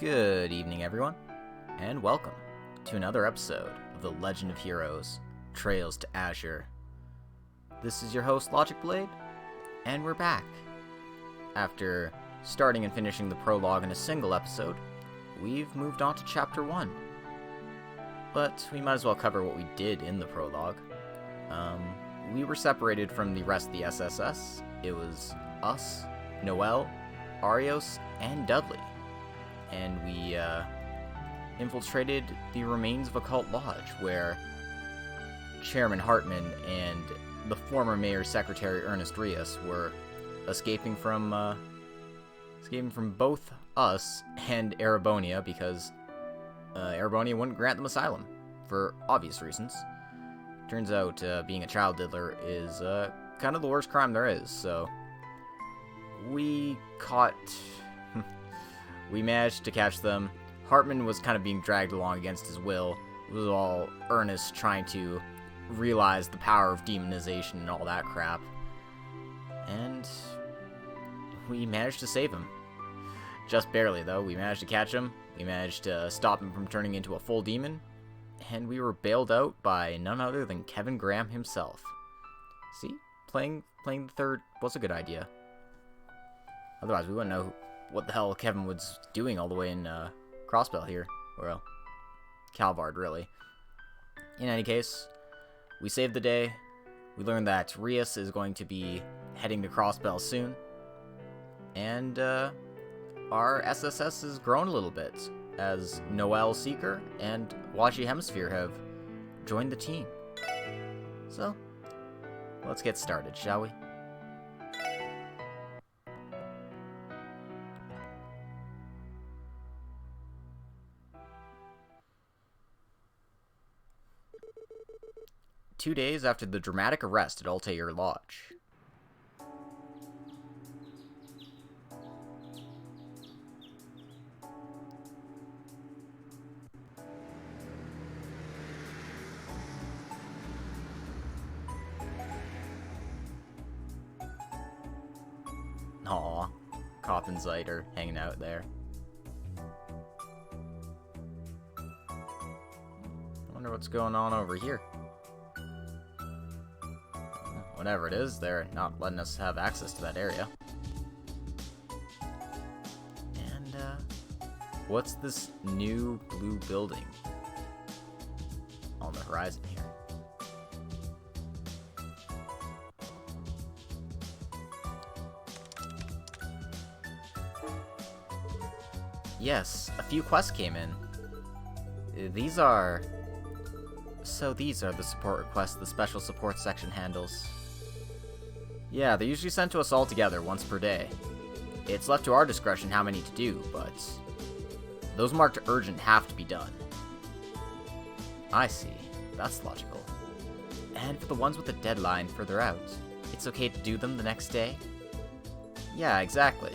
Good evening, everyone, and welcome to another episode of The Legend of Heroes, Trails to Azure. This is your host, Logic Blade, and we're back. After starting and finishing the prologue in a single episode, we've moved on to Chapter 1. But we might as well cover what we did in the prologue. We were separated from the rest of the SSS. It was us, Noel, Arios, and Dudley. And we infiltrated the remains of a cult lodge where Chairman Hartman and the former mayor's secretary Ernest Rios were escaping from both us and Erebonia because Erebonia wouldn't grant them asylum for obvious reasons. Turns out being a child diddler is kind of the worst crime there is, so we managed to catch them. Hartman was kind of being dragged along against his will. It was all Ernest trying to realize the power of demonization and all that crap. And we managed to save him. Just barely, though. We managed to catch him. We managed to stop him from turning into a full demon. And we were bailed out by none other than Kevin Graham himself. See? Playing the third was a good idea. Otherwise, we wouldn't know what the hell Kevin was doing all the way in Crossbell here. Well, Calvard, really. In any case, we saved the day. We learned that Rios is going to be heading to Crossbell soon. And our SSS has grown a little bit, as Noel Seeker and Washi Hemisphere have joined the team. So, let's get started, shall we? Two days after the dramatic arrest at Altair Lodge. Aw, Kopp and Zeit are hanging out there. I wonder what's going on over here. Whatever it is, they're not letting us have access to that area. And, what's this new blue building on the horizon here? Yes, a few quests came in. These are the support requests the special support section handles. Yeah, they're usually sent to us all together, once per day. It's left to our discretion how many to do, but those marked urgent have to be done. I see. That's logical. And for the ones with a deadline further out, it's okay to do them the next day? Yeah, exactly.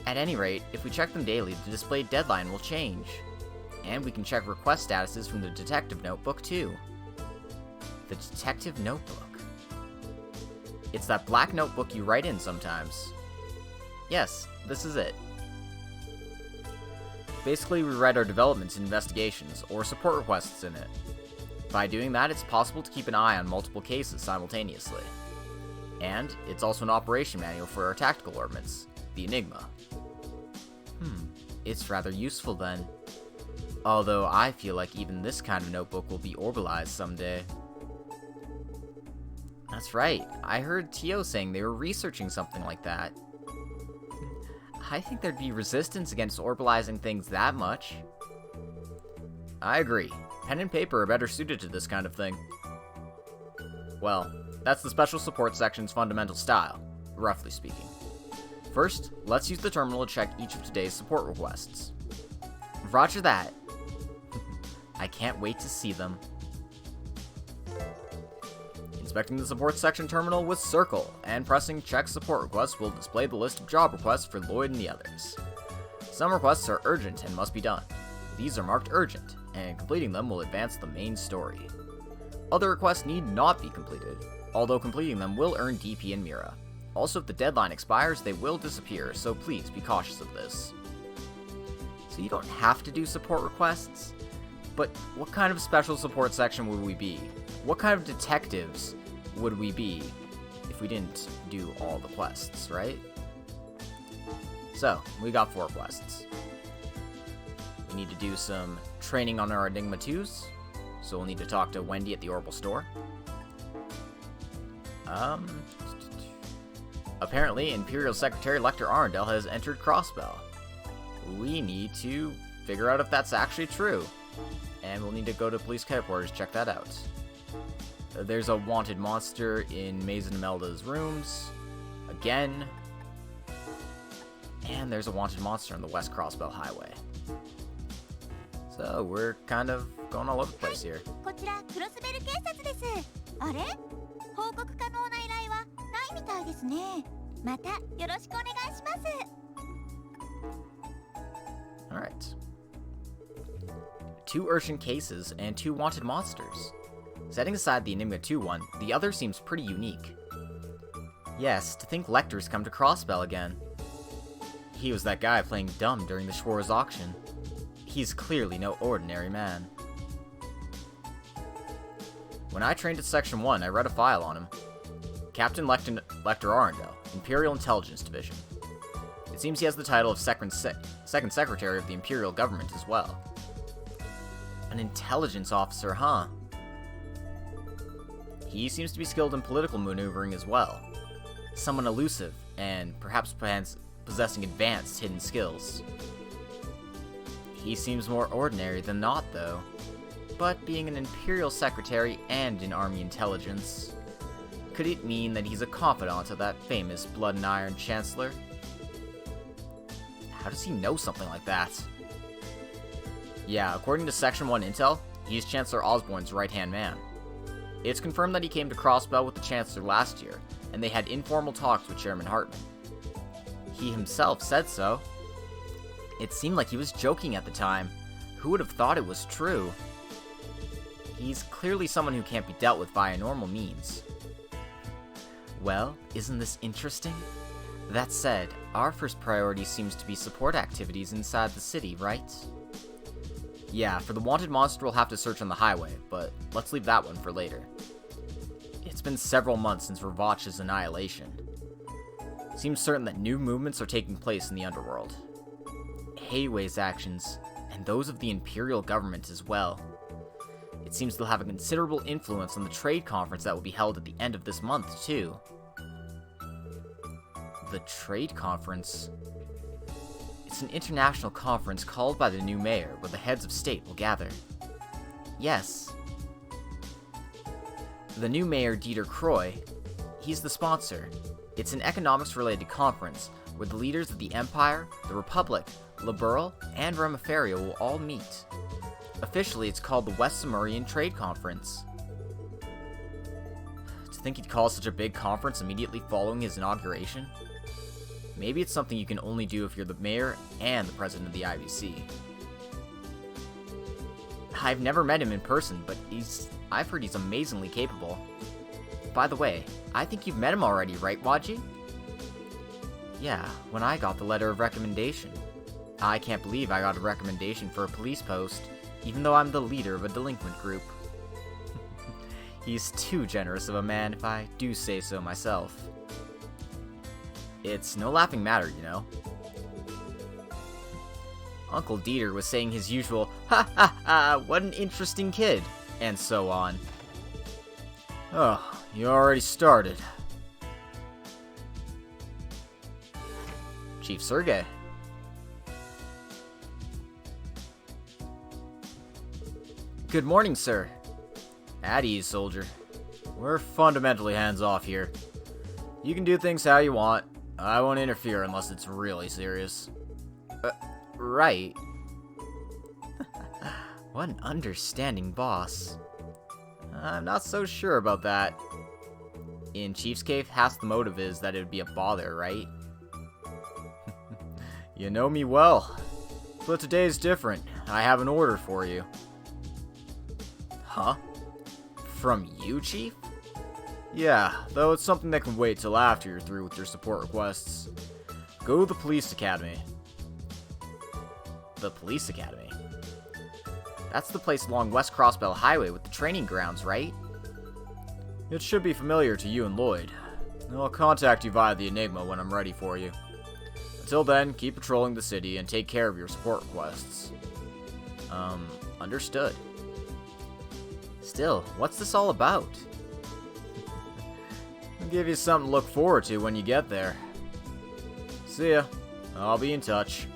At any rate, if we check them daily, the displayed deadline will change. And we can check request statuses from the detective notebook, too. The detective notebook? It's that black notebook you write in sometimes. Yes, this is it. Basically, we write our developments and investigations, or support requests in it. By doing that, it's possible to keep an eye on multiple cases simultaneously. And it's also an operation manual for our tactical ordnance, the Enigma. It's rather useful then. Although I feel like even this kind of notebook will be orbalized someday. That's right. I heard Tio saying they were researching something like that. I think there'd be resistance against orbalizing things that much. I agree. Pen and paper are better suited to this kind of thing. Well, that's the special support section's fundamental style, roughly speaking. First, let's use the terminal to check each of today's support requests. Roger that. I can't wait to see them. Inspecting the support section terminal with Circle, and pressing Check Support Requests will display the list of job requests for Lloyd and the others. Some requests are urgent and must be done. These are marked urgent, and completing them will advance the main story. Other requests need not be completed, although completing them will earn DP and Mira. Also, if the deadline expires, they will disappear, so please be cautious of this. so you don't have to do support requests. But what kind of special support section would we be? What kind of detectives would we be if we didn't do all the quests, right? So, we got 4 quests. We need to do some training on our Enigma 2s, so we'll need to talk to Wendy at the Orbital store. Apparently, Imperial Secretary Lecter Arundel has entered Crossbell. We need to figure out if that's actually true. And we'll need to go to police headquarters to check that out. There's a wanted monster in Maze and Imelda's rooms. Again. And there's a wanted monster on the West Crossbell Highway. So, we're kind of going all over the place here. こちらクロスベル警察です。あれ？報告可能な依頼はないみたいですね。またよろしくお願いします。Alright. 2 urchin cases and 2 wanted monsters. Setting aside the Enigma 2 one, the other seems pretty unique. Yes, to think Lecter's come to Crossbell again. He was that guy playing dumb during the Schwarz auction. He's clearly no ordinary man. When I trained at Section 1, I read a file on him. Captain Lecter Arundel, Imperial Intelligence Division. It seems he has the title of Second Secretary of the Imperial Government as well. An intelligence officer, huh? He seems to be skilled in political maneuvering as well. Someone elusive, and perhaps possessing advanced hidden skills. He seems more ordinary than not, though. But being an Imperial Secretary and in Army Intelligence, could it mean that he's a confidant of that famous Blood and Iron Chancellor? How does he know something like that? Yeah, according to Section 1 intel, he's Chancellor Osborne's right-hand man. It's confirmed that he came to Crossbell with the Chancellor last year, and they had informal talks with Chairman Hartman. He himself said so. It seemed like he was joking at the time. Who would have thought it was true? He's clearly someone who can't be dealt with via normal means. Well, isn't this interesting? That said, our first priority seems to be support activities inside the city, right? Yeah, for the wanted monster we'll have to search on the highway, but let's leave that one for later. It's been several months since Ravach's annihilation. Seems certain that new movements are taking place in the underworld. Hayway's actions, and those of the Imperial government as well. It seems they'll have a considerable influence on the trade conference that will be held at the end of this month, too. The trade conference? It's an international conference called by the new mayor, where the heads of state will gather. Yes. The new mayor, Dieter Croy, he's the sponsor. It's an economics-related conference, where the leaders of the Empire, the Republic, Liberal, and Remiferia will all meet. Officially, it's called the West Zemurian Trade Conference. To think he'd call such a big conference immediately following his inauguration? Maybe it's something you can only do if you're the mayor and the president of the IBC. I've never met him in person, but I've heard he's amazingly capable. By the way, I think you've met him already, right, Waji? Yeah, when I got the letter of recommendation. I can't believe I got a recommendation for a police post, even though I'm the leader of a delinquent group. He's too generous of a man, if I do say so myself. It's no laughing matter, you know. Uncle Dieter was saying his usual, "Ha ha ha, what an interesting kid," and so on. Oh, you already started. Chief Sergei. Good morning, sir. At ease, soldier. We're fundamentally hands-off here. You can do things how you want. I won't interfere unless it's really serious. Right. What an understanding boss. I'm not so sure about that. In Chief's Cave, half the motive is that it would be a bother, right? You know me well. But today's different. I have an order for you. Huh? From you, Chief? Yeah, though it's something that can wait till after you're through with your support requests. Go to the police academy. The police academy. That's the place along West Crossbell Highway with the training grounds, right? It should be familiar to you and Lloyd. I'll contact you via the Enigma when I'm ready for you. Until then, keep patrolling the city and take care of your support requests. Understood. Still, what's this all about? I'll give you something to look forward to when you get there. See ya. I'll be in touch.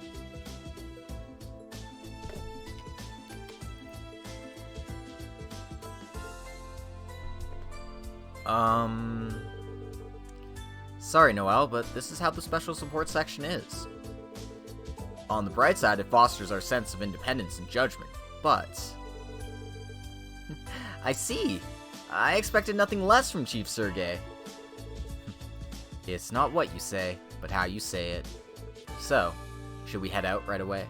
Sorry, Noelle, but this is how the special support section is. On the bright side, it fosters our sense of independence and judgment, but... I see! I expected nothing less from Chief Sergei. It's not what you say, but how you say it. So, should we head out right away?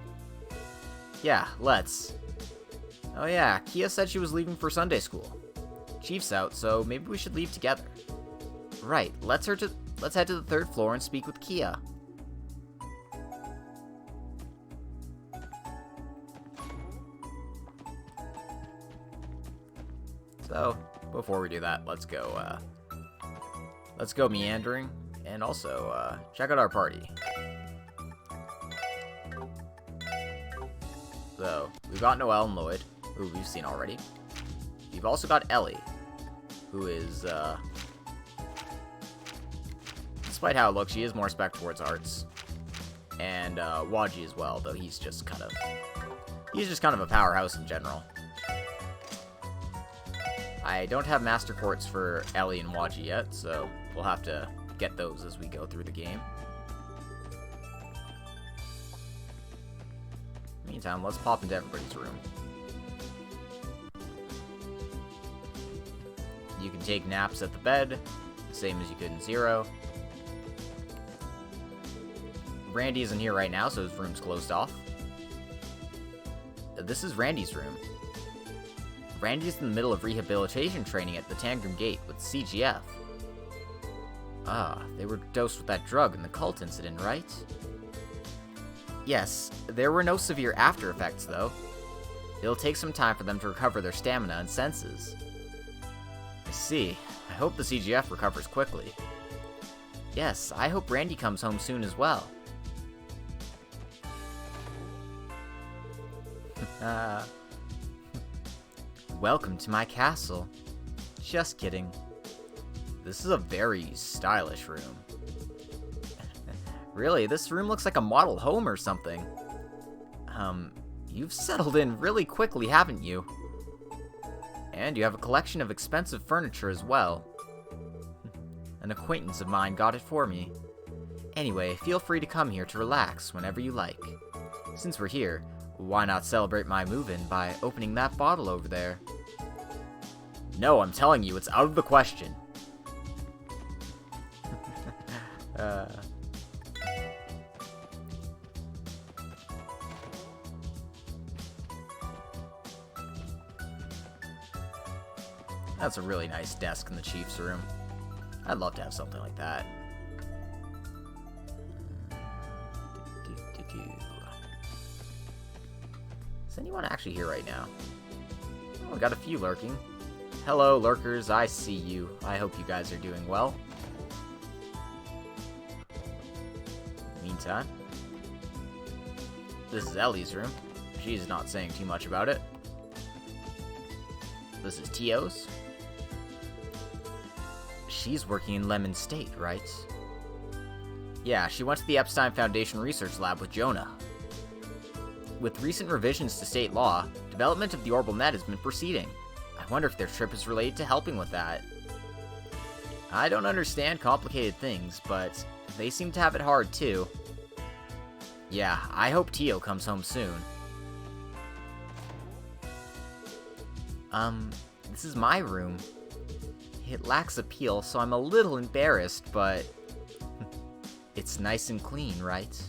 Yeah, let's. Oh yeah, Kia said she was leaving for Sunday school. Chief's out, so maybe we should leave together. Right, let's head to the 3rd floor and speak with Kia. So, before we do that, let's go meandering, and also, check out our party. So, we've got Noelle and Lloyd, who we've seen already. We've also got Ellie, who is, despite how it looks, she is more spec towards arts. And, Waji as well, though he's just kind of a powerhouse in general. I don't have master quartz for Ellie and Waji yet, so we'll have to get those as we go through the game. Meantime, let's pop into everybody's room. You can take naps at the bed, same as you could in Zero. Randy isn't here right now, so his room's closed off. This is Randy's room. Randy's in the middle of rehabilitation training at the Tangram Gate with CGF. Ah, they were dosed with that drug in the cult incident, right? Yes, there were no severe after effects, though. It'll take some time for them to recover their stamina and senses. I see. I hope the CGF recovers quickly. Yes, I hope Randy comes home soon as well. Welcome to my castle. Just kidding. This is a very stylish room. Really, this room looks like a model home or something. You've settled in really quickly, haven't you? And you have a collection of expensive furniture as well. An acquaintance of mine got it for me. Anyway, feel free to come here to relax whenever you like. Since we're here, why not celebrate my move-in by opening that bottle over there? No, I'm telling you, it's out of the question. That's a really nice desk in the Chief's room. I'd love to have something like that. Is anyone actually here right now? Oh, we got a few lurking. Hello, lurkers, I see you. I hope you guys are doing well. Meantime, this is Ellie's room. She's not saying too much about it. This is Tio's. She's working in Lemon State, right? Yeah, she went to the Epstein Foundation Research Lab with Jonah. With recent revisions to state law, development of the orbital net has been proceeding. I wonder if their trip is related to helping with that. I don't understand complicated things, but they seem to have it hard too. Yeah, I hope Tio comes home soon. This is my room. It lacks appeal, so I'm a little embarrassed, but it's nice and clean, right?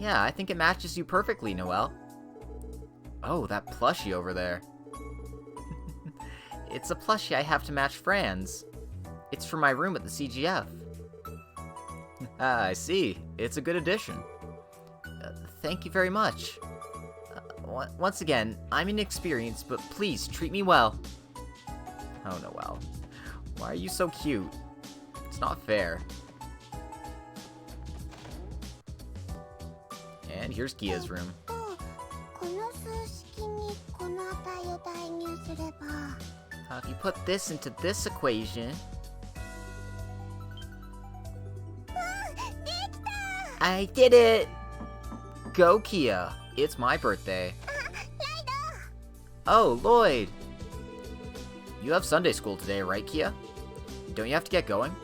Yeah, I think it matches you perfectly, Noelle. Oh, that plushie over there. It's a plushie I have to match Fran's. It's from my room at the CGF. Ah, I see. It's a good addition. Thank you very much. Once again, I'm inexperienced, but please treat me well. Oh, Noelle. Why are you so cute? It's not fair. And here's Kia's room. If you put this into this equation... I did it! Go, Kia. It's my birthday. Oh, Lloyd! You have Sunday school today, right, Kia? Don't you have to get going?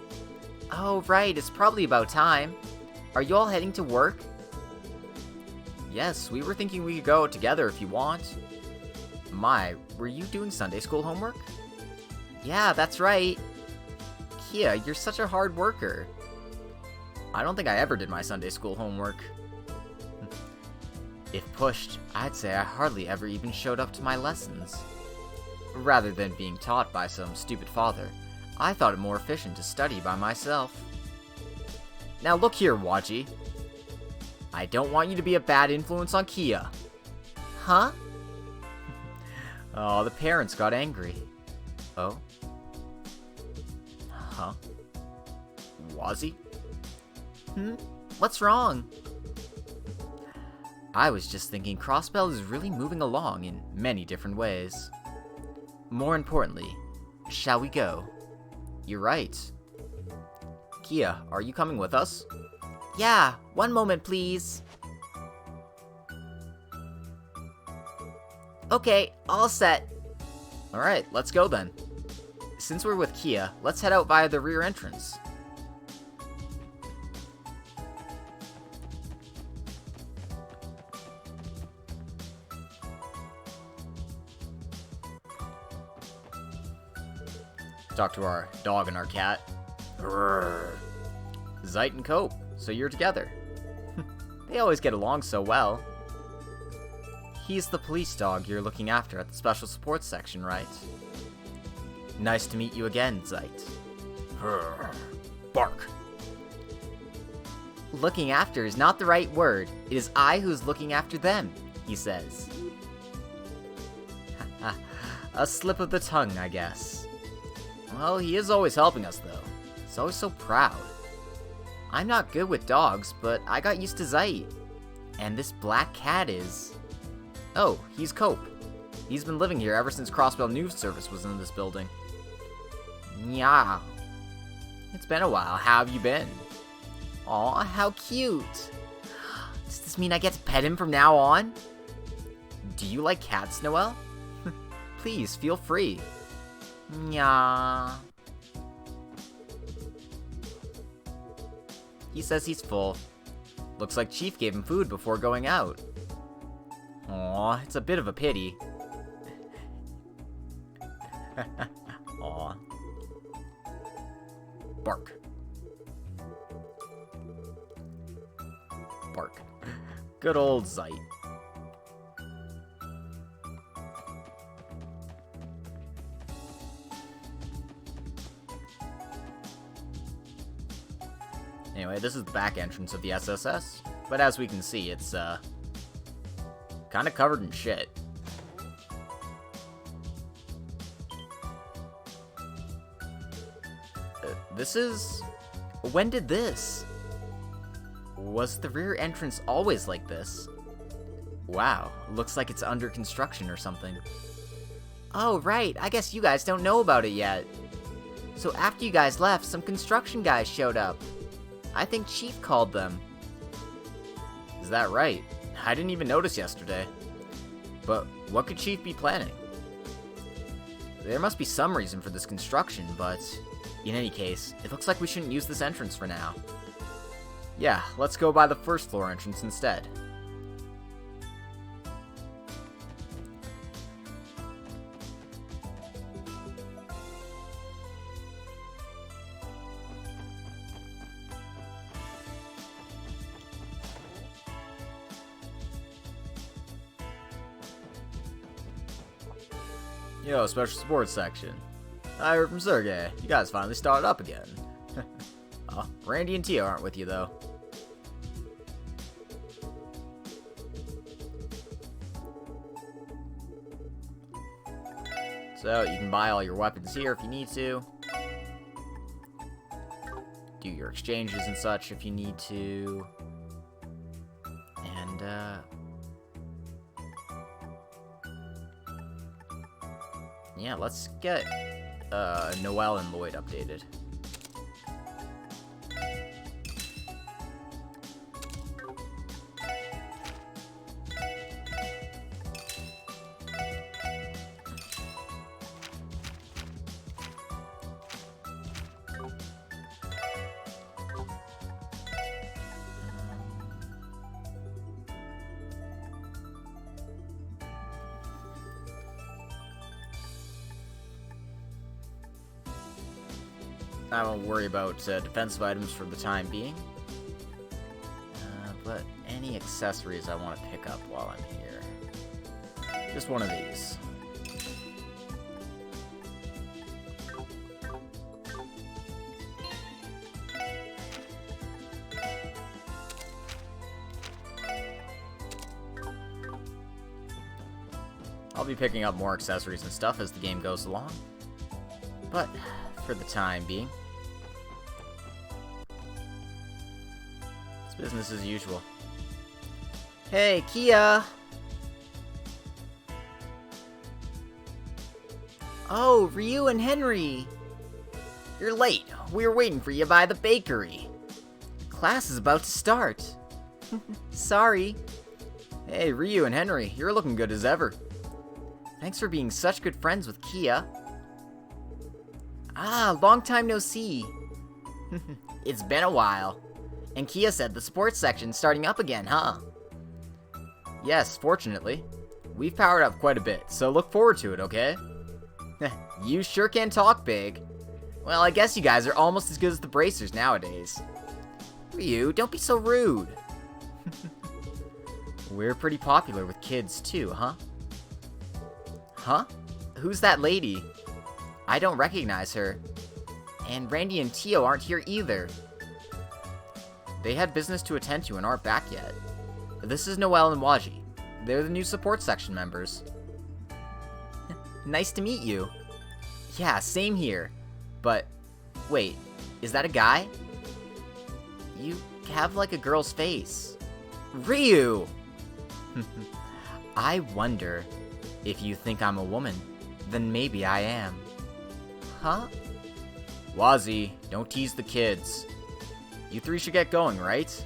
Oh, right. It's probably about time. Are you all heading to work? Yes, we were thinking we could go together if you want. My, were you doing Sunday school homework? Yeah, that's right. Kia, you're such a hard worker. I don't think I ever did my Sunday school homework. If pushed, I'd say I hardly ever even showed up to my lessons. Rather than being taught by some stupid father, I thought it more efficient to study by myself. Now look here, Waji. I don't want you to be a bad influence on Kia. Huh? Oh, the parents got angry. Oh? Huh? Wazi? What's wrong? I was just thinking Crossbell is really moving along in many different ways. More importantly, shall we go? You're right. Kia, are you coming with us? Yeah, one moment please. Okay, all set. Alright, let's go then. Since we're with Kia, let's head out via the rear entrance. Talk to our dog and our cat. Grrr. Zeit and Cope, so you're together. They always get along so well. He's the police dog you're looking after at the special support section, right? Nice to meet you again, Zeit. Grrr. Bark. Looking after is not the right word. It is I who's looking after them, he says. A slip of the tongue, I guess. Well, he is always helping us, though. He's always so proud. I'm not good with dogs, but I got used to Zeit. And this black cat is... Oh, he's Cope. He's been living here ever since Crossbell News Service was in this building. Yeah. It's been a while. How have you been? Aw, how cute. Does this mean I get to pet him from now on? Do you like cats, Noelle? Please, feel free. Yeah. He says he's full. Looks like Chief gave him food before going out. Aw, it's a bit of a pity. Aw. Bark. Bark. Good old Zeit. Anyway, this is the back entrance of the SSS, but as we can see, it's, kind of covered in shit. This is... When did this? Was the rear entrance always like this? Wow, looks like it's under construction or something. Oh, right, I guess you guys don't know about it yet. So after you guys left, some construction guys showed up. I think Chief called them. Is that right? I didn't even notice yesterday. But what could Chief be planning? There must be some reason for this construction, but in any case, it looks like we shouldn't use this entrance for now. Yeah, let's go by the first floor entrance instead. Yo, special support section. I heard from Sergey. You guys finally started up again. Randy and Tia aren't with you, though. So you can buy all your weapons here if you need to. Do your exchanges and such if you need to. And, yeah, let's get, Noelle and Lloyd updated. I won't worry about defensive items for the time being. But any accessories I want to pick up while I'm here. Just one of these. I'll be picking up more accessories and stuff as the game goes along. But for the time being, it's business as usual. Hey, Kia! Oh, Ryu and Henry! You're late. We were waiting for you by the bakery. Class is about to start. Sorry. Hey, Ryu and Henry, you're looking good as ever. Thanks for being such good friends with Kia. Ah, long time no see. It's been a while. And Kia said the sports section's starting up again, huh? Yes, fortunately. We've powered up quite a bit, so look forward to it, okay? You sure can talk big. Well, I guess you guys are almost as good as the Bracers nowadays. Ryu, don't be so rude. We're pretty popular with kids too, huh? Huh? Who's that lady? I don't recognize her. And Randy and Tio aren't here either. They had business to attend to and aren't back yet. This is Noelle and Waji. They're the new support section members. Nice to meet you. Yeah, same here. But, wait, is that a guy? You have like a girl's face. Ryu! I wonder if you think I'm a woman, then maybe I am. Huh? Wazi, don't tease the kids. You three should get going, right?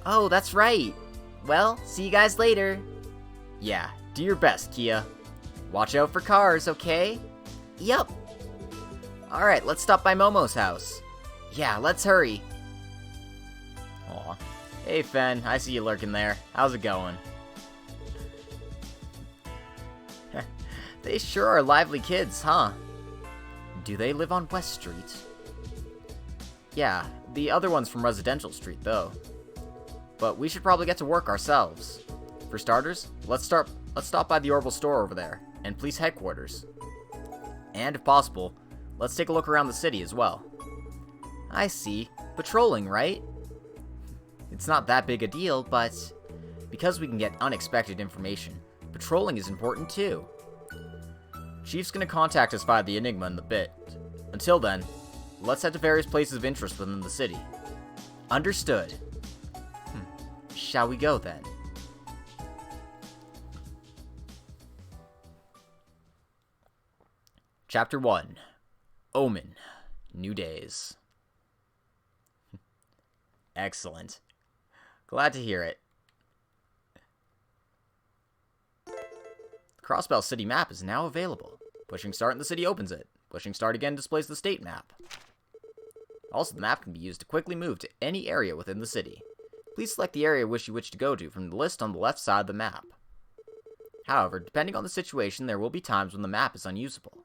Oh, that's right. Well, see you guys later. Yeah, do your best, Kia. Watch out for cars, okay? Yup. Alright, let's stop by Momo's house. Yeah, let's hurry. Aw. Hey, Fen, I see you lurking there. How's it going? They sure are lively kids, huh? Do they live on West Street? Yeah, the other one's from Residential Street, though. But we should probably get to work ourselves. For starters, let's stop by the Orbital store over there, and police headquarters. And if possible, let's take a look around the city as well. I see. Patrolling, right? It's not that big a deal, but because we can get unexpected information, patrolling is important too. Chief's gonna contact us via the Enigma in a bit. Until then, let's head to various places of interest within the city. Understood. Shall we go then? Chapter 1. Omen. New Days. Excellent. Glad to hear it. The Crossbell city map is now available. Pushing start in the city opens it. Pushing start again displays the state map. Also, the map can be used to quickly move to any area within the city. Please select the area you wish to go to from the list on the left side of the map. However, depending on the situation, there will be times when the map is unusable.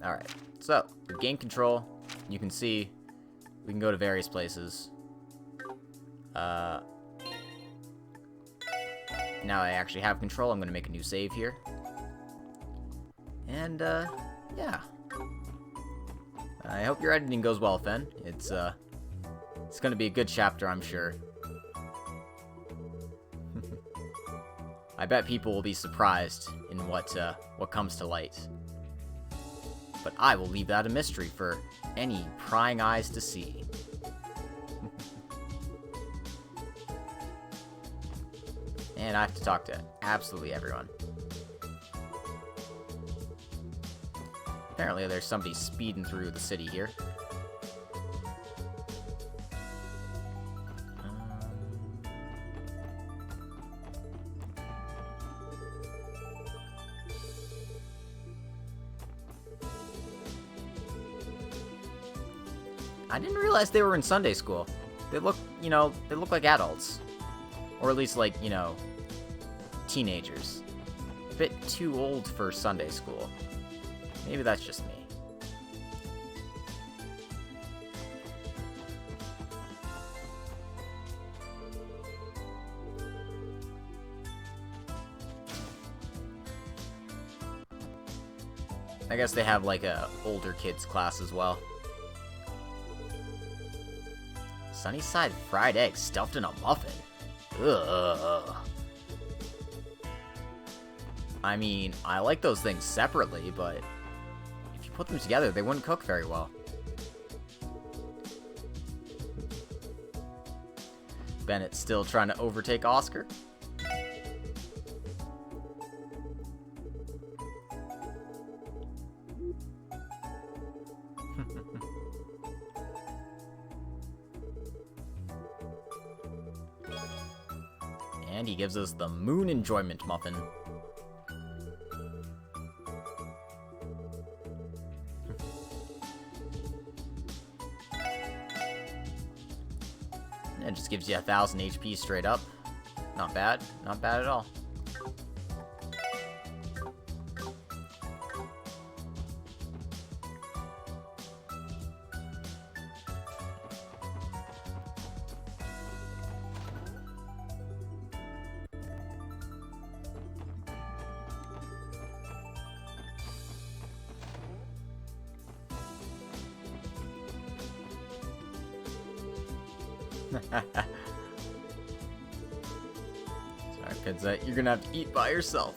Alright, so, with game control, you can see we can go to various places. Now I actually have control, I'm going to make a new save here. And, yeah. I hope your editing goes well, Fen. It's going to be a good chapter, I'm sure. I bet people will be surprised in what comes to light. But I will leave that a mystery for any prying eyes to see. And I have to talk to absolutely everyone. Apparently there's somebody speeding through the city here. I didn't realize they were in Sunday school. They look, they look like adults. Or at least like, teenagers. A bit too old for Sunday school. Maybe that's just me. I guess they have like a older kids class as well. Sunnyside fried egg stuffed in a muffin. Ugh. I mean, I like those things separately, but if you put them together, they wouldn't cook very well. Bennett's still trying to overtake Oscar. And he gives us the Moon Enjoyment Muffin. And it just gives you 1,000 HP straight up. Not bad. Not bad at all. Sorry, Pizza, you're gonna have to eat by yourself.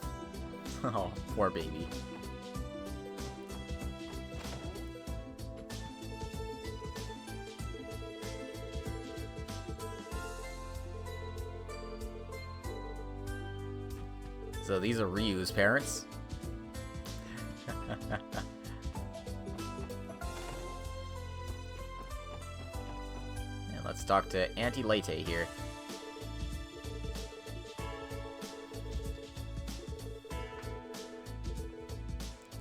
Oh, poor baby. So these are Ryu's parents. Let's talk to Auntie Lete here.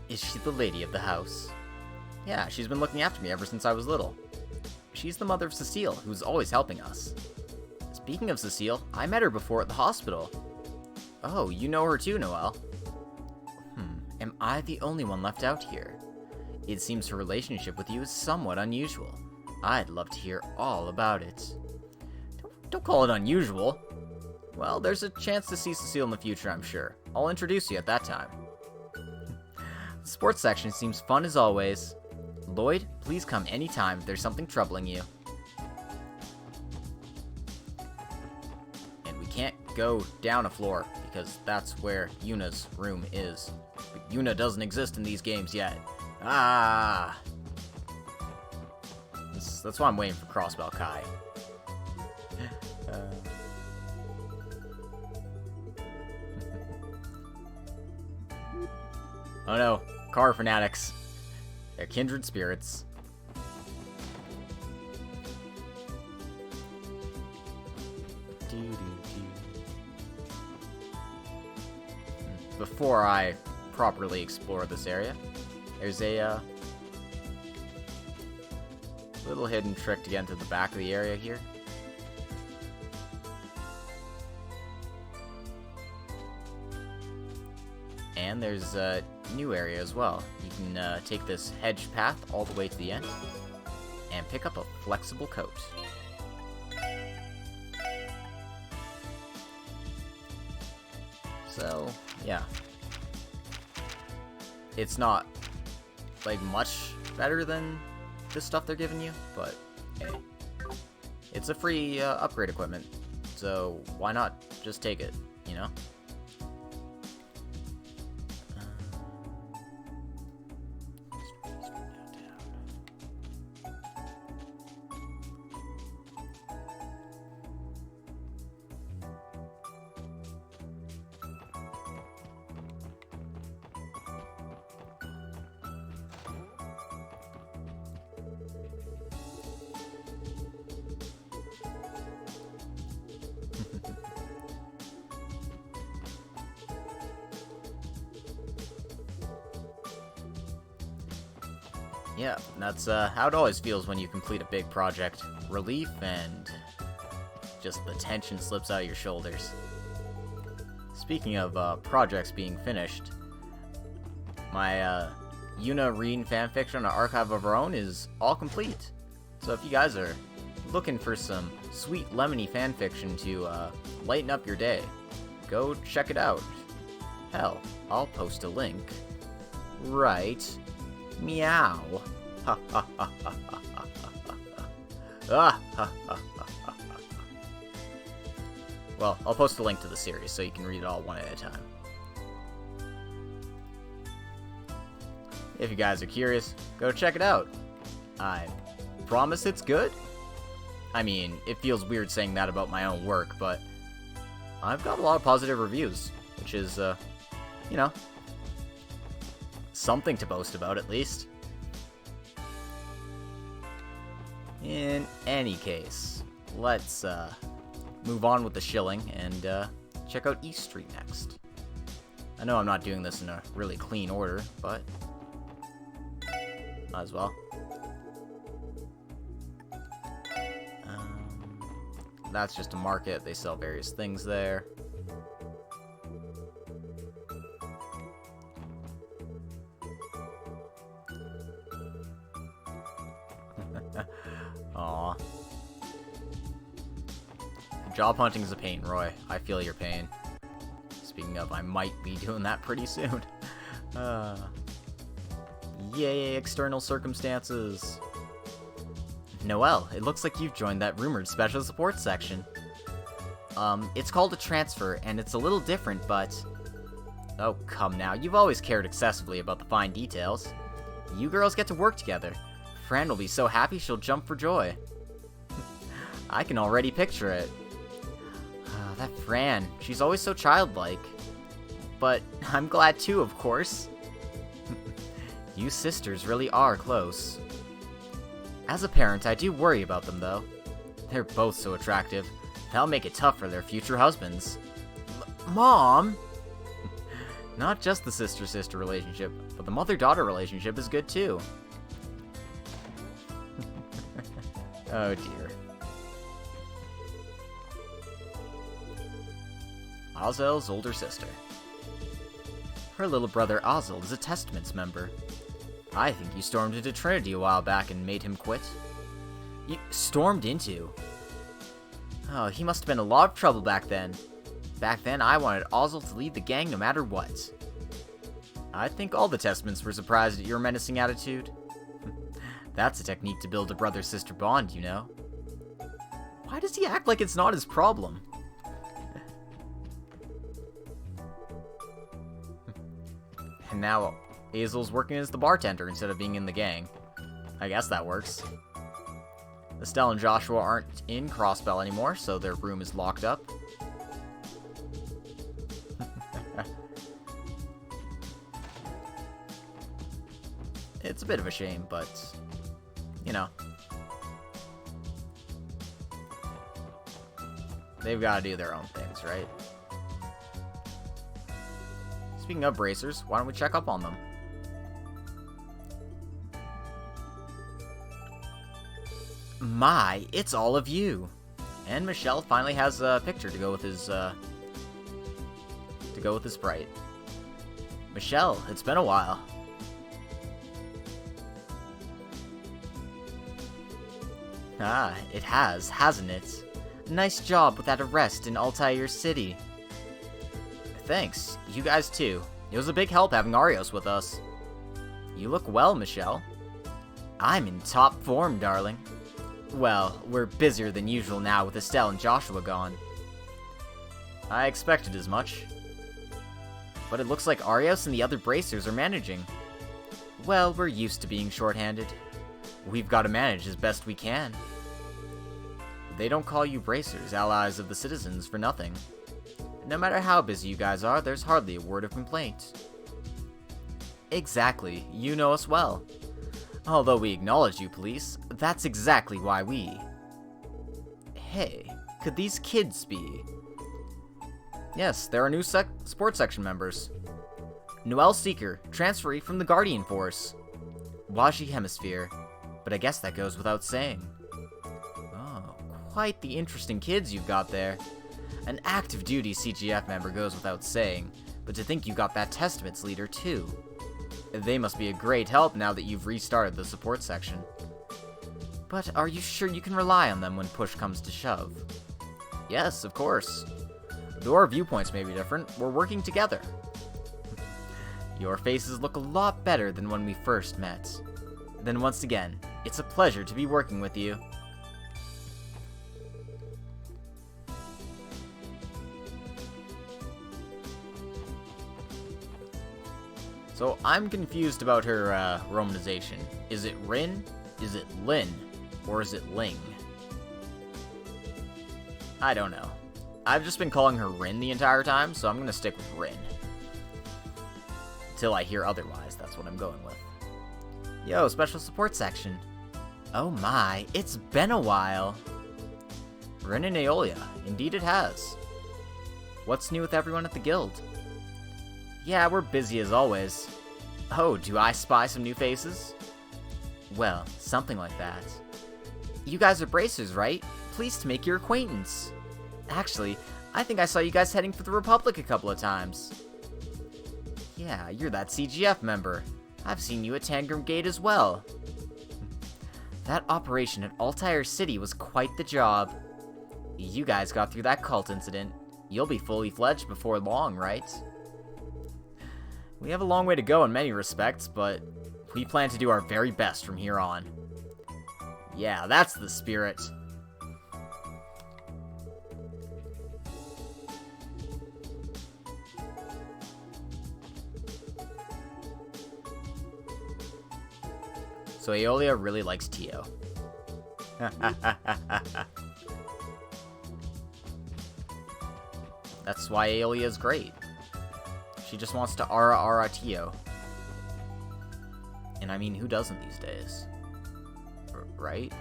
Is she the lady of the house? Yeah, she's been looking after me ever since I was little. She's the mother of Cecile, who's always helping us. Speaking of Cecile, I met her before at the hospital. Oh, you know her too, Noelle. Am I the only one left out here? It seems her relationship with you is somewhat unusual. I'd love to hear all about it. Don't call it unusual. Well, there's a chance to see Cecile in the future, I'm sure. I'll introduce you at that time. The sports section seems fun as always. Lloyd, please come anytime if there's something troubling you. And we can't go down a floor, because that's where Yuna's room is. But Yuna doesn't exist in these games yet. Ah! That's why I'm waiting for Crossbell Kai. Oh no, car fanatics. They're kindred spirits. Before I properly explore this area, there's a little hidden trick to get into the back of the area here. And there's a new area as well. You can take this hedge path all the way to the end and pick up a flexible coat. So, yeah. It's not, like, much better than the stuff they're giving you, but hey. It's a free upgrade equipment, so why not just take it, you know? Yeah, that's how it always feels when you complete a big project. Relief and just the tension slips out of your shoulders. Speaking of projects being finished, my Yuna Reen fanfiction on Archive of Our Own is all complete. So if you guys are looking for some sweet lemony fanfiction to lighten up your day, go check it out. Hell, I'll post a link right meow. Ha ha ha ha ha ha ha ha. Well, I'll post a link to the series so you can read it all one at a time. If you guys are curious, go check it out. I promise it's good. I mean, it feels weird saying that about my own work, but I've got a lot of positive reviews, which is, you know, something to boast about at least. In any case, let's move on with the shilling and check out East Street next. I know I'm not doing this in a really clean order, but might as well. That's just a market. They sell various things there. Aw. Job hunting is a pain, Roy. I feel your pain. Speaking of, I might be doing that pretty soon. Yay, external circumstances. Noelle, it looks like you've joined that rumored special support section. It's called a transfer, and it's a little different, but... Oh, come now. You've always cared excessively about the fine details. You girls get to work together. Fran will be so happy she'll jump for joy. I can already picture it. That Fran, she's always so childlike. But I'm glad too, of course. You sisters really are close. As a parent, I do worry about them, though. They're both so attractive. That'll make it tough for their future husbands. Mom! Not just the sister-sister relationship, but the mother-daughter relationship is good, too. Oh, dear. Azel's older sister. Her little brother Azel is a Testaments member. I think you stormed into Trinity a while back and made him quit. You stormed into? Oh, he must have been in a lot of trouble back then. Back then, I wanted Azel to lead the gang no matter what. I think all the Testaments were surprised at your menacing attitude. That's a technique to build a brother-sister bond, you know. Why does he act like it's not his problem? And now, Azel's working as the bartender instead of being in the gang. I guess that works. Estelle and Joshua aren't in Crossbell anymore, so their room is locked up. It's a bit of a shame, but, you know. They've got to do their own things, right? Speaking of bracers, why don't we check up on them? My, it's all of you. And Michelle finally has a picture to go with his sprite. Michelle, it's been a while. Ah, it has, hasn't it? Nice job with that arrest in Altair City. Thanks, you guys too. It was a big help having Arios with us. You look well, Michelle. I'm in top form, darling. Well, we're busier than usual now with Estelle and Joshua gone. I expected as much. But it looks like Arios and the other bracers are managing. Well, we're used to being shorthanded. We've got to manage as best we can. They don't call you bracers, allies of the citizens, for nothing. No matter how busy you guys are, there's hardly a word of complaint. Exactly, you know us well. Although we acknowledge you, police, that's exactly why we... Hey, could these kids be... Yes, there are new sports section members. Noelle Seeker, transferee from the Guardian Force. Washi Hemisphere, but I guess that goes without saying. Oh, quite the interesting kids you've got there. An active duty CGF member goes without saying, but to think you got that Testament's leader too. They must be a great help now that you've restarted the support section. But are you sure you can rely on them when push comes to shove? Yes, of course. Though our viewpoints may be different, we're working together. Your faces look a lot better than when we first met. Then once again, it's a pleasure to be working with you. So I'm confused about her romanization. Is it Rin? Is it Lin? Or is it Ling? I don't know. I've just been calling her Rin the entire time, so I'm gonna stick with Rin. Till I hear otherwise, that's what I'm going with. Yo, special support section. Oh my, it's been a while. Rin and Aeolia, indeed it has. What's new with everyone at the guild? Yeah, we're busy as always. Oh, do I spy some new faces? Well, something like that. You guys are bracers, right? Pleased to make your acquaintance. Actually, I think I saw you guys heading for the Republic a couple of times. Yeah, you're that CGF member. I've seen you at Tangram Gate as well. That operation at Altair City was quite the job. You guys got through that cult incident. You'll be fully fledged before long, right? We have a long way to go in many respects, but we plan to do our very best from here on. Yeah, that's the spirit. So Aeolia really likes Tio. That's why Aeolia is great. She just wants to Ara Tio. And I mean, who doesn't these days? Right?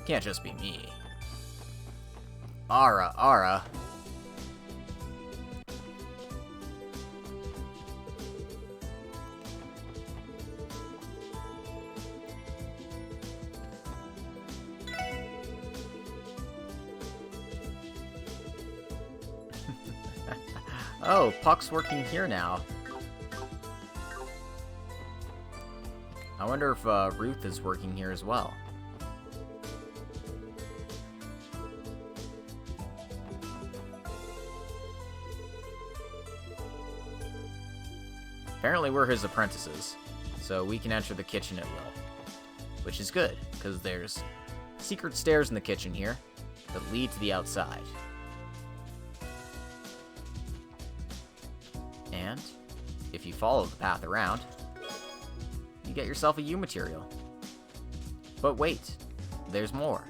Can't just be me. Ara. Oh, Puck's working here now. I wonder if Ruth is working here as well. Apparently we're his apprentices, so we can enter the kitchen at will. Which is good, because there's secret stairs in the kitchen here that lead to the outside. And if you follow the path around, you get yourself a U material. But wait, there's more.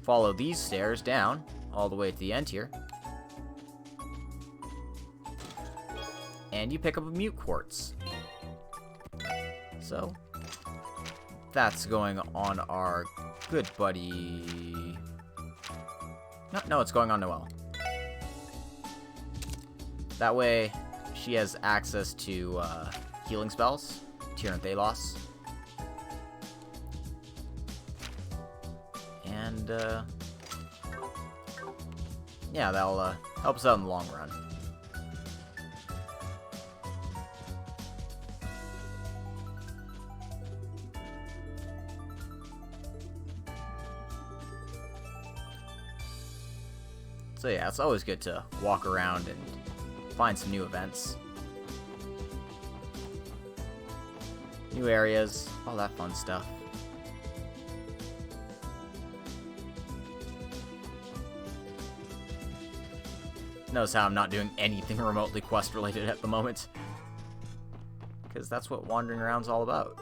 Follow these stairs down, all the way to the end here. And you pick up a mute quartz. So, that's going on our good buddy... No, it's going on Noelle. That way, she has access to healing spells, Tyrant Thalos. And, yeah, that'll help us out in the long run. So yeah, it's always good to walk around and find some new events. New areas, all that fun stuff. Notice how I'm not doing anything remotely quest related at the moment. Because that's what wandering around's all about.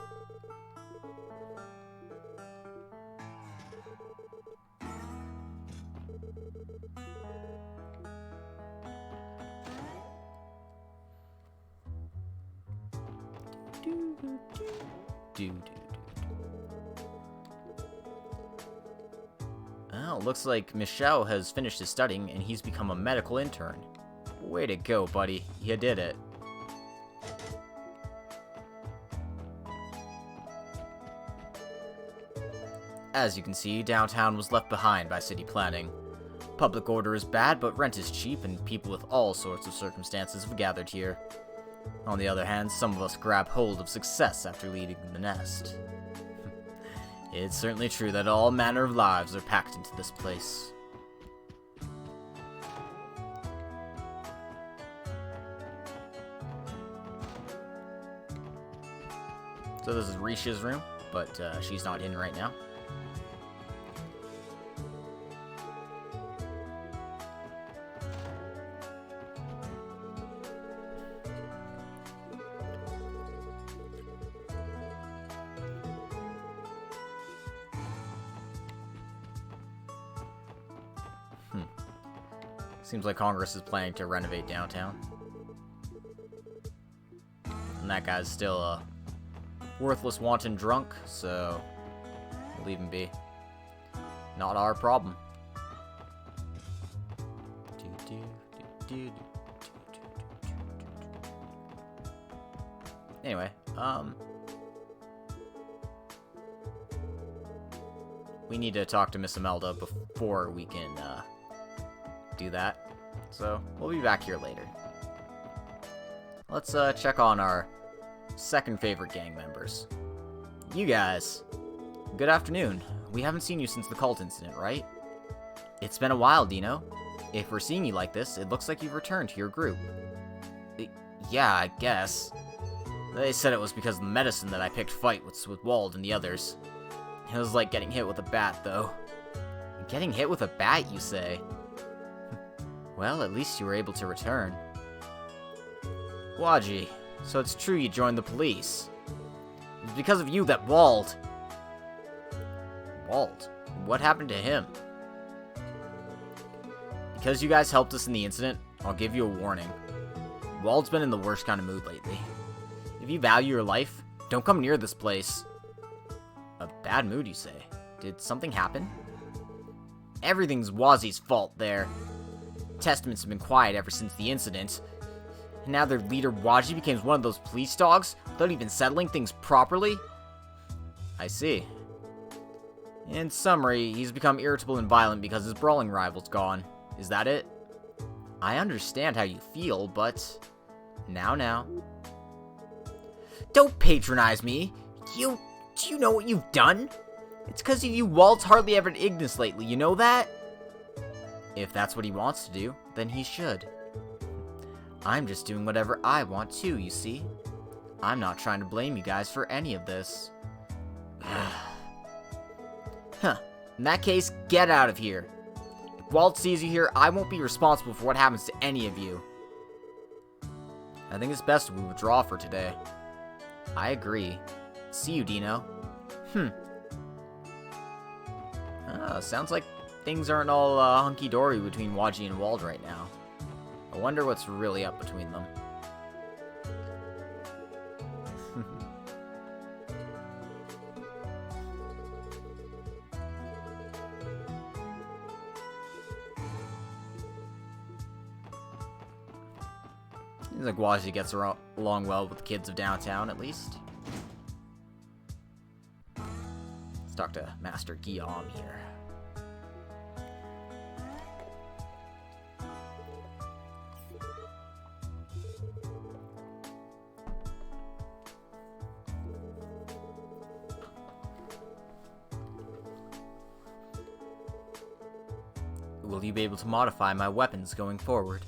Well, looks like Michelle has finished his studying and he's become a medical intern. Way to go, buddy. You did it. As you can see, downtown was left behind by city planning. Public order is bad, but rent is cheap, and people with all sorts of circumstances have gathered here. On the other hand, some of us grab hold of success after leaving the nest. It's certainly true that all manner of lives are packed into this place. So this is Risha's room, but she's not in right now. Seems like Congress is planning to renovate downtown. And that guy's still a worthless, wanton drunk, so we'll leave him be. Not our problem. Anyway, we need to talk to Miss Imelda before we can, do that. So, we'll be back here later. Let's, check on our second favorite gang members. You guys. Good afternoon. We haven't seen you since the cult incident, right? It's been a while, Dino. If we're seeing you like this, it looks like you've returned to your group. Yeah, I guess. They said it was because of the medicine that I picked fight with Wald and the others. It was like getting hit with a bat, though. Getting hit with a bat, you say? Well, at least you were able to return. Waji, so it's true you joined the police. It's because of you that Wald... Wald? What happened to him? Because you guys helped us in the incident, I'll give you a warning. Wald's been in the worst kind of mood lately. If you value your life, don't come near this place. A bad mood, you say? Did something happen? Everything's Wazi's fault there. Testaments have been quiet ever since the incident. And now their leader Waji becomes one of those police dogs without even settling things properly? I see. In summary, he's become irritable and violent because his brawling rival's gone. Is that it? I understand how you feel, but... Now. Don't patronize me! Do you know what you've done? It's because of you Walt's hardly ever in Ignis lately, you know that? If that's what he wants to do, then he should. I'm just doing whatever I want too, you see? I'm not trying to blame you guys for any of this. Huh. In that case, get out of here. If Walt sees you here, I won't be responsible for what happens to any of you. I think it's best we withdraw for today. I agree. See you, Dino. Sounds like things aren't all hunky-dory between Waji and Wald right now. I wonder what's really up between them. Seems like Waji gets along well with the kids of downtown, at least. Let's talk to Master Guillaume here. Will you be able to modify my weapons going forward?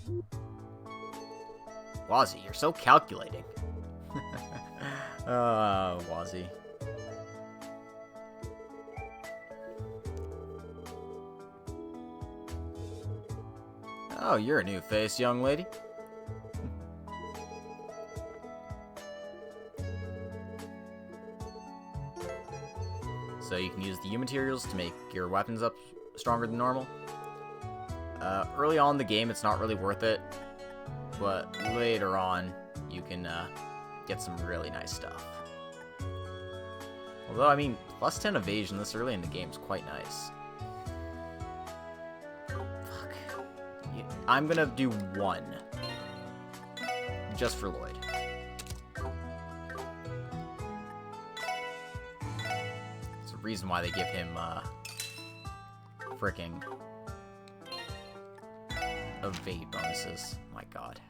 Wazi, you're so calculating. Wazi. Oh, you're a new face, young lady. So you can use the U materials to make your weapons up stronger than normal. Early on in the game, it's not really worth it, but later on, you can get some really nice stuff. Although, I mean, plus 10 evasion this early in the game is quite nice. Fuck. Yeah, I'm gonna do 1. Just for Lloyd. It's reason why they give him, fricking evade bonuses. My god.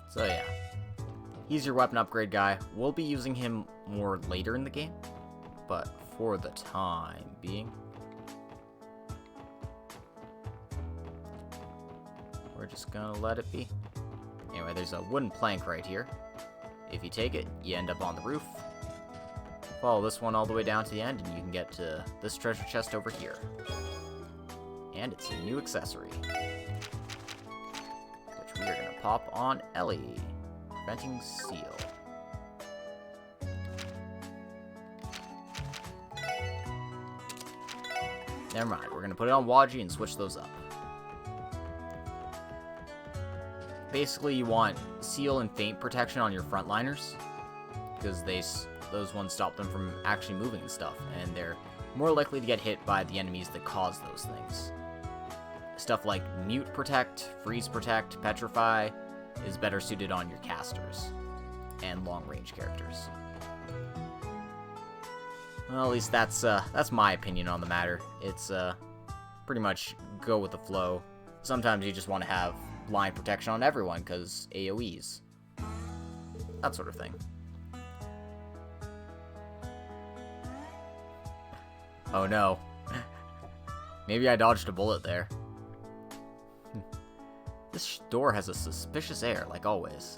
So yeah, he's your weapon upgrade guy. We'll be using him more later in the game, but for the time being, we're just gonna let it be. Anyway, there's a wooden plank right here. If you take it, you end up on the roof. Follow this one all the way down to the end, and you can get to this treasure chest over here. And it's a new accessory, which we are gonna pop on Ellie. Preventing seal. Never mind, we're gonna put it on Waji and switch those up. Basically, you want seal and feint protection on your frontliners, because those ones stop them from actually moving and stuff, and they're more likely to get hit by the enemies that cause those things. Stuff like mute protect, freeze protect, petrify is better suited on your casters and long-range characters. Well, at least that's my opinion on the matter. It's pretty much go with the flow. Sometimes you just want to have line protection on everyone because AoEs, that sort of thing. Oh no. Maybe I dodged a bullet there. This door has a suspicious air, like always.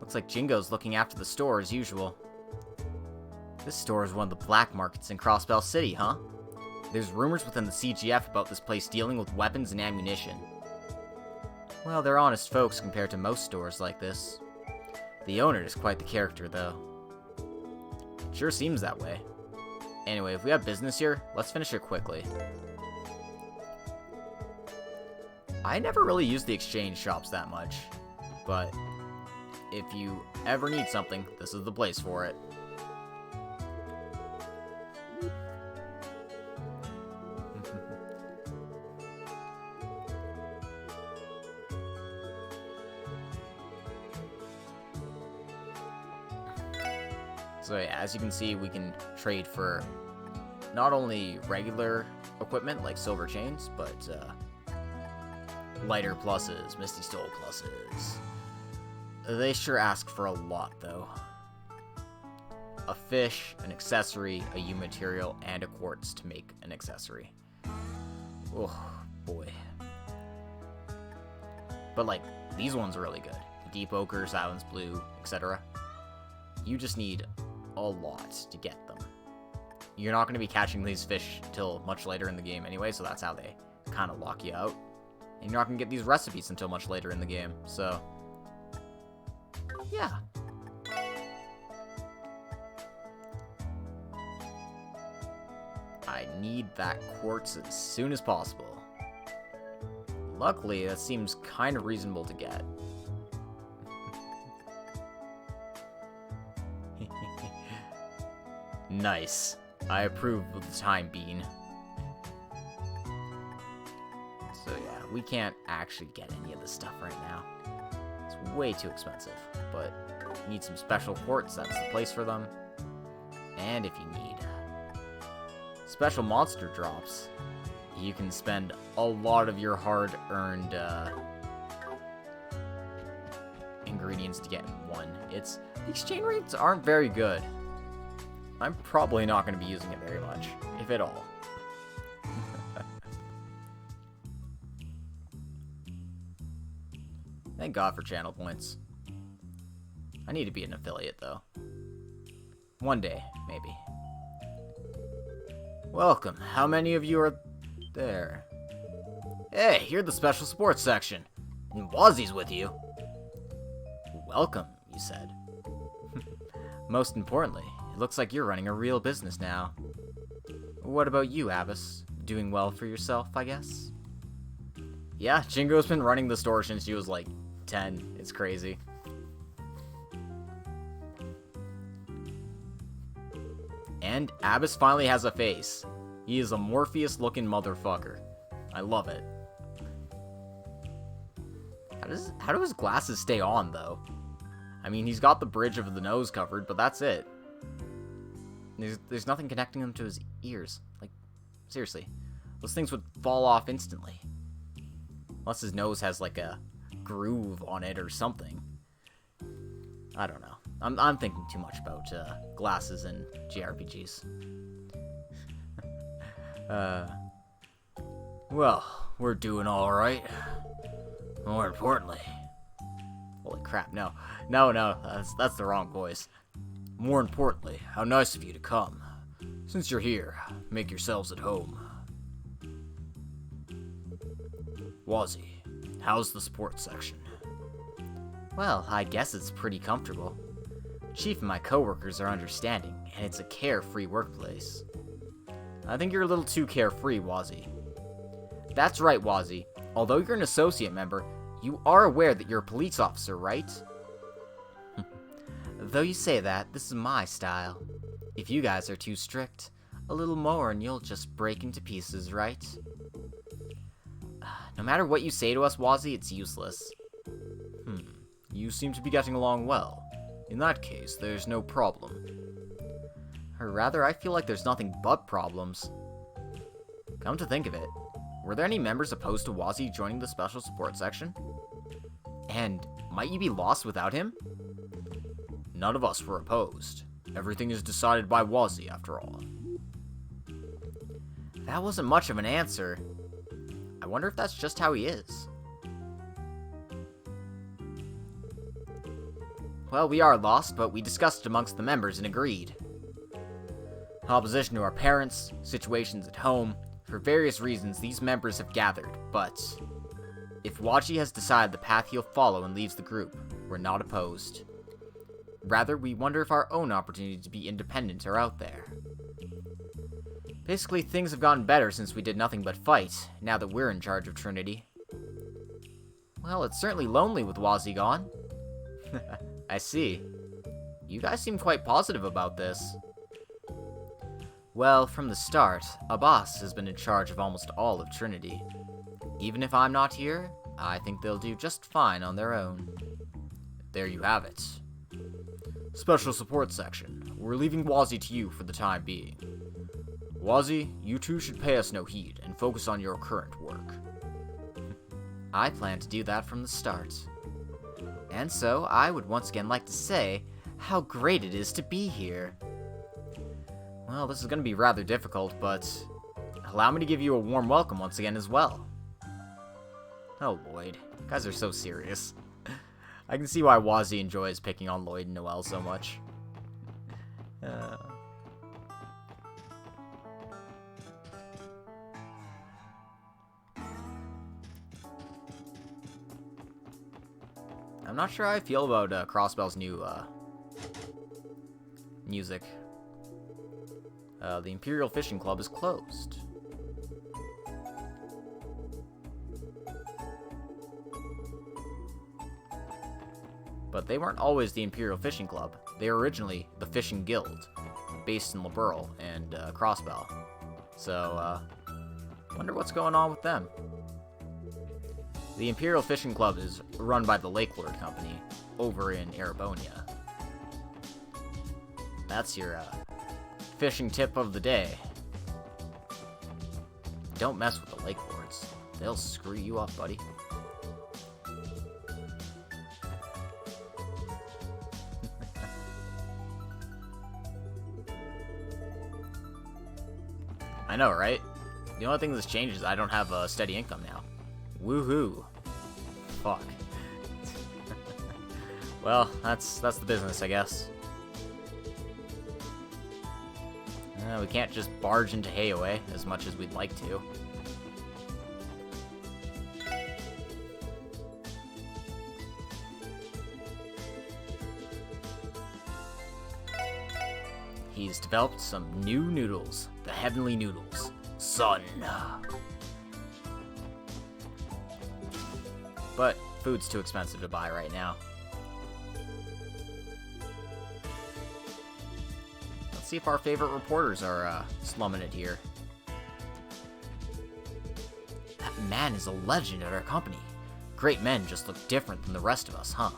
Looks like Jingo's looking after the store as usual. This store is one of the black markets in Crossbell City, huh? There's rumors within the CGF about this place dealing with weapons and ammunition. Well, they're honest folks compared to most stores like this. The owner is quite the character, though. It sure seems that way. Anyway, if we have business here, let's finish it quickly. I never really use the exchange shops that much, but if you ever need something, this is the place for it. So yeah, as you can see, we can trade for not only regular equipment like silver chains, but lighter pluses, misty stole pluses. They sure ask for a lot, though. A fish, an accessory, a U material, and a quartz to make an accessory. Oh, boy. But, like, these ones are really good. Deep ochre, silence blue, etc. You just need a lot to get them. You're not going to be catching these fish till much later in the game anyway, so that's how they kind of lock you out. And you're not going to get these recipes until much later in the game, so yeah. I need that quartz as soon as possible. Luckily, that seems kind of reasonable to get. Nice. I approve of the time being. So yeah, we can't actually get any of this stuff right now. It's way too expensive, but you need some special quartz, that's the place for them. And if you need special monster drops, you can spend a lot of your hard-earned ingredients to get one. The exchange rates aren't very good. I'm probably not going to be using it very much, if at all. Thank God for channel points. I need to be an affiliate, though. One day, maybe. Welcome. How many of you are there? Hey, you're the special sports section. And Wazzy's with you. Welcome, you said. Most importantly, it looks like you're running a real business now. What about you, Abbas? Doing well for yourself, I guess? Yeah, Jingo's been running the store since she was like 10. It's crazy. And Abbas finally has a face. He is a Morpheus-looking motherfucker. I love it. How do his glasses stay on, though? I mean, he's got the bridge of the nose covered, but that's it. There's nothing connecting them to his ears. Like, seriously. Those things would fall off instantly. Unless his nose has, like, a groove on it or something. I don't know. I'm thinking too much about glasses and JRPGs. Well, we're doing alright. More importantly... Holy crap, no, that's the wrong voice. More importantly, how nice of you to come. Since you're here, make yourselves at home. Wazzy, how's the sports section? Well, I guess it's pretty comfortable. Chief and my coworkers are understanding, and it's a carefree workplace. I think you're a little too carefree, Wazzy. That's right, Wazzy. Although you're an associate member, you are aware that you're a police officer, right? Though you say that, this is my style. If you guys are too strict, a little more and you'll just break into pieces, right? No matter what you say to us, Wazzy, it's useless. You seem to be getting along well. In that case, there's no problem. Or rather, I feel like there's nothing but problems. Come to think of it, were there any members opposed to Wazzy joining the special support section? And might you be lost without him? None of us were opposed. Everything is decided by Wazzy, after all. That wasn't much of an answer. I wonder if that's just how he is. Well, we are lost, but we discussed amongst the members and agreed. Opposition to our parents, situations at home, for various reasons these members have gathered, but if Wazzy has decided the path he'll follow and leaves the group, we're not opposed. Rather, we wonder if our own opportunity to be independent are out there. Basically, things have gotten better since we did nothing but fight, now that we're in charge of Trinity. Well, it's certainly lonely with Wazzy gone. I see. You guys seem quite positive about this. Well, from the start, a boss has been in charge of almost all of Trinity. Even if I'm not here, I think they'll do just fine on their own. There you have it. Special support section. We're leaving Wazzy to you for the time being. Wazzy, you two should pay us no heed and focus on your current work. I plan to do that from the start. And so, I would once again like to say how great it is to be here. Well, this is going to be rather difficult, but allow me to give you a warm welcome once again as well. Oh, Lloyd. You guys are so serious. I can see why Wazzy enjoys picking on Lloyd and Noelle so much. I'm not sure how I feel about Crossbell's new music. The Imperial Fishing Club is closed. But they weren't always the Imperial Fishing Club. They were originally the Fishing Guild, based in Liberl and Crossbell. So, wonder what's going on with them. The Imperial Fishing Club is run by the Lake Lord Company, over in Erebonia. That's your, fishing tip of the day. Don't mess with the Lake Lords. They'll screw you up, buddy. I know, right? The only thing that's changed is I don't have a steady income now. Woohoo. Fuck. Well, that's the business, I guess. We can't just barge into Hayaway as much as we'd like to. He's developed some new noodles. The Heavenly Noodles. Son. But food's too expensive to buy right now. Let's see if our favorite reporters are slumming it here. That man is a legend at our company. Great men just look different than the rest of us, huh?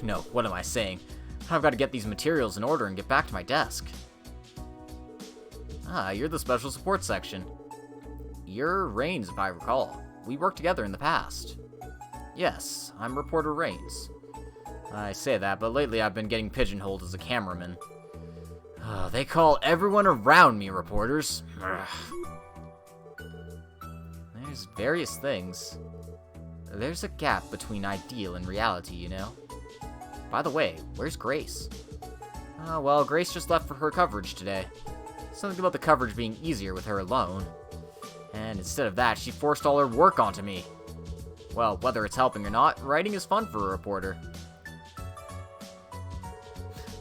No, what am I saying? I've got to get these materials in order and get back to my desk. Ah, you're the special support section. You're Rains, if I recall. We worked together in the past. Yes, I'm Reporter Rains. I say that, but lately I've been getting pigeonholed as a cameraman. They call everyone around me reporters. There's various things. There's a gap between ideal and reality, you know? By the way, where's Grace? Well, Grace just left for her coverage today. Something about the coverage being easier with her alone. And instead of that, she forced all her work onto me. Well, whether it's helping or not, writing is fun for a reporter.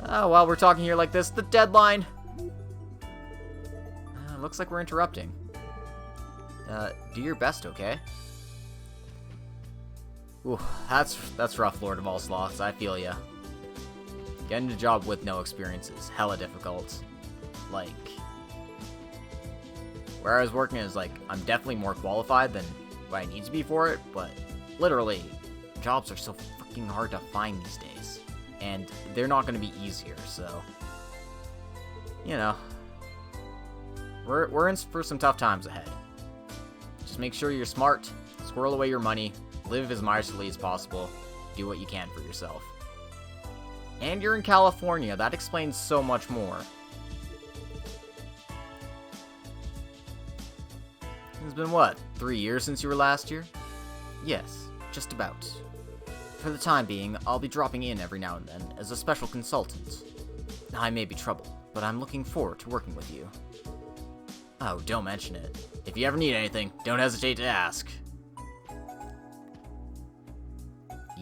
While we're talking here like this, the deadline! Looks like we're interrupting. Do your best, okay? Ooh, that's rough, Lord of all Sloths, I feel ya. Getting a job with no experience is hella difficult. Like, where I was working is like, I'm definitely more qualified than what I need to be for it, but literally, jobs are so freaking hard to find these days. And they're not going to be easier, so, you know, we're in for some tough times ahead. Just make sure you're smart, squirrel away your money, live as modestly as possible, do what you can for yourself. And you're in California, that explains so much more. It's been what, 3 years since you were last here? Yes, just about. For the time being, I'll be dropping in every now and then as a special consultant. I may be trouble, but I'm looking forward to working with you. Oh, don't mention it. If you ever need anything, don't hesitate to ask.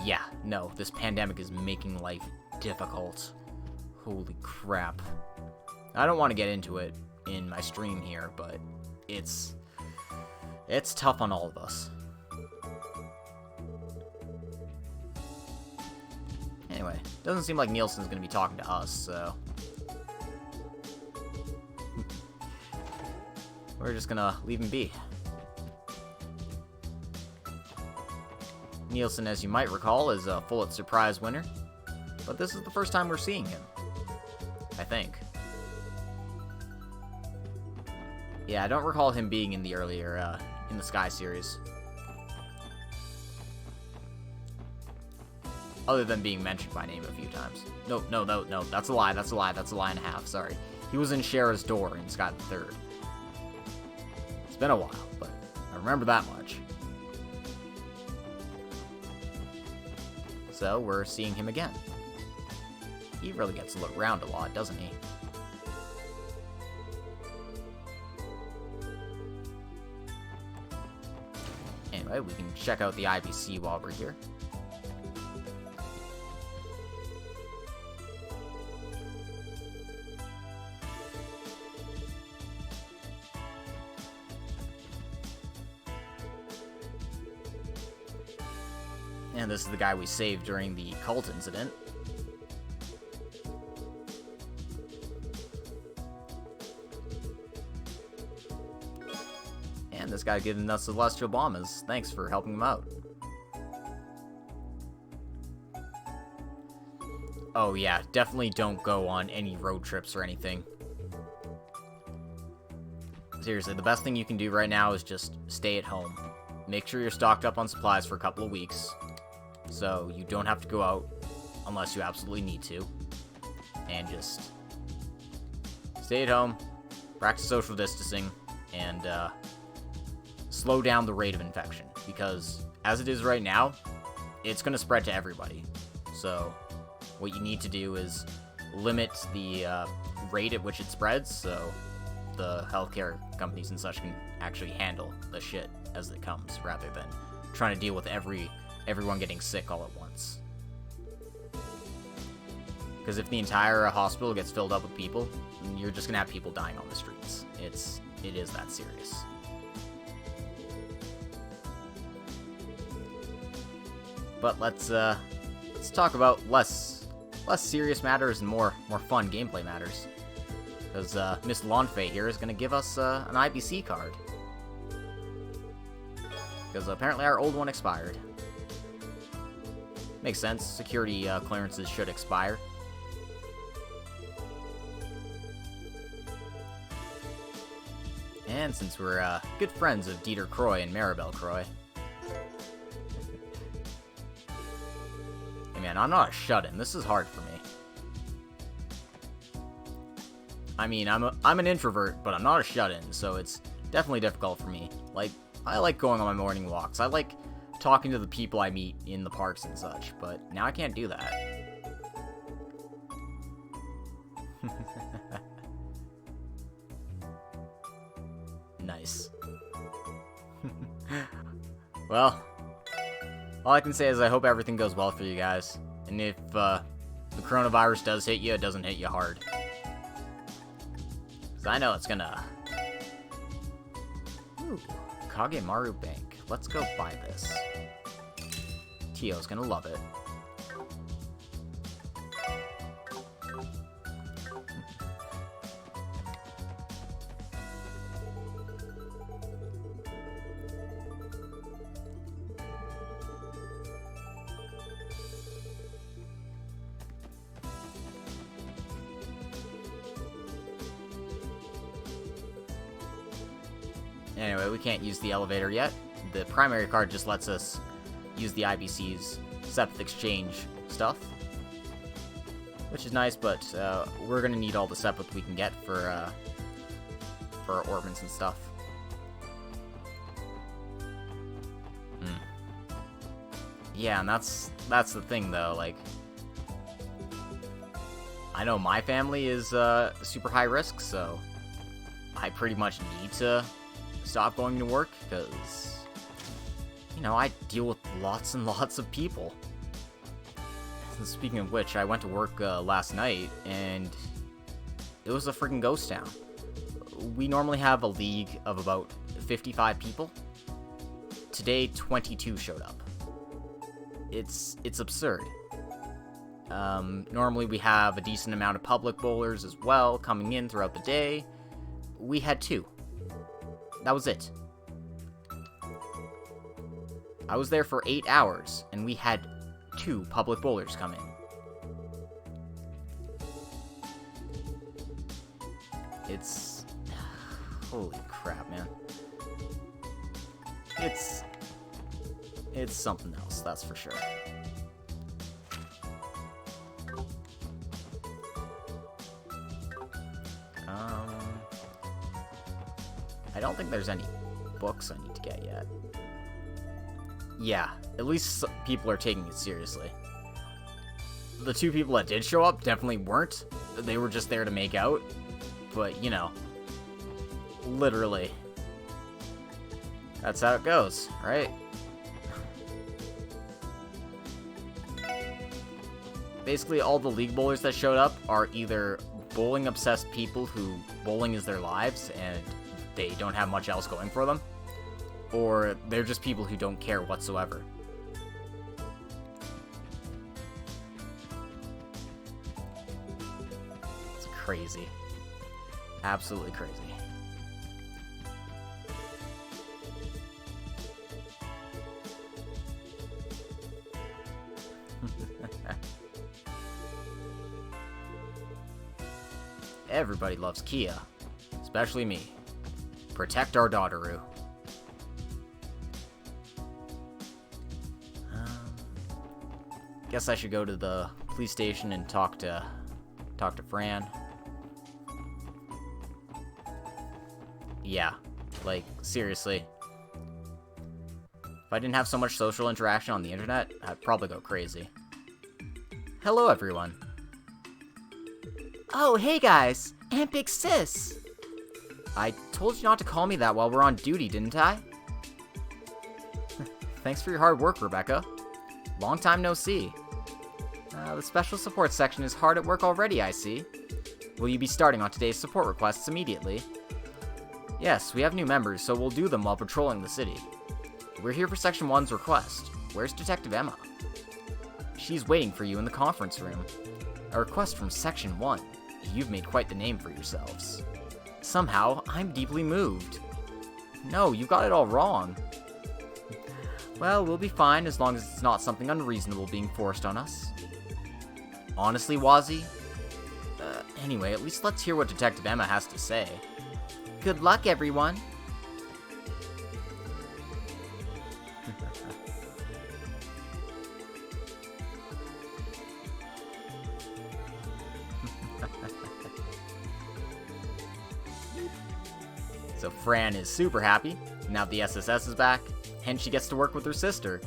Yeah, no, this pandemic is making life difficult. Holy crap. I don't want to get into it in my stream here, but it's tough on all of us. Anyway, doesn't seem like Nielsen's gonna be talking to us, so we're just gonna leave him be. Nielsen, as you might recall, is a Pulitzer Prize winner, but this is the first time we're seeing him, I think. Yeah, I don't recall him being in the earlier, in the Sky series. Other than being mentioned by name a few times. No, that's a lie, that's a lie and a half, sorry. He was in Shara's Door in Sky the Third. It's been a while, but I remember that much. So, we're seeing him again. He really gets to look around a lot, doesn't he? Anyway, we can check out the IBC while we're here. And this is the guy we saved during the cult incident. And this guy giving us celestial bombs. Thanks for helping him out. Oh yeah, definitely don't go on any road trips or anything. Seriously, the best thing you can do right now is just stay at home. Make sure you're stocked up on supplies for a couple of weeks, so you don't have to go out unless you absolutely need to. And just stay at home, practice social distancing, and slow down the rate of infection. Because as it is right now, it's going to spread to everybody. So what you need to do is limit the rate at which it spreads, so the healthcare companies and such can actually handle the shit as it comes, rather than trying to deal with everyone getting sick all at once. Because if the entire hospital gets filled up with people, you're just gonna have people dying on the streets. It is that serious. But let's talk about less serious matters and more fun gameplay matters. Because Miss Lonfei here is gonna give us an IBC card. Because apparently our old one expired. Makes sense. Security clearances should expire. And since we're good friends of Dieter Croy and Maribel Croy. Hey man, I'm not a shut-in. This is hard for me. I mean, I'm an introvert, but I'm not a shut-in, so it's definitely difficult for me. Like, I like going on my morning walks. I like talking to the people I meet in the parks and such, but now I can't do that. Nice. Well, all I can say is I hope everything goes well for you guys. And if the coronavirus does hit you, it doesn't hit you hard. Because I know it's gonna... Ooh, Kagemaru Bank. Let's go buy this. Tio's gonna love it. Anyway, we can't use the elevator yet. The primary card just lets us use the IBC's Sepith Exchange stuff, which is nice, but we're gonna need all the Sepith we can get for our orbits and stuff. Yeah, and that's the thing though. Like, I know my family is super high risk, so I pretty much need to stop going to work because, you know, I deal with lots and lots of people. And speaking of which, I went to work last night and it was a freaking ghost town. We normally have a league of about 55 people. Today, 22 showed up. It's absurd. Normally we have a decent amount of public bowlers as well coming in throughout the day. We had 2. That was it. I was there for 8 hours, and we had 2 public bowlers come in. It's... Holy crap, man. It's something else, that's for sure. I don't think there's any books I need to get yet. Yeah, at least people are taking it seriously. The 2 people that did show up definitely weren't. They were just there to make out. But, you know, literally, that's how it goes, right? Basically, all the league bowlers that showed up are either bowling-obsessed people who bowling is their lives and they don't have much else going for them, or they're just people who don't care whatsoever. It's crazy. Absolutely crazy. Everybody loves Kia, especially me. Protect our Daughteru. Guess I should go to the police station and talk to Fran. Yeah, like, seriously. If I didn't have so much social interaction on the internet, I'd probably go crazy. Hello, everyone. Oh, hey guys! Aunt Big Sis! I told you not to call me that while we're on duty, didn't I? Thanks for your hard work, Rebecca. Long time no see. The special support section is hard at work already, I see. Will you be starting on today's support requests immediately? Yes, we have new members, so we'll do them while patrolling the city. We're here for Section 1's request. Where's Detective Emma? She's waiting for you in the conference room. A request from Section 1. You've made quite the name for yourselves. Somehow, I'm deeply moved. No, you got it all wrong. Well, we'll be fine as long as it's not something unreasonable being forced on us. Honestly, Wazzy? Anyway, at least let's hear what Detective Emma has to say. Good luck, everyone. So Fran is super happy, now the SSS is back, and she gets to work with her sister.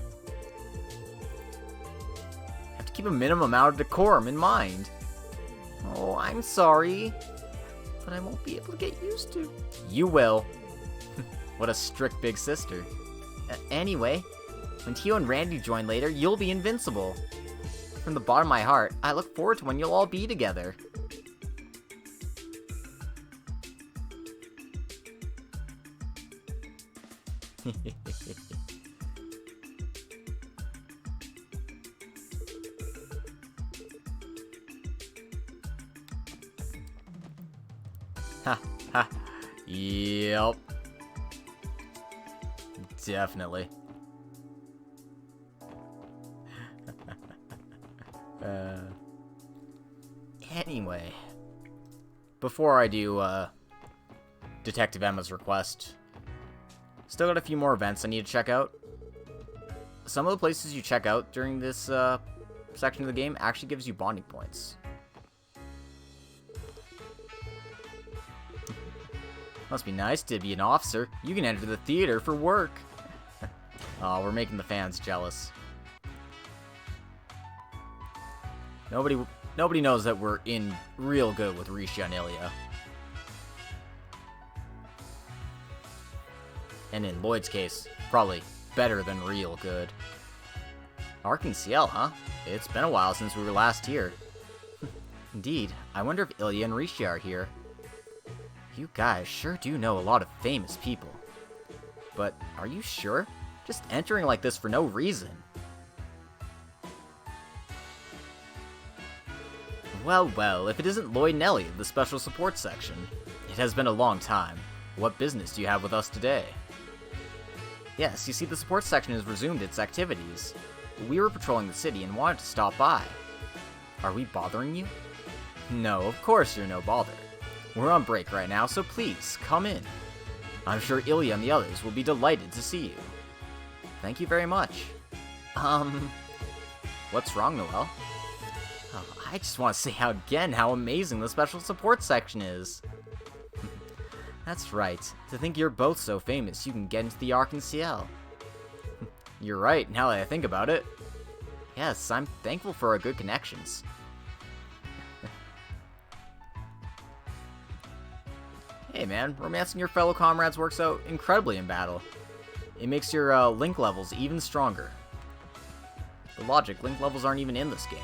Have to keep a minimum amount of decorum in mind. Oh, I'm sorry, but I won't be able to get used to. You will. What a strict big sister. Anyway, when Tio and Randy join later, you'll be invincible. From the bottom of my heart, I look forward to when you'll all be together. Ha ha. Yep. Definitely. Anyway, before I do Detective Emma's request, still got a few more events I need to check out. Some of the places you check out during this section of the game actually gives you bonding points. Must be nice to be an officer. You can enter the theater for work. Oh, we're making the fans jealous. Nobody knows that we're in real good with Risha and Ilya. And in Lloyd's case, probably better than real good. Arc-en-Ciel, huh? It's been a while since we were last here. Indeed, I wonder if Ilya and Risha are here. You guys sure do know a lot of famous people. But are you sure? Just entering like this for no reason. Well, if it isn't Lloyd and Ellie of the Special Support Section. It has been a long time. What business do you have with us today? Yes, you see, the support section has resumed its activities. We were patrolling the city and wanted to stop by. Are we bothering you? No, of course you're no bother. We're on break right now, so please, come in. I'm sure Ilya and the others will be delighted to see you. Thank you very much. What's wrong, Noelle? Oh, I just want to say again how amazing the special support section is. That's right. To think you're both so famous, you can get into the Arc-en-Ciel. You're right, now that I think about it. Yes, I'm thankful for our good connections. Hey man, romancing your fellow comrades works out incredibly in battle. It makes your link levels even stronger. The logic, link levels aren't even in this game.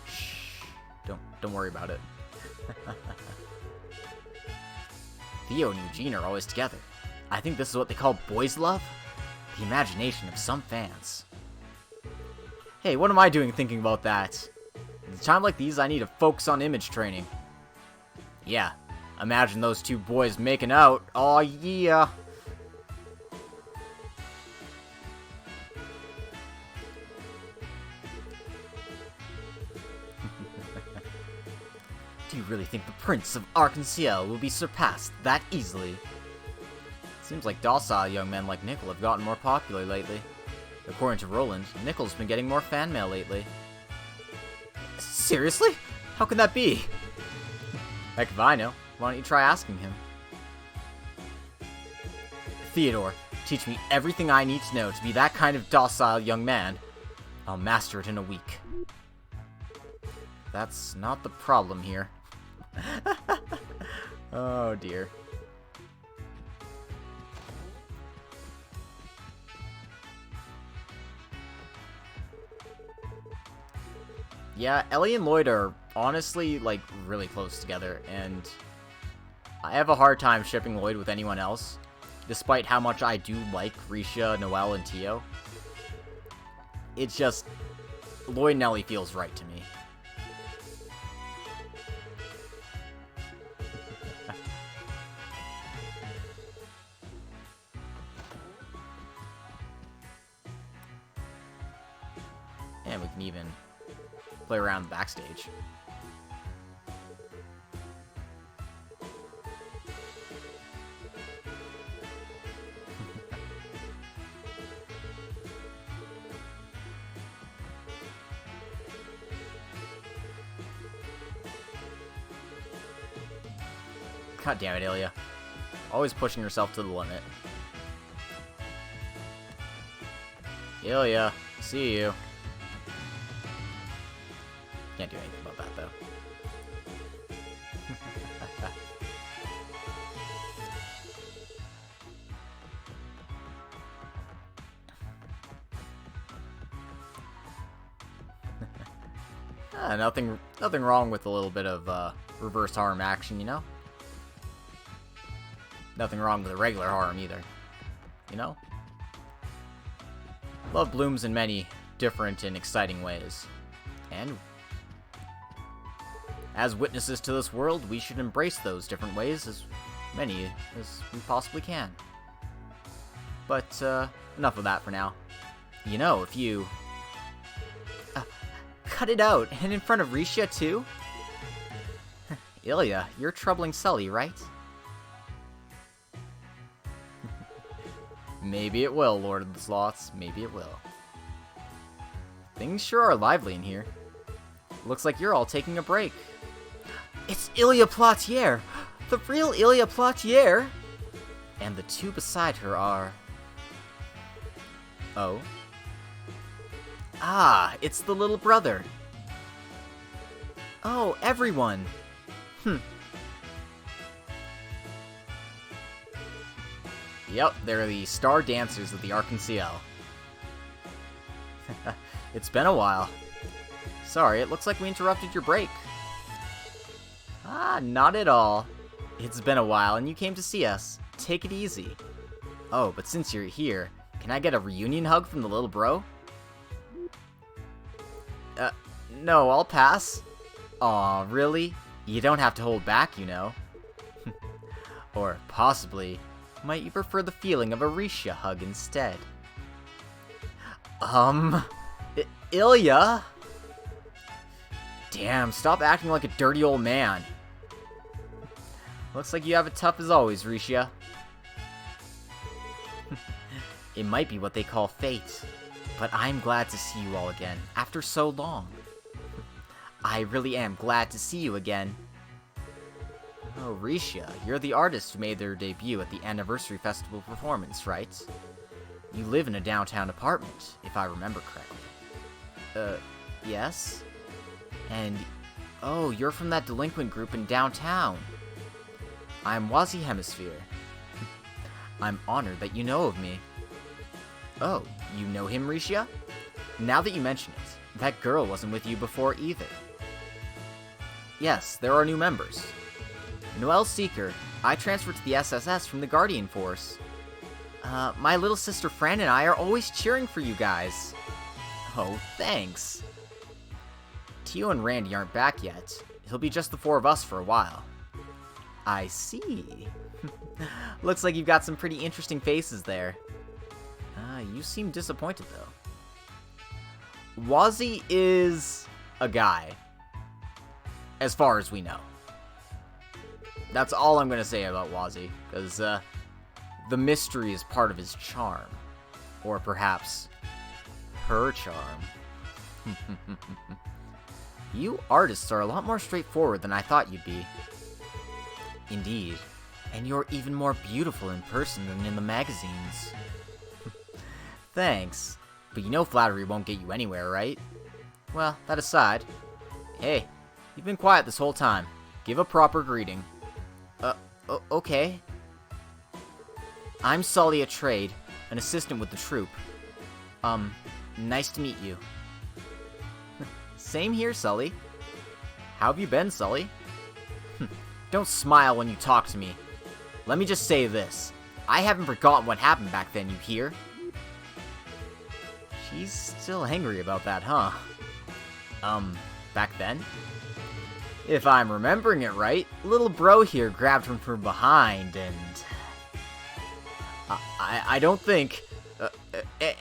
Shh, don't worry about it. Theo and Eugene are always together. I think this is what they call boys' love? The imagination of some fans. Hey, what am I doing thinking about that? At a time like these, I need to focus on image training. Yeah, imagine those two boys making out. Aw, yeah. Do you really think the Prince of Arc-en-Ciel will be surpassed that easily? Seems like docile young men like Nickel have gotten more popular lately. According to Roland, Nickel's been getting more fan mail lately. Seriously? How can that be? Heck if I know. Why don't you try asking him? Theodore, teach me everything I need to know to be that kind of docile young man. I'll master it in a week. That's not the problem here. Oh dear. Yeah, Ellie and Lloyd are honestly, like, really close together, and I have a hard time shipping Lloyd with anyone else, despite how much I do like Risha, Noelle, and Tio. It's just, Lloyd and Ellie feels right to me. and we can even play around the backstage. God damn it, Ilya. Always pushing herself to the limit. Ilya, see you. Can't do anything about that, though. Nothing wrong with a little bit of reverse harm action, you know? Nothing wrong with a regular harm either, you know? Love blooms in many different and exciting ways. And as witnesses to this world, we should embrace those different ways, as many as we possibly can. But, enough of that for now. You know, if you... cut it out, and in front of Risha, too? Ilya, you're troubling Sully, right? Maybe it will, Lord of the Sloths. Maybe it will. Things sure are lively in here. Looks like you're all taking a break. It's Ilya Plotier! The real Ilya Plotier! And the two beside her are... Oh? Ah, it's the little brother. Oh, everyone. Yep, they're the star dancers of the Arc-en-Ciel. It's been a while. Sorry, it looks like we interrupted your break. Ah, not at all. It's been a while and you came to see us. Take it easy. Oh, but since you're here, can I get a reunion hug from the little bro? No, I'll pass. Aw, really? You don't have to hold back, you know. Or possibly... might you prefer the feeling of a Risha hug instead? Ilya? Damn, stop acting like a dirty old man. Looks like you have it tough as always, Risha. It might be what they call fate, but I'm glad to see you all again, after so long. I really am glad to see you again. Oh, Risha, you're the artist who made their debut at the Anniversary Festival performance, right? You live in a downtown apartment, if I remember correctly. Yes? And, oh, you're from that delinquent group in downtown. I'm Wazi Hemisphere. I'm honored that you know of me. Oh, you know him, Risha? Now that you mention it, that girl wasn't with you before either. Yes, there are new members. Noelle Seeker, I transferred to the SSS from the Guardian Force. My little sister Fran and I are always cheering for you guys. Oh, thanks. Tio and Randy aren't back yet. It'll be just the four of us for a while. I see. Looks like you've got some pretty interesting faces there. You seem disappointed, though. Wazi is a guy. As far as we know. That's all I'm going to say about Wazi, because the mystery is part of his charm. Or perhaps her charm. You artists are a lot more straightforward than I thought you'd be. Indeed. And you're even more beautiful in person than in the magazines. Thanks. But you know flattery won't get you anywhere, right? Well, that aside. Hey, you've been quiet this whole time. Give a proper greeting. Okay. I'm Sully Trade, an assistant with the troupe. Nice to meet you. Same here, Sully. How have you been, Sully? Don't smile when you talk to me. Let me just say this. I haven't forgotten what happened back then, you hear? She's still angry about that, huh? Back then? If I'm remembering it right, little bro here grabbed him from behind and... I don't think...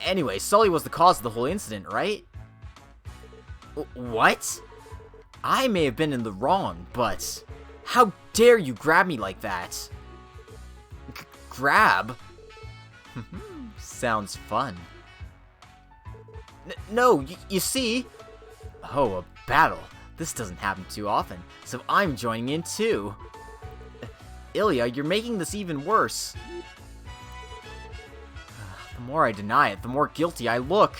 Anyway, Sully was the cause of the whole incident, right? What? I may have been in the wrong, but how dare you grab me like that? Grab? Sounds fun. No, you see? Oh, a battle. This doesn't happen too often, so I'm joining in too. Ilya, you're making this even worse. The more I deny it, the more guilty I look.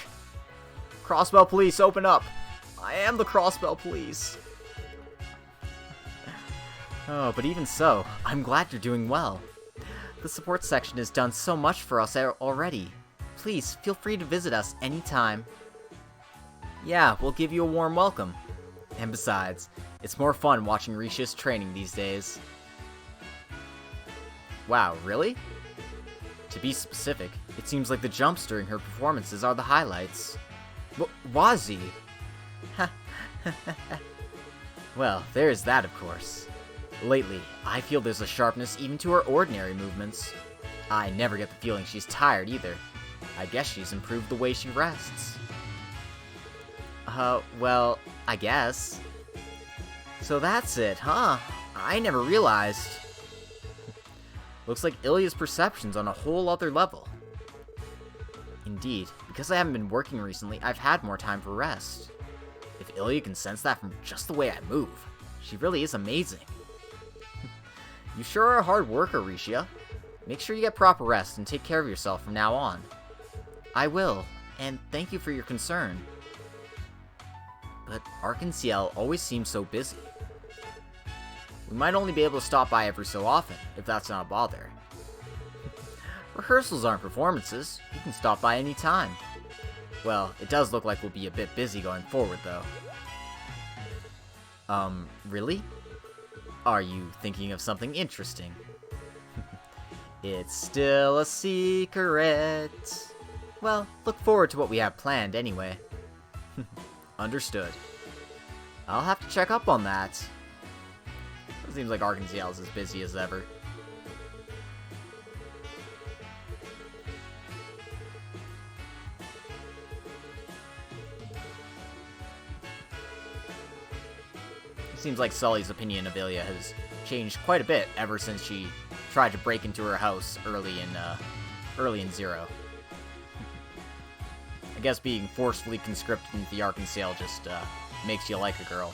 Crossbell police, open up. I am the Crossbell police. Oh, but even so, I'm glad you're doing well. The support section has done so much for us already. Please, feel free to visit us anytime. Yeah, we'll give you a warm welcome. And besides, it's more fun watching Risha's training these days. Wow, really? To be specific, it seems like the jumps during her performances are the highlights. Wazi! Well, there's that, of course. Lately, I feel there's a sharpness even to her ordinary movements. I never get the feeling she's tired either. I guess she's improved the way she rests. Well, I guess. So that's it, huh? I never realized. Looks like Ilya's perception's on a whole other level. Indeed, because I haven't been working recently, I've had more time for rest. If Ilya can sense that from just the way I move, she really is amazing. You sure are a hard worker, Risha. Make sure you get proper rest and take care of yourself from now on. I will, and thank you for your concern. But Arc-en-Ciel always seems so busy. We might only be able to stop by every so often, if that's not a bother. Rehearsals aren't performances. You can stop by any time. Well, it does look like we'll be a bit busy going forward, though. Really? Are you thinking of something interesting? It's still a secret. Well, look forward to what we have planned anyway. Understood. I'll have to check up on that. It seems like Arc-en-Ciel is as busy as ever. It seems like Sully's opinion of Ilya has changed quite a bit ever since she tried to break into her house early in Zero. I guess being forcefully conscripted into the Arc-en-Ciel just makes you like a girl.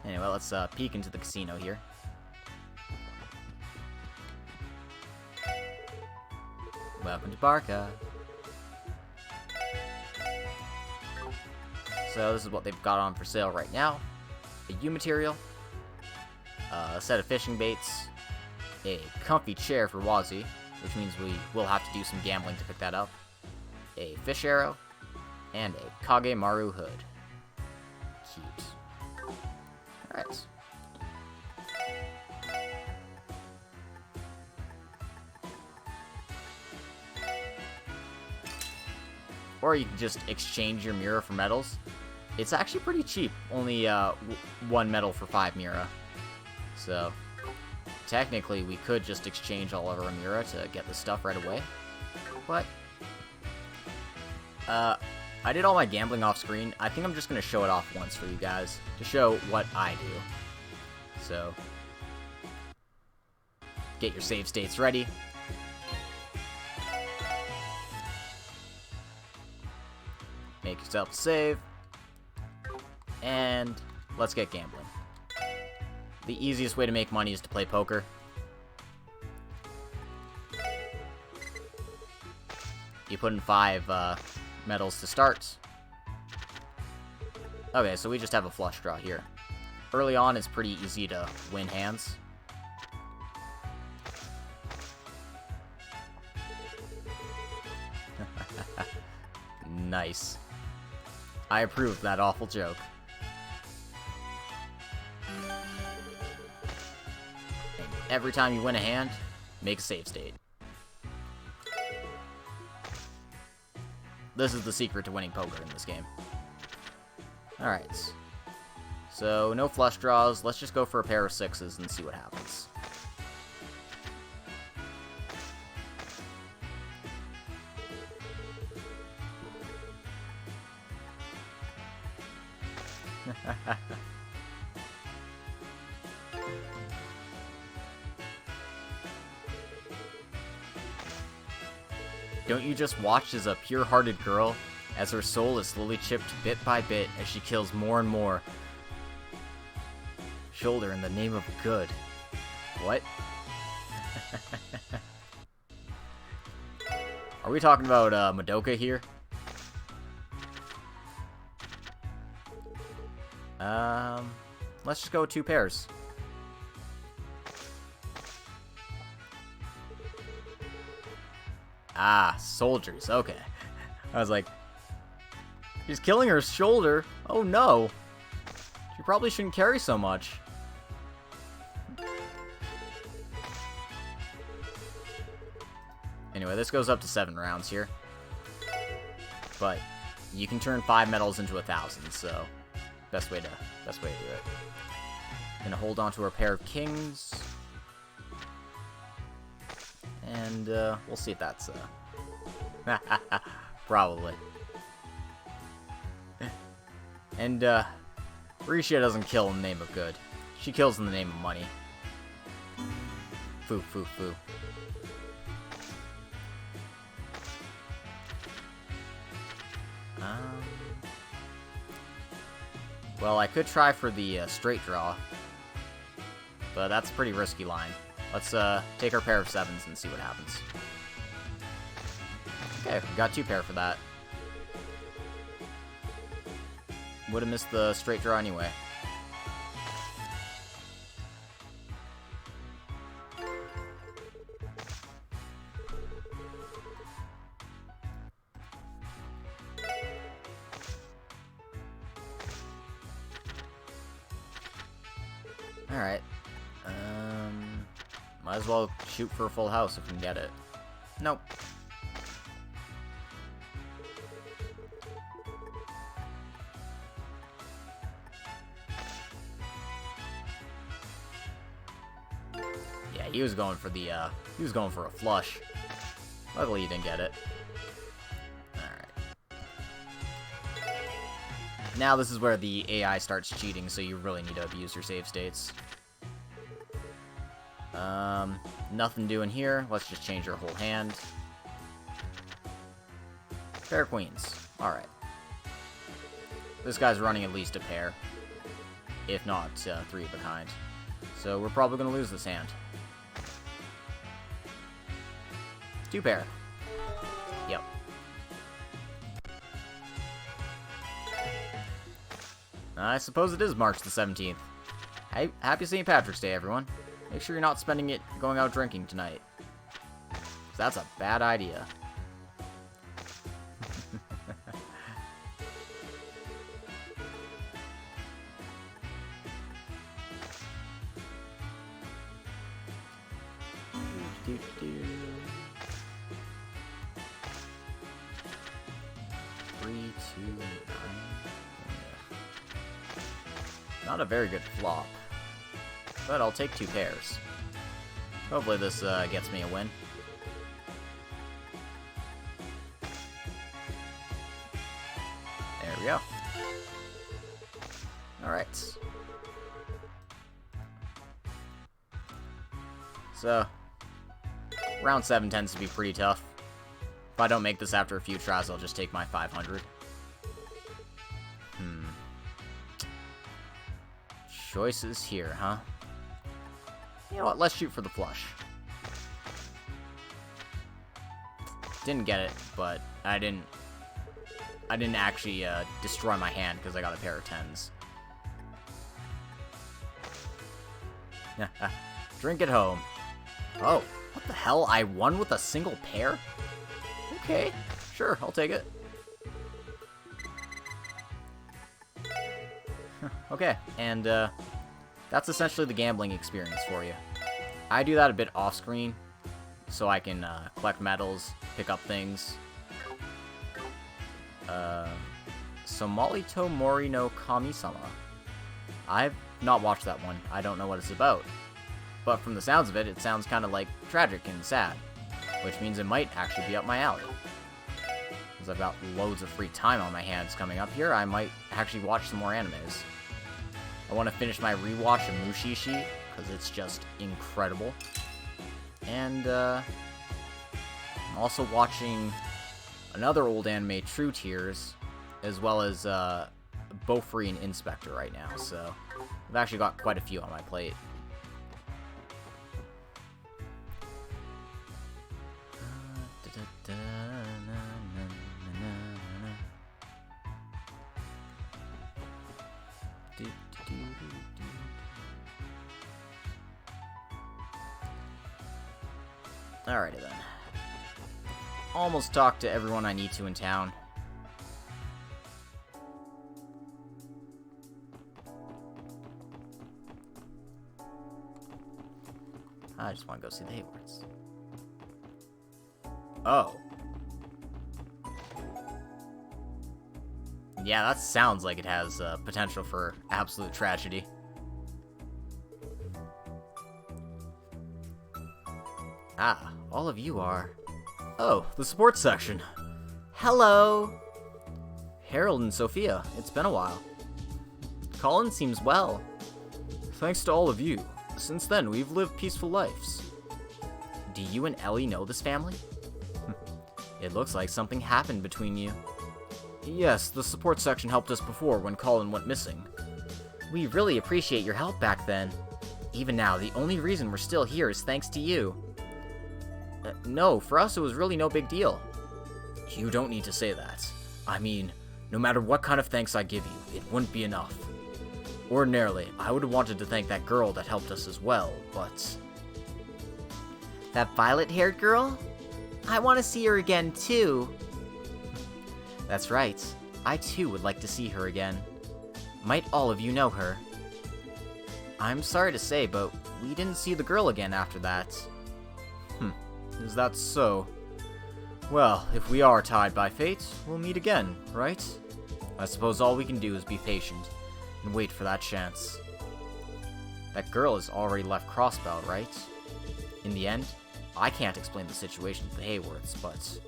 Anyway, let's peek into the casino here. Welcome to Barca. So this is what they've got on for sale right now. A U material, a set of fishing baits, a comfy chair for Wazi, which means we will have to do some gambling to pick that up, a fish arrow, and a Kagemaru hood. Cute. Alright. Or you can just exchange your Mira for medals. It's actually pretty cheap. Only one medal for 5 Mira. So, technically we could just exchange all of our Mira to get the stuff right away. But, I did all my gambling off screen. I think I'm just going to show it off once for you guys to show what I do. So, get your save states ready. Make yourself a save. And let's get gambling. The easiest way to make money is to play poker. You put in 5 medals to start. Okay, so we just have a flush draw here. Early on, it's pretty easy to win hands. Nice. I approve of that awful joke. And every time you win a hand, make a save state. This is the secret to winning poker in this game. Alright. So, no flush draws. Let's just go for a pair of sixes and see what happens. Don't you just watch as a pure-hearted girl, as her soul is slowly chipped bit by bit as she kills more and more? Shoulder in the name of good. What? Are we talking about Madoka here? Let's just go with 2 pairs. Ah, soldiers. Okay. I was like, he's killing her shoulder. Oh no. She probably shouldn't carry so much. Anyway, this goes up to 7 rounds here. But you can turn 5 medals into 1,000, so best way to do it. Gonna hold on to our pair of kings. And we'll see if that's probably. And Risha doesn't kill in the name of good. She kills in the name of money. Foo foo foo. Well, I could try for the straight draw, but that's a pretty risky line. Let's take our pair of 7s and see what happens. Okay, we got 2 pair for that. Would have missed the straight draw anyway. Alright. Might as well shoot for a full house if we can get it. Nope. Yeah, he was going for the, he was going for a flush. Luckily he didn't get it. Alright. Now this is where the AI starts cheating, so you really need to abuse your save states. Nothing doing here. Let's just change our whole hand. Pair queens. Alright. This guy's running at least a pair. If not, 3 of a kind. So we're probably going to lose this hand. 2 pair. Yep. I suppose it is March the 17th. Hey, happy St. Patrick's Day, everyone. Make sure you're not spending it going out drinking tonight. 'Cause that's a bad idea. do, do, do. 3, 2, 9. Not a very good flop. But I'll take 2 pairs. Hopefully this gets me a win. There we go. Alright. So, round 7 tends to be pretty tough. If I don't make this after a few tries, I'll just take my 500. Choices here, huh? You know what, let's shoot for the flush. Didn't get it, but I didn't actually destroy my hand because I got a pair of 10s. Drink at home. Oh, what the hell? I won with a single pair? Okay, sure, I'll take it. Okay, and that's essentially the gambling experience for you. I do that a bit off-screen, so I can collect medals, pick up things. Somalito Mori no Kami-sama. I've not watched that one. I don't know what it's about. But from the sounds of it, it sounds kind of like tragic and sad. Which means it might actually be up my alley. Because I've got loads of free time on my hands coming up here, I might actually watch some more animes. I want to finish my rewatch of Mushishi, because it's just incredible. And, I'm also watching another old anime, True Tears, as well as, Bofuri and Inspector right now, so I've actually got quite a few on my plate. Alrighty then. Almost talked to everyone I need to in town. I just want to go see the Haywards. Oh. Yeah, that sounds like it has potential for absolute tragedy. Ah, all of you are... Oh, the sports section. Hello! Harold and Sophia, it's been a while. Colin seems well. Thanks to all of you. Since then, we've lived peaceful lives. Do you and Ellie know this family? It looks like something happened between you. Yes, the support section helped us before when Colin went missing. We really appreciate your help back then. Even now, the only reason we're still here is thanks to you. No, for us it was really no big deal. You don't need to say that. I mean, no matter what kind of thanks I give you, it wouldn't be enough. Ordinarily, I would have wanted to thank that girl that helped us as well, but... That violet-haired girl? I want to see her again, too. That's right. I, too, would like to see her again. Might all of you know her? I'm sorry to say, but we didn't see the girl again after that. Is that so? Well, if we are tied by fate, we'll meet again, right? I suppose all we can do is be patient and wait for that chance. That girl has already left Crossbell, right? In the end, I can't explain the situation to the Haywards, but...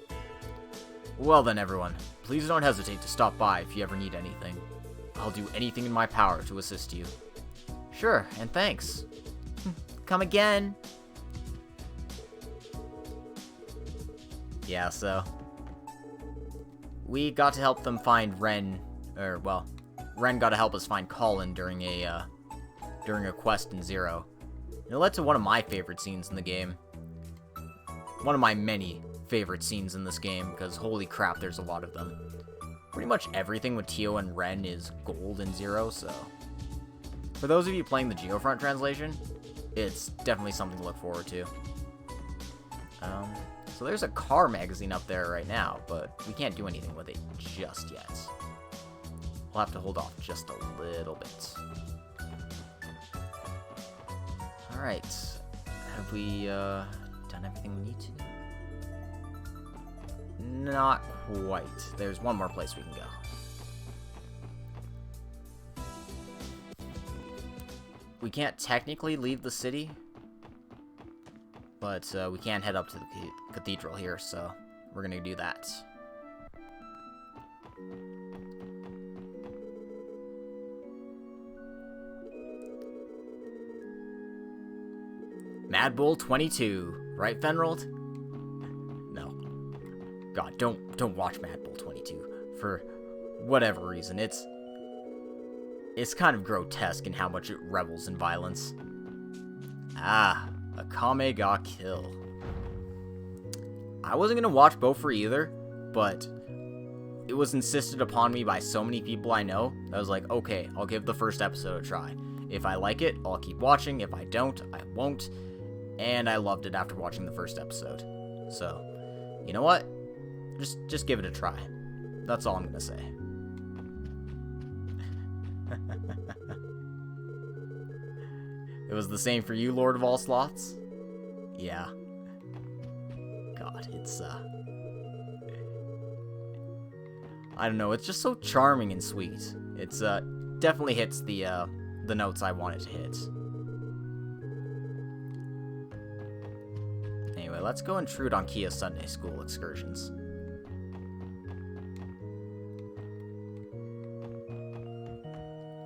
Well then, everyone, please don't hesitate to stop by if you ever need anything. I'll do anything in my power to assist you. Sure, and thanks. Come again. Yeah, so... We got to help them find Ren, Ren got to help us find Colin during a quest in Zero. It led to one of my favorite scenes in the game. One of my many favorite scenes in this game, because holy crap, there's a lot of them. Pretty much everything with Tio and Ren is gold in Zero, so... For those of you playing the Geofront translation, it's definitely something to look forward to. So there's a car magazine up there right now, but we can't do anything with it just yet. We'll have to hold off just a little bit. Alright. Have we done everything we need to? Not quite. There's one more place we can go. We can't technically leave the city, but we can head up to the cathedral here, so we're gonna do that. Mad Bull 22, right, Fenrold? No. God, don't watch Mad Bull 22 for whatever reason. It's kind of grotesque in how much it revels in violence. Ah, a Kame ga kill. I wasn't gonna watch Bofuri either, but it was insisted upon me by so many people I know that I was like, okay, I'll give the first episode a try. If I like it, I'll keep watching. If I don't, I won't. And I loved it after watching the first episode. So, you know what? Just give it a try. That's all I'm gonna say. It was the same for you, Lord of all Sloths? Yeah. God, it's, I don't know, it's just so charming and sweet. It's definitely hits the notes I want it to hit. Anyway, let's go intrude on Kia's Sunday school excursions.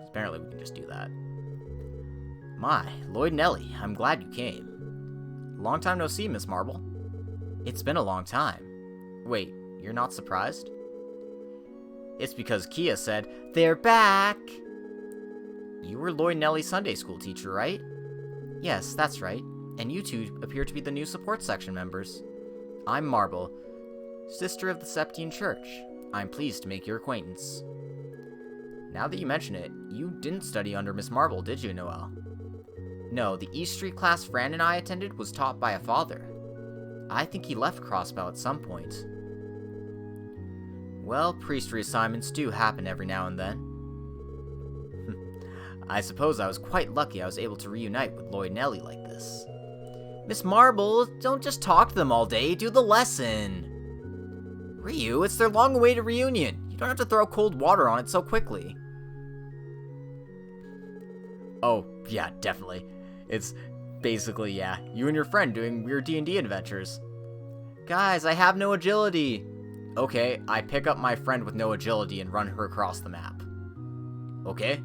Apparently we can just do that. My, Lloyd and Ellie, I'm glad you came. Long time no see, Miss Marble. It's been a long time. Wait, you're not surprised? It's because Kia said, "They're back!" You were Lloyd and Ellie's Sunday school teacher, right? Yes, that's right. And you two appear to be the new support section members. I'm Marble, sister of the Septine Church. I'm pleased to make your acquaintance. Now that you mention it, you didn't study under Miss Marble, did you, Noelle? No, the East Street class Fran and I attended was taught by a father. I think he left Crossbell at some point. Well, priestry assignments do happen every now and then. I suppose I was quite lucky I was able to reunite with Lloyd and Ellie like this. Miss Marble, don't just talk to them all day, do the lesson! Ryu, it's their long-awaited reunion. You don't have to throw cold water on it so quickly. Oh, yeah, definitely. It's basically, yeah, you and your friend doing weird D&D adventures. Guys, I have no agility. Okay, I pick up my friend with no agility and run her across the map. Okay?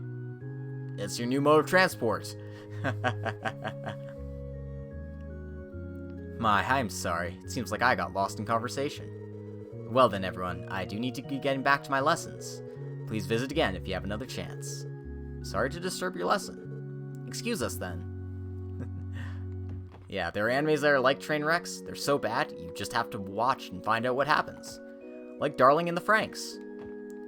It's your new mode of transport. I'm sorry. It seems like I got lost in conversation. Well then, everyone, I do need to be getting back to my lessons. Please visit again if you have another chance. Sorry to disturb your lesson. Excuse us then. Yeah, there are animes that are like train wrecks. They're so bad, you just have to watch and find out what happens. Like Darling in the Franxx.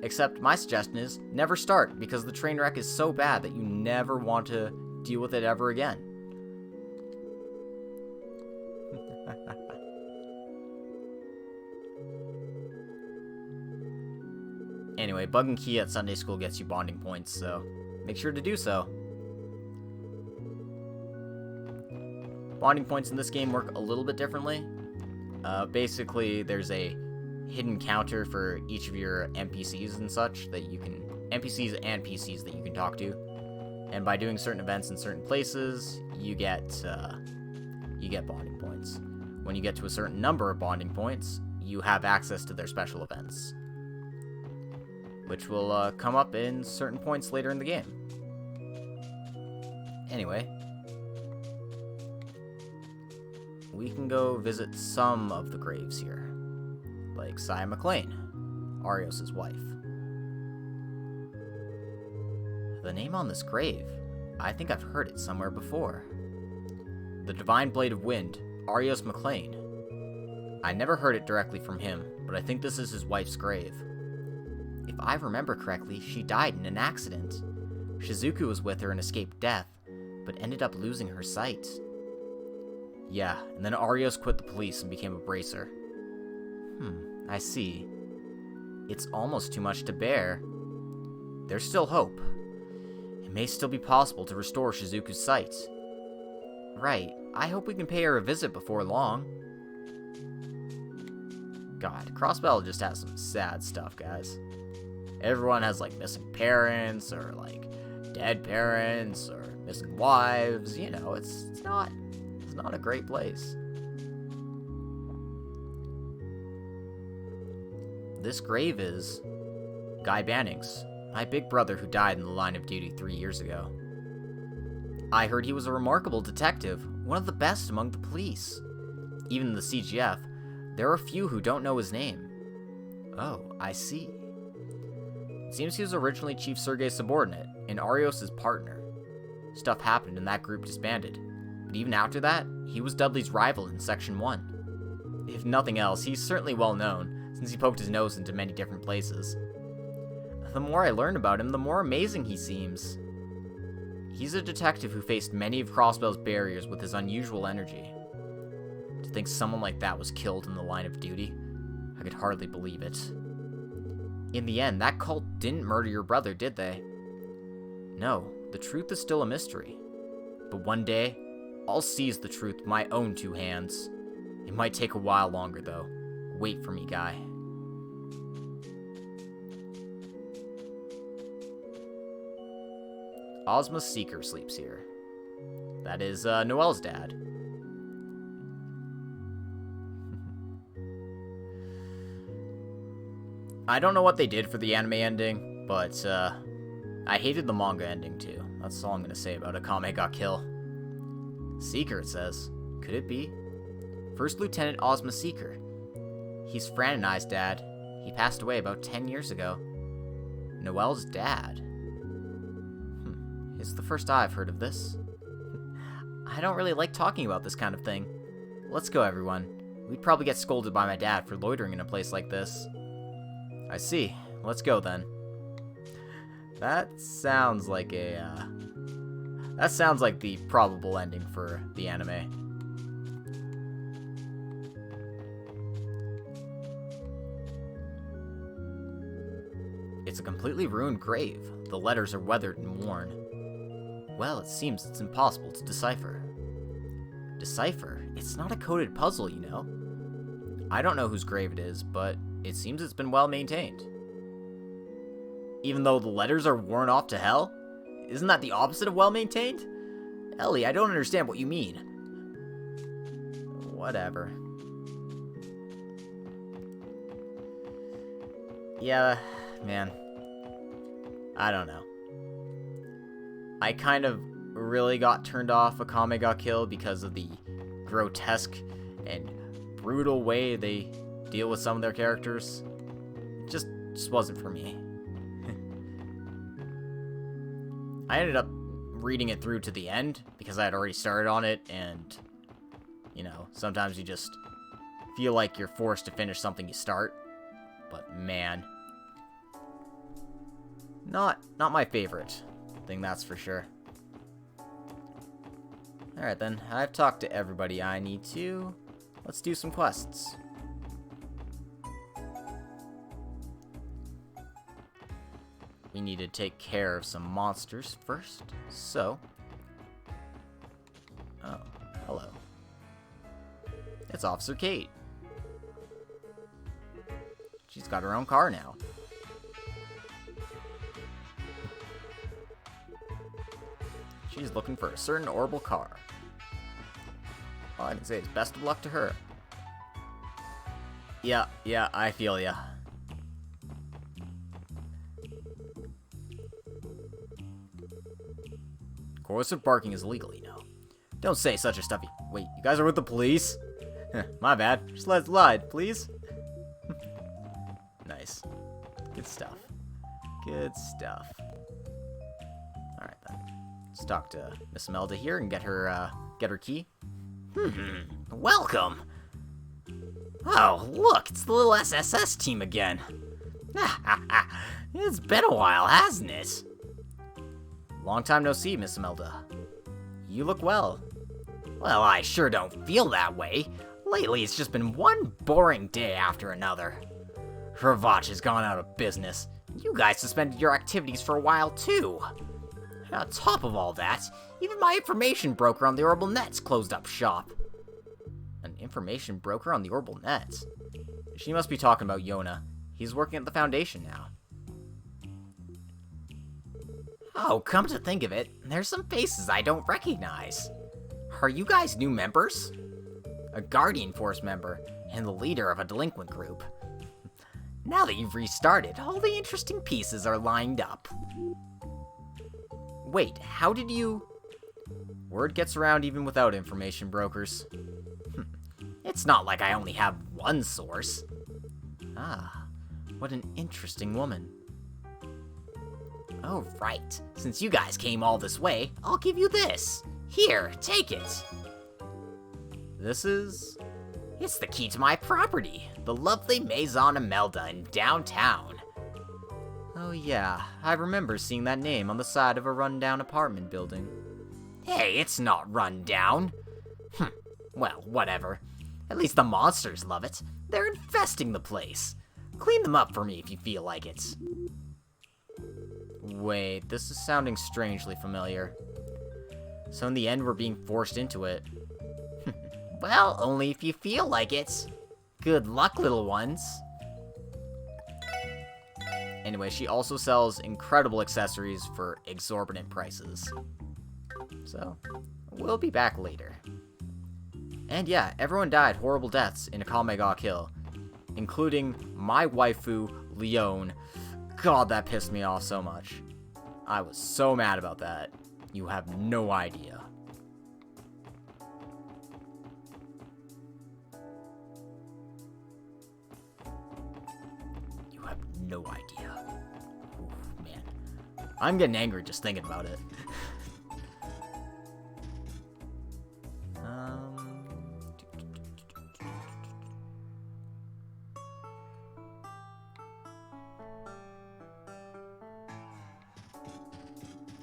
Except my suggestion is, never start, because the train wreck is so bad that you never want to deal with it ever again. Anyway, bugging Kia at Sunday school gets you bonding points, so make sure to do so. Bonding points in this game work a little bit differently. Basically, there's a hidden counter for each of your NPCs and such that you can... NPCs and PCs that you can talk to. And by doing certain events in certain places, you get bonding points. When you get to a certain number of bonding points, you have access to their special events, which will come up in certain points later in the game. Anyway, we can go visit some of the graves here, like Saya McLean, Arios' wife. The name on this grave, I think I've heard it somewhere before. The Divine Blade of Wind, Arios McLean. I never heard it directly from him, but I think this is his wife's grave. If I remember correctly, she died in an accident. Shizuku was with her and escaped death, but ended up losing her sight. Yeah, and then Arios quit the police and became a bracer. I see. It's almost too much to bear. There's still hope. It may still be possible to restore Shizuku's sight. Right, I hope we can pay her a visit before long. God, Crossbell just has some sad stuff, guys. Everyone has, like, missing parents, or, like, dead parents, or missing wives. You know, it's not a great place. This grave is Guy Bannings, my big brother who died in the line of duty 3 years ago. I heard he was a remarkable detective, one of the best among the police. Even in the CGF, there are few who don't know his name. Oh, I see. It seems he was originally Chief Sergei's subordinate, and Arios' partner. Stuff happened and that group disbanded, but even after that, he was Dudley's rival in Section 1. If nothing else, he's certainly well known, since he poked his nose into many different places. The more I learn about him, the more amazing he seems. He's a detective who faced many of Crossbell's barriers with his unusual energy. To think someone like that was killed in the line of duty, I could hardly believe it. In the end, that cult didn't murder your brother, did they? No, the truth is still a mystery. But one day, I'll seize the truth with my own 2 hands. It might take a while longer, though. Wait for me, Guy. Ozma Seeker sleeps here. That is Noelle's dad. I don't know what they did for the anime ending, but I hated the manga ending too. That's all I'm gonna say about Akame ga Kill. Seeker, it says. Could it be? First Lieutenant Ozma Seeker. He's Fran and I's dad. He passed away about 10 years ago. Noelle's dad. It's the first I've heard of this. I don't really like talking about this kind of thing. Let's go, everyone. We'd probably get scolded by my dad for loitering in a place like this. I see. Let's go, then. That sounds like that sounds like the probable ending for the anime. It's a completely ruined grave. The letters are weathered and worn. Well, it seems it's impossible to decipher. Decipher? It's not a coded puzzle, you know. I don't know whose grave it is, but it seems it's been well maintained. Even though the letters are worn off to hell? Isn't that the opposite of well maintained? Ellie, I don't understand what you mean. Whatever. Yeah, man. I don't know. I kind of really got turned off Akame ga Kill because of the grotesque and brutal way they deal with some of their characters. Just wasn't for me. I ended up reading it through to the end because I had already started on it, and you know, sometimes you just feel like you're forced to finish something you start. But man, not my favorite thing, that's for sure. Alright then, I've talked to everybody I need to. Let's do some quests. We need to take care of some monsters first, so... Oh, hello. It's Officer Kate. She's got her own car now. She's looking for a certain orbital car. All I can say is best of luck to her. Yeah, I feel ya. Coercive barking is illegal, you know. Don't say such a stuffy. Wait, you guys are with the police? My bad. Just let it slide, please. Nice. Good stuff. Good stuff. Alright then. Let's talk to Miss Imelda here and get her key. Welcome. Oh, look, it's the little SSS team again. It's been a while, hasn't it? Long time no see, Miss Imelda. You look well. Well, I sure don't feel that way. Lately, it's just been one boring day after another. Ravach has gone out of business. You guys suspended your activities for a while, too. And on top of all that, even my information broker on the Orbital Net's closed up shop. An information broker on the Orbital Net? She must be talking about Yona. He's working at the Foundation now. Oh, come to think of it, there's some faces I don't recognize. Are you guys new members? A Guardian Force member, and the leader of a delinquent group. Now that you've restarted, all the interesting pieces are lined up. Wait, how did you... Word gets around even without information brokers. It's not like I only have one source. Ah, what an interesting woman. Oh, right. Since you guys came all this way, I'll give you this. Here, take it. This is... It's the key to my property, the lovely Maison Imelda in downtown. Oh yeah, I remember seeing that name on the side of a rundown apartment building. Hey, it's not run down. Well, whatever. At least the monsters love it. They're infesting the place. Clean them up for me if you feel like it. Wait, this is sounding strangely familiar. So in the end, we're being forced into it. Well, only if you feel like it. Good luck, little ones. Anyway, she also sells incredible accessories for exorbitant prices. So, we'll be back later. And yeah, everyone died horrible deaths in Akame ga Kill, including my waifu, Leone. God, that pissed me off so much. I was so mad about that. You have no idea. You have no idea. Ooh, man. I'm getting angry just thinking about it.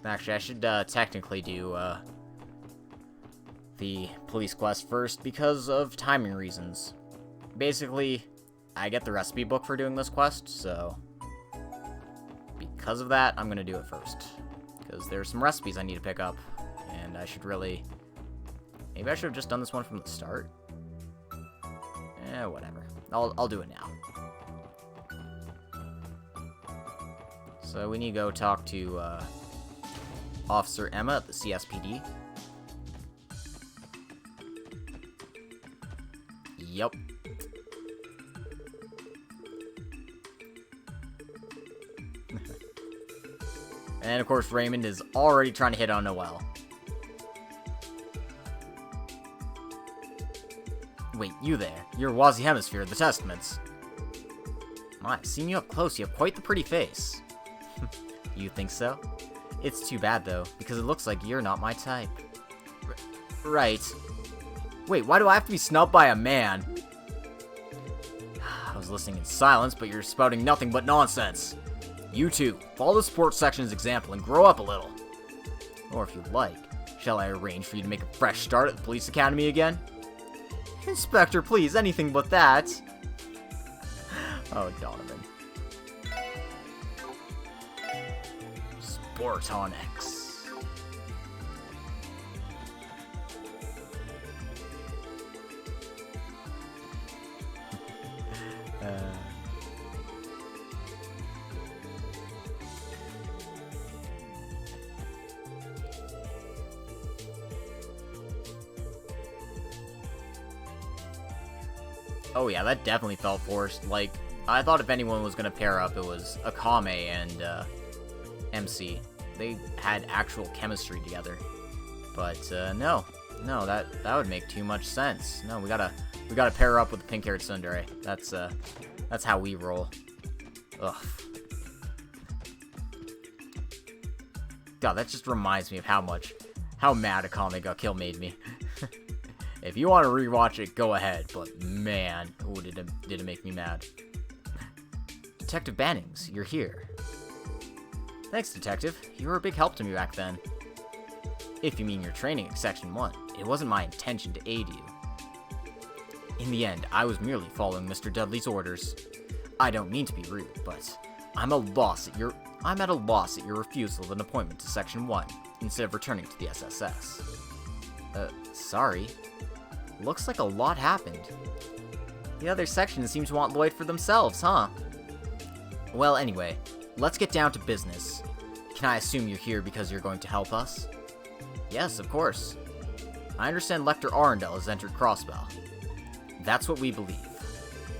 Actually, I should technically do the police quest first because of timing reasons. Basically, I get the recipe book for doing this quest, so because of that, I'm going to do it first. Because there's some recipes I need to pick up, and I should really... Maybe I should have just done this one from the start. Whatever. I'll do it now. So we need to go talk to Officer Emma at the CSPD. Yup. And of course, Raymond is already trying to hit on Noelle. Wait, you there. You're Wazi Hemisphere of the Testaments. My, seeing you up close, you have quite the pretty face. You think so? It's too bad, though, because it looks like you're not my type. Right. Wait, why do I have to be snubbed by a man? I was listening in silence, but you're spouting nothing but nonsense. You too, follow the sports section's example and grow up a little. Or if you'd like, shall I arrange for you to make a fresh start at the police academy again? Inspector, please, anything but that. Oh, Donovan. Sportonics. Oh yeah, that definitely felt forced. Like, I thought if anyone was gonna pair up, it was Akame and MC. They had actual chemistry together. But no, that would make too much sense. No, we gotta pair up with the pink-haired tsundere. That's how we roll. Ugh. God, that just reminds me of how mad Akame ga Kill made me. If you want to rewatch it, go ahead. But man, ooh, did it make me mad. Detective Bannings, you're here. Thanks, Detective. You were a big help to me back then. If you mean your training at Section 1, it wasn't my intention to aid you. In the end, I was merely following Mr. Dudley's orders. I don't mean to be rude, but I'm at a loss at your refusal of an appointment to Section 1, instead of returning to the SSS. Sorry. Looks like a lot happened. The other sections seem to want Lloyd for themselves, huh? Well, anyway, let's get down to business. Can I assume you're here because you're going to help us? Yes, of course. I understand Lecter Arundel has entered Crossbell. That's what we believe.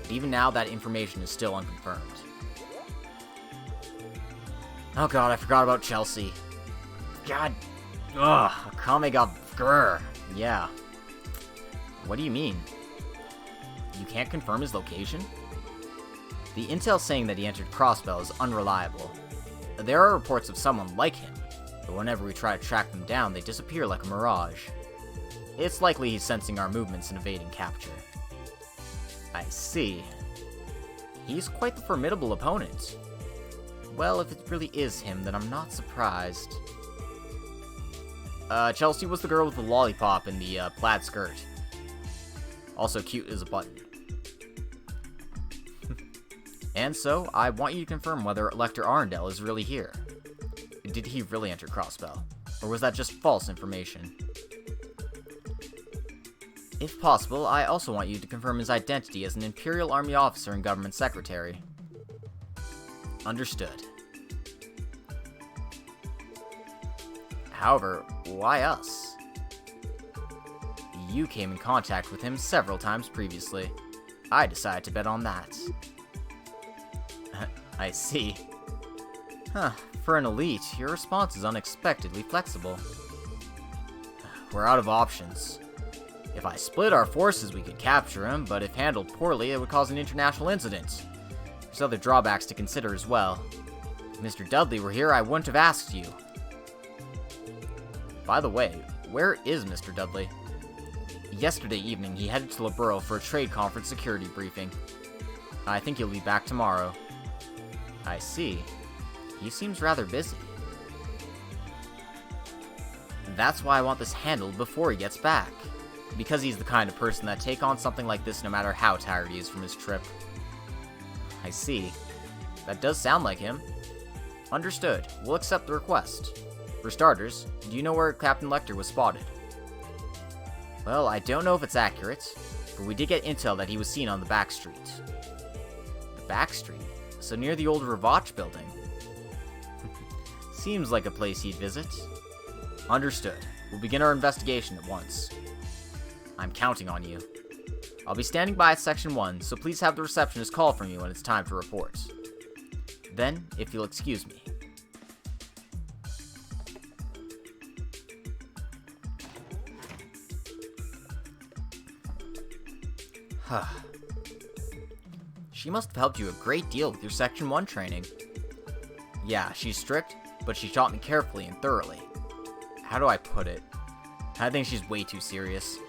But even now, that information is still unconfirmed. Oh god, I forgot about Chelsea. God. Ugh, Akame ga grr. Yeah. What do you mean? You can't confirm his location? The intel saying that he entered Crossbell is unreliable. There are reports of someone like him, but whenever we try to track them down, they disappear like a mirage. It's likely he's sensing our movements and evading capture. I see. He's quite the formidable opponent. Well, if it really is him, then I'm not surprised. Chelsea was the girl with the lollipop and the plaid skirt. Also cute as a button. And so, I want you to confirm whether Lecter Arundel is really here. Did he really enter Crossbell? Or was that just false information? If possible, I also want you to confirm his identity as an Imperial Army officer and government secretary. Understood. However, why us? You came in contact with him several times previously. I decided to bet on that. I see. Huh, for an elite, your response is unexpectedly flexible. We're out of options. If I split our forces, we could capture him, but if handled poorly, it would cause an international incident. There's other drawbacks to consider as well. If Mr. Dudley were here, I wouldn't have asked you. By the way, where is Mr. Dudley? Yesterday evening, he headed to Laburo for a trade conference security briefing. I think he'll be back tomorrow. I see. He seems rather busy. That's why I want this handled before he gets back. Because he's the kind of person that take on something like this no matter how tired he is from his trip. I see. That does sound like him. Understood. We'll accept the request. For starters, do you know where Captain Lecter was spotted? Well, I don't know if it's accurate, but we did get intel that he was seen on the back street. The back street? So near the old Ravoch building. Seems like a place he'd visit. Understood. We'll begin our investigation at once. I'm counting on you. I'll be standing by at Section 1, so please have the receptionist call from you when it's time to report. Then, if you'll excuse me. She must have helped you a great deal with your Section 1 training. Yeah, she's strict, but she taught me carefully and thoroughly. How do I put it? I think she's way too serious.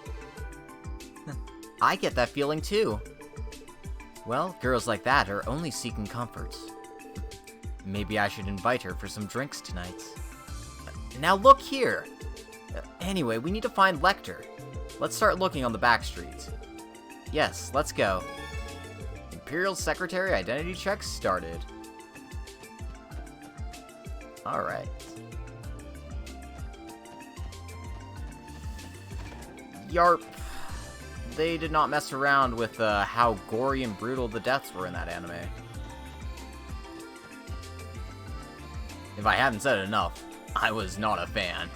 I get that feeling too. Well, girls like that are only seeking comfort. Maybe I should invite her for some drinks tonight. Now look here! Anyway, we need to find Lecter. Let's start looking on the back street. Yes, let's go. Imperial Secretary identity check started. Alright. Yarp. They did not mess around with how gory and brutal the deaths were in that anime. If I haven't said it enough, I was not a fan.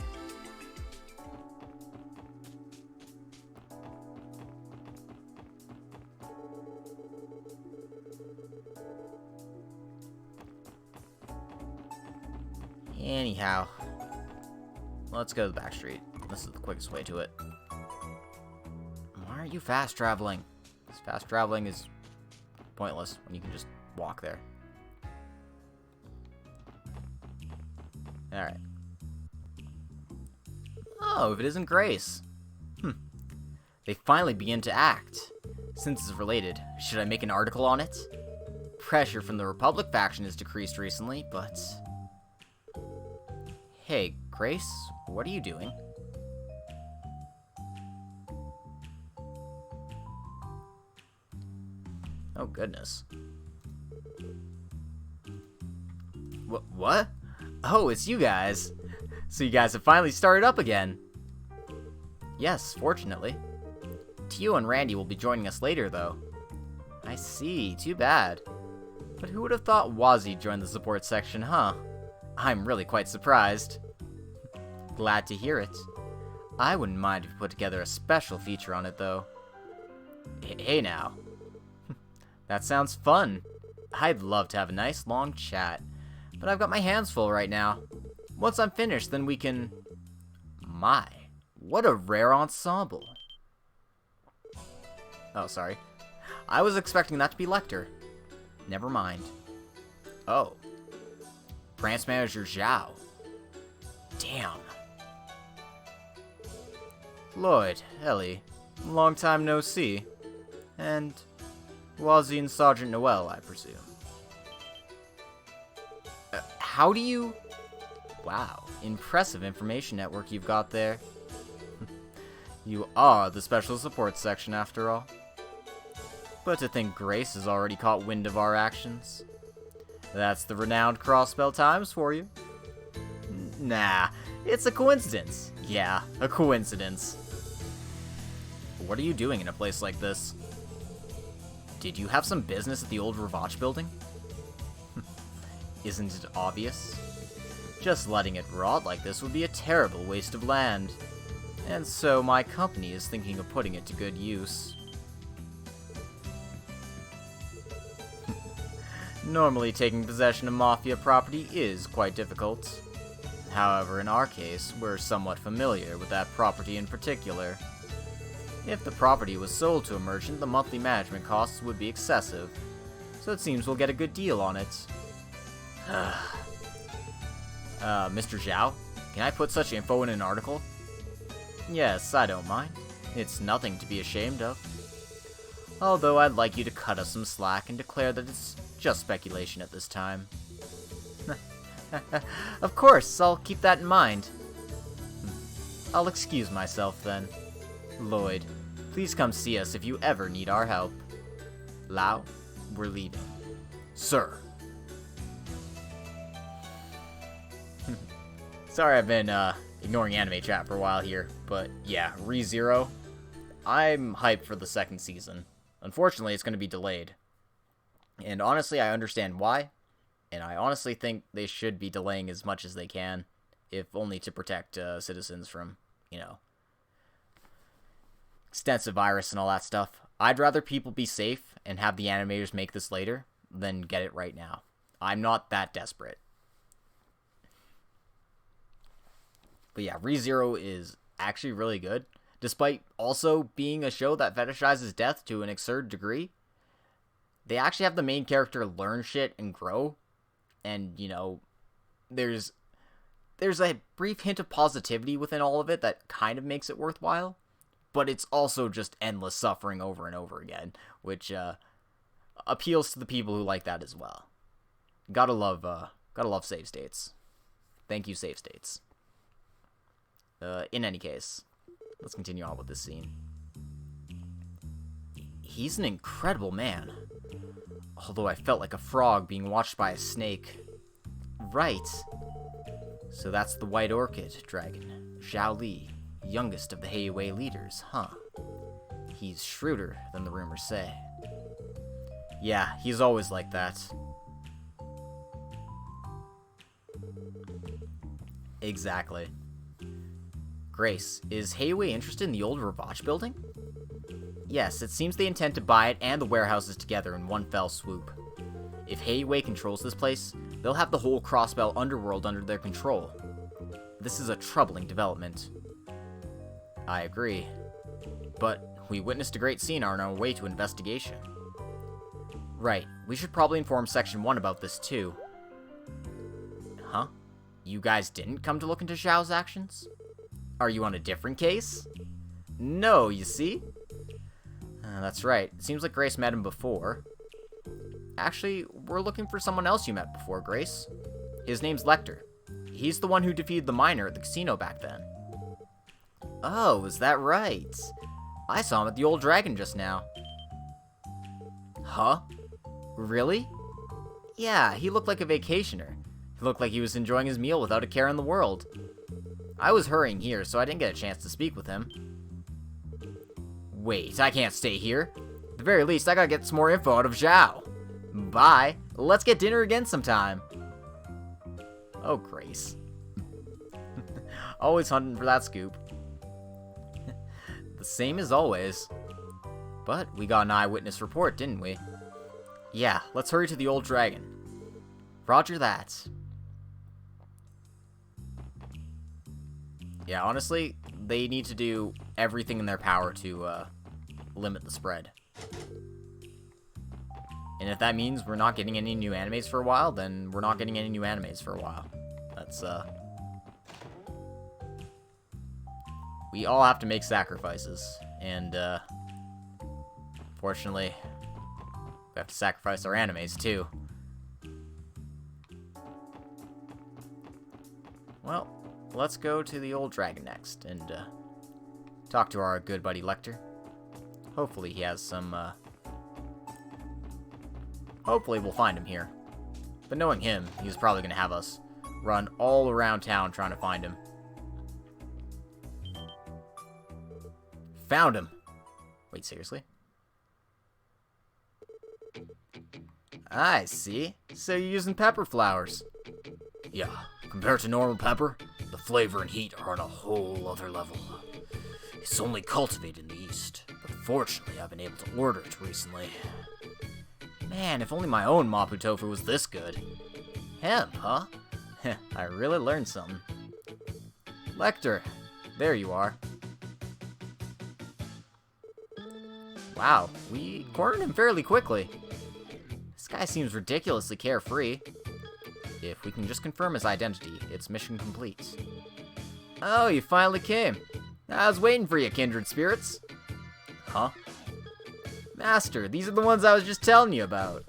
Anyhow, let's go to the back street. This is the quickest way to it. Why aren't you fast traveling? Because fast traveling is pointless when you can just walk there. Alright. Oh, if it isn't Grace. They finally begin to act. Since it's related, should I make an article on it? Pressure from the Republic faction has decreased recently, but... Hey, Grace, what are you doing? Oh, goodness. What? Oh, it's you guys. So you guys have finally started up again. Yes, fortunately. Tio and Randy will be joining us later, though. I see, too bad. But who would have thought Wazzy joined the support section, huh? I'm really quite surprised. Glad to hear it. I wouldn't mind if you put together a special feature on it, though. Hey now. That sounds fun. I'd love to have a nice long chat, but I've got my hands full right now. Once I'm finished, then we can... My, what a rare ensemble. Oh, sorry. I was expecting that to be Lecter. Never mind. Oh. Branch Manager Zhao. Damn. Lloyd, Ellie, long time no see. And Wazzy and Sergeant Noel, I presume. How do you... Wow, impressive information network you've got there. You are the special support section, after all. But to think Grace has already caught wind of our actions. That's the renowned Crossbell Times for you. Nah, it's a coincidence. Yeah, a coincidence. What are you doing in a place like this? Did you have some business at the old Ravoch building? Isn't it obvious? Just letting it rot like this would be a terrible waste of land. And so my company is thinking of putting it to good use. Normally, taking possession of Mafia property is quite difficult. However, in our case, we're somewhat familiar with that property in particular. If the property was sold to a merchant, the monthly management costs would be excessive, so it seems we'll get a good deal on it. Mr. Zhao, can I put such info in an article? Yes, I don't mind. It's nothing to be ashamed of. Although I'd like you to cut us some slack and declare that it's just speculation at this time. Of course, I'll keep that in mind. I'll excuse myself then. Lloyd, please come see us if you ever need our help. Lau, we're leaving. Sir. Sorry I've been ignoring anime chat for a while here, but yeah, ReZero, I'm hyped for the second season. Unfortunately, it's going to be delayed. And honestly, I understand why. And I honestly think they should be delaying as much as they can, if only to protect citizens from, extensive virus and all that stuff. I'd rather people be safe and have the animators make this later than get it right now. I'm not that desperate. But yeah, ReZero is actually really good. Despite also being a show that fetishizes death to an absurd degree, they actually have the main character learn shit and grow. And, there's a brief hint of positivity within all of it that kind of makes it worthwhile. But it's also just endless suffering over and over again, which appeals to the people who like that as well. Gotta love save states. Thank you, save states. In any case, let's continue on with this scene. He's an incredible man. Although I felt like a frog being watched by a snake. Right. So that's the White Orchid Dragon, Zhao Li, youngest of the Heiwei leaders, huh? He's shrewder than the rumors say. Yeah, he's always like that. Exactly. Grace, is Heiwei interested in the old Ravach building? Yes, it seems they intend to buy it and the warehouses together in one fell swoop. If Heiwei controls this place, they'll have the whole Crossbell underworld under their control. This is a troubling development. I agree. But we witnessed a great scene on our way to investigation. Right, we should probably inform Section 1 about this too. Huh? You guys didn't come to look into Zhao's actions? Are you on a different case? No, you see? That's right. It seems like Grace met him before. Actually, we're looking for someone else you met before, Grace. His name's Lecter. He's the one who defeated the miner at the casino back then. Oh, is that right? I saw him at the Old Dragon just now. Huh? Really? Yeah, he looked like a vacationer. He looked like he was enjoying his meal without a care in the world. I was hurrying here, so I didn't get a chance to speak with him. Wait, I can't stay here. At the very least, I gotta get some more info out of Zhao. Bye. Let's get dinner again sometime. Oh, Grace. Always hunting for that scoop. The same as always. But we got an eyewitness report, didn't we? Yeah, let's hurry to the Old Dragon. Roger that. Yeah, honestly, they need to do everything in their power to limit the spread. And if that means we're not getting any new animes for a while, then we're not getting any new animes for a while. That's, we all have to make sacrifices. And, fortunately, we have to sacrifice our animes, too. Well, let's go to the Old Dragon next, and, talk to our good buddy Lecter. Hopefully he has some, hopefully we'll find him here. But knowing him, he's probably gonna have us run all around town trying to find him. Found him! Wait, seriously? I see. So you're using pepper flowers. Yeah, compared to normal pepper, the flavor and heat are on a whole other level. It's only cultivated in the East, but fortunately I've been able to order it recently. Man, if only my own Mapu tofu was this good. Hemp, huh? I really learned something. Lecter, there you are. Wow, we cornered him fairly quickly. This guy seems ridiculously carefree. If we can just confirm his identity, it's mission complete. Oh, you finally came. I was waiting for you, kindred spirits. Huh? Master, these are the ones I was just telling you about.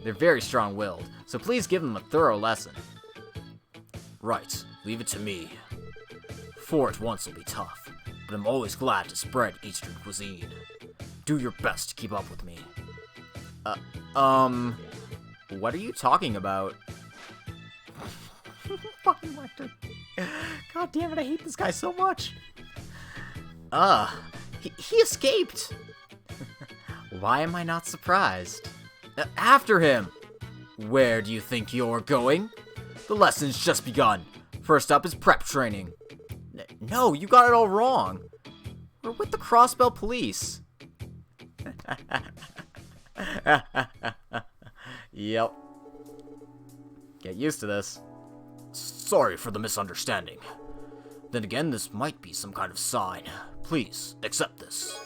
They're very strong-willed, so please give them a thorough lesson. Right, leave it to me. 4 at once will be tough, but I'm always glad to spread Eastern cuisine. Do your best to keep up with me. What are you talking about? Fucking Lecter. God damn it, I hate this guy so much. He escaped. Why am I not surprised? After him! Where do you think you're going? The lesson's just begun. First up is prep training. No, you got it all wrong. We're with the Crossbell police. Yep. Get used to this. Sorry for the misunderstanding. Then again, this might be some kind of sign. Please, accept this.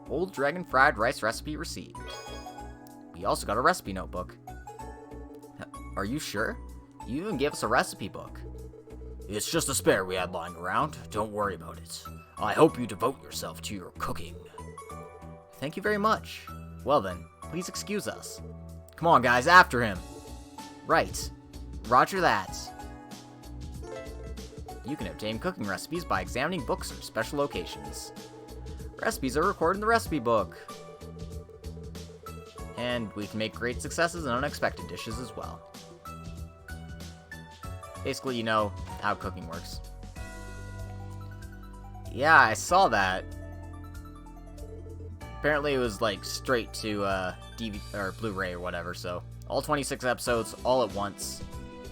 Old dragon fried rice recipe received. We also got a recipe notebook. Are you sure? You even gave us a recipe book. It's just a spare we had lying around. Don't worry about it. I hope you devote yourself to your cooking. Thank you very much. Well then, please excuse us. Come on, guys, after him. Right. Roger that. You can obtain cooking recipes by examining books or special locations. Recipes are recorded in the recipe book. And we can make great successes and unexpected dishes as well. Basically, you know how cooking works. Yeah, I saw that. Apparently it was like straight to DVD or Blu-ray or whatever, so all 26 episodes all at once.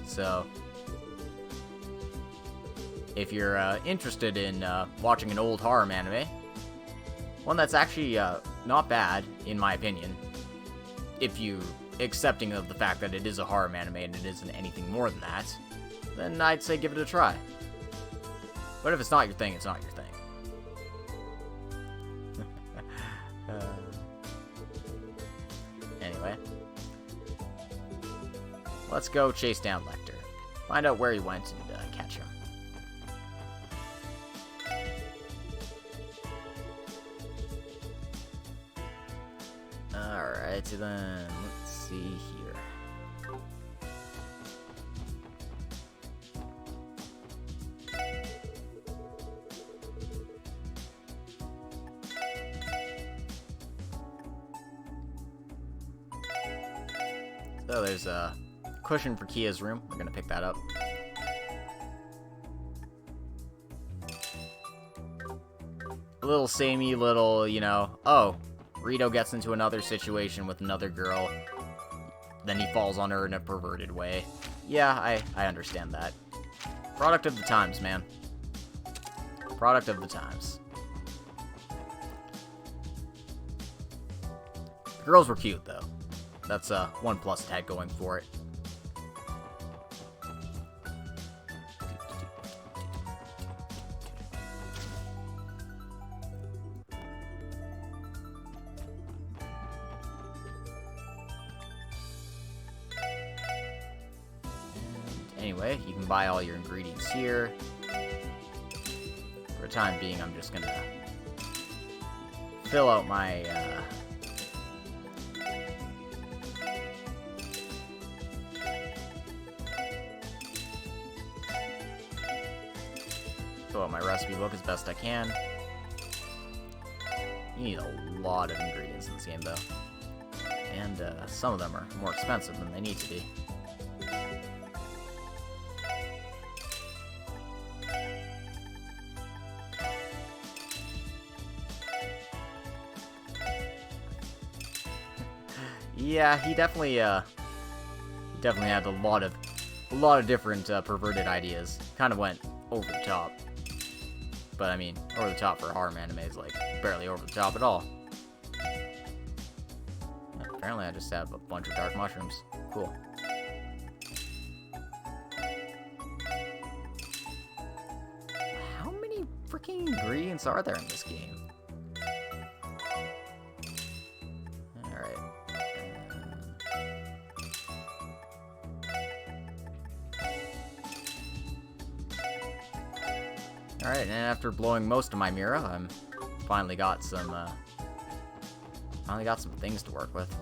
So if you're interested in watching an old horror anime, one that's actually not bad in my opinion, if you accepting of the fact that it is a horror anime and it isn't anything more than that, then I'd say give it a try. But if it's not your thing, it's not your thing. Anyway, let's go chase down Lecter. Find out where he went and catch him. Alright, then let's see here. So there's a cushion for Kia's room. We're gonna pick that up. A little samey little, you know, oh, Rito gets into another situation with another girl, then he falls on her in a perverted way. Yeah, I understand that. Product of the times, man. Product of the times. The girls were cute, though. That's one plus it had going for it. Anyway, you can buy all your ingredients here. For the time being, I'm just gonna fill out my fill out my recipe book as best I can. You need a lot of ingredients in this game, though, and some of them are more expensive than they need to be. Yeah, he definitely had a lot of different perverted ideas. Kind of went over the top. But I mean, over the top for harem anime is like barely over the top at all. Yeah, apparently I just have a bunch of dark mushrooms. Cool. How many freaking ingredients are there in this game? Alright. Alright, and after blowing most of my Mira, I'm finally got some things to work with.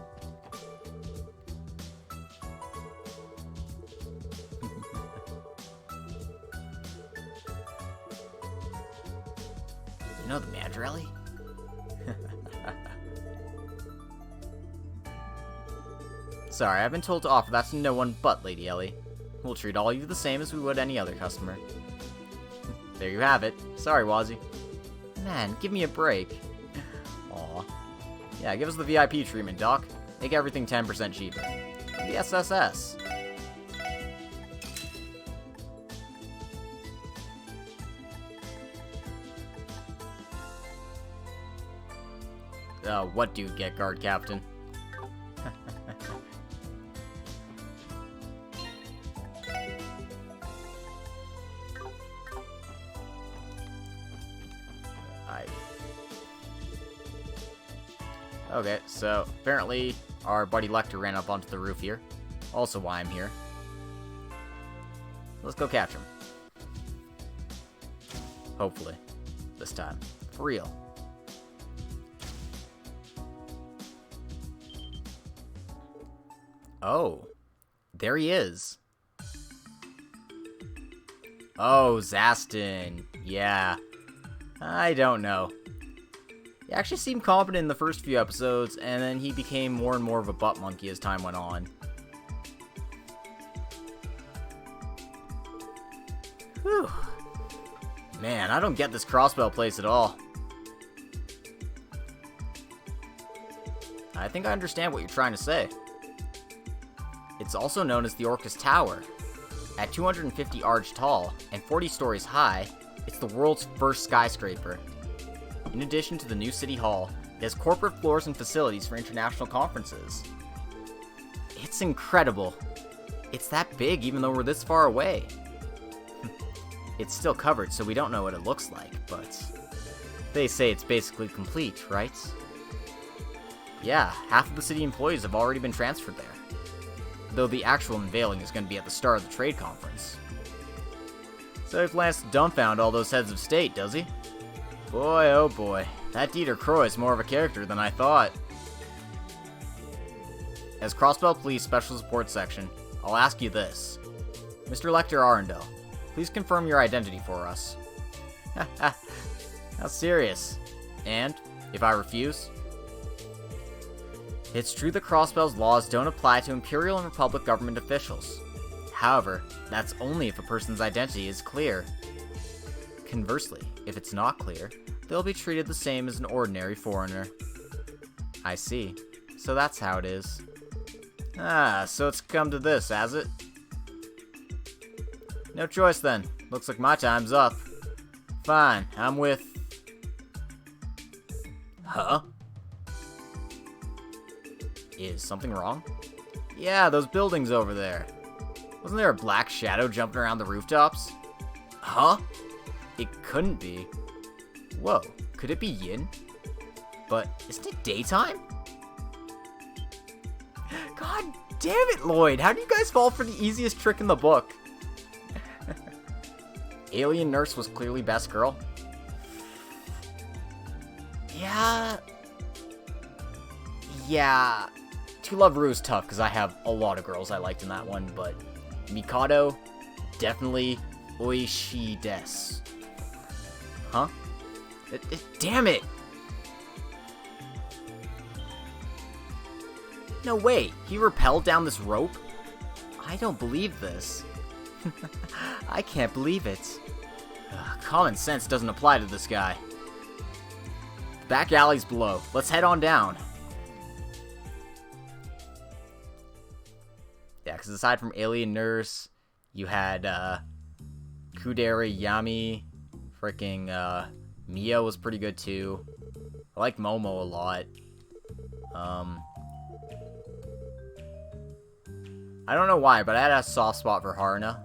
You know the Mandrelli? Sorry, I've been told to offer that to no one but Lady Ellie. We'll treat all of you the same as we would any other customer. There you have it. Sorry, Wazzy. Man, give me a break. Aw. Yeah, give us the VIP treatment, Doc. Make everything 10% cheaper. The SSS. What do you get, Guard Captain? Okay, so apparently our buddy Lecter ran up onto the roof here. Also why I'm here. Let's go catch him. Hopefully. This time. For real. Oh. There he is. Oh, Zastin. Yeah. I don't know. He actually seemed competent in the first few episodes, and then he became more and more of a butt monkey as time went on. Whew. Man, I don't get this Crossbell place at all. I think I understand what you're trying to say. It's also known as the Orcus Tower. At 250 arch tall and 40 stories high, it's the world's first skyscraper. In addition to the new City Hall, it has corporate floors and facilities for international conferences. It's incredible. It's that big even though we're this far away. It's still covered, so we don't know what it looks like, but they say it's basically complete, right? Yeah, half of the city employees have already been transferred there. Though the actual unveiling is going to be at the start of the trade conference. So he plans to dumbfound all those heads of state, does he? Boy, oh boy, that Dieter Croy is more of a character than I thought. As Crossbell Police Special Support Section, I'll ask you this. Mr. Lecter Arundel, please confirm your identity for us. How serious. And, if I refuse? It's true that Crossbell's laws don't apply to Imperial and Republic government officials. However, that's only if a person's identity is clear. Conversely, if it's not clear, they'll be treated the same as an ordinary foreigner. I see. So that's how it is. Ah, so it's come to this, has it? No choice then. Looks like my time's up. Fine, I'm with... Huh? Is something wrong? Yeah, those buildings over there. Wasn't there a black shadow jumping around the rooftops? Huh? It couldn't be. Whoa, could it be Yin? But isn't it daytime? God damn it, Lloyd! How do you guys fall for the easiest trick in the book? Alien nurse was clearly best girl. Yeah. To Love Ru is tough because I have a lot of girls I liked in that one, but Mikado, definitely Oishi desu. Huh? Damn it! No way, he rappelled down this rope? I don't believe this. I can't believe it. Common sense doesn't apply to this guy. The back alley's below. Let's head on down. because aside from Alien Nurse, you had Kudere Yami, freaking Mia was pretty good too. I like Momo a lot. I don't know why, but I had a soft spot for Haruna.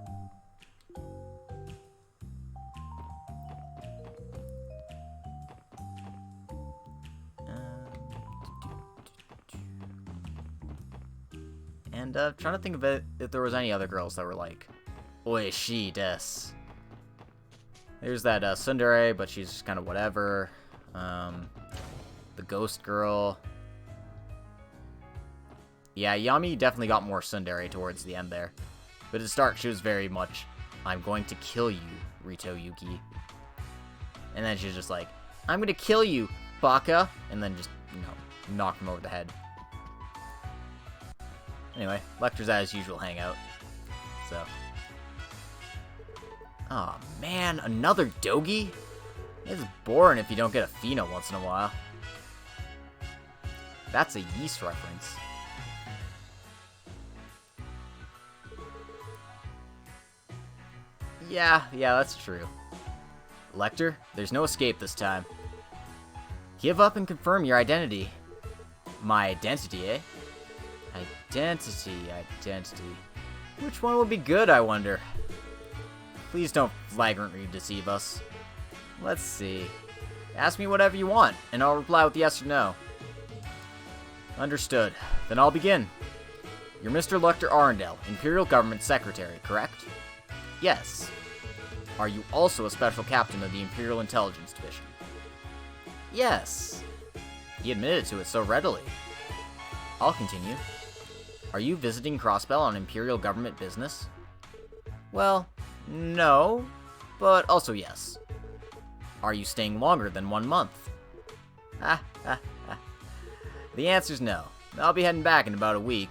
And trying to think of it if there was any other girls that were like, oishi desu. There's that Tsundere, but she's just kind of whatever. The ghost girl. Yeah, Yami definitely got more tsundere towards the end there. But at the start, she was very much, I'm going to kill you, Rito Yuki. And then she's just like, I'm going to kill you, Baka. And then just, you know, knock him over the head. Anyway, Lecter's at his usual hangout. So. Oh man, another Dogi? It's boring if you don't get a Fino once in a while. That's a yeast reference. Yeah, that's true. Lecter, there's no escape this time. Give up and confirm your identity. My identity, eh? Identity. Which one would be good, I wonder? Please don't flagrantly deceive us. Let's see. Ask me whatever you want, and I'll reply with yes or no. Understood. Then I'll begin. You're Mr. Lecter Arundel, Imperial Government Secretary, correct? Yes. Are you also a special captain of the Imperial Intelligence Division? Yes. He admitted to it so readily. I'll continue. Are you visiting Crossbell on Imperial Government business? Well, no, but also yes. Are you staying longer than 1 month? The answer's no. I'll be heading back in about a week.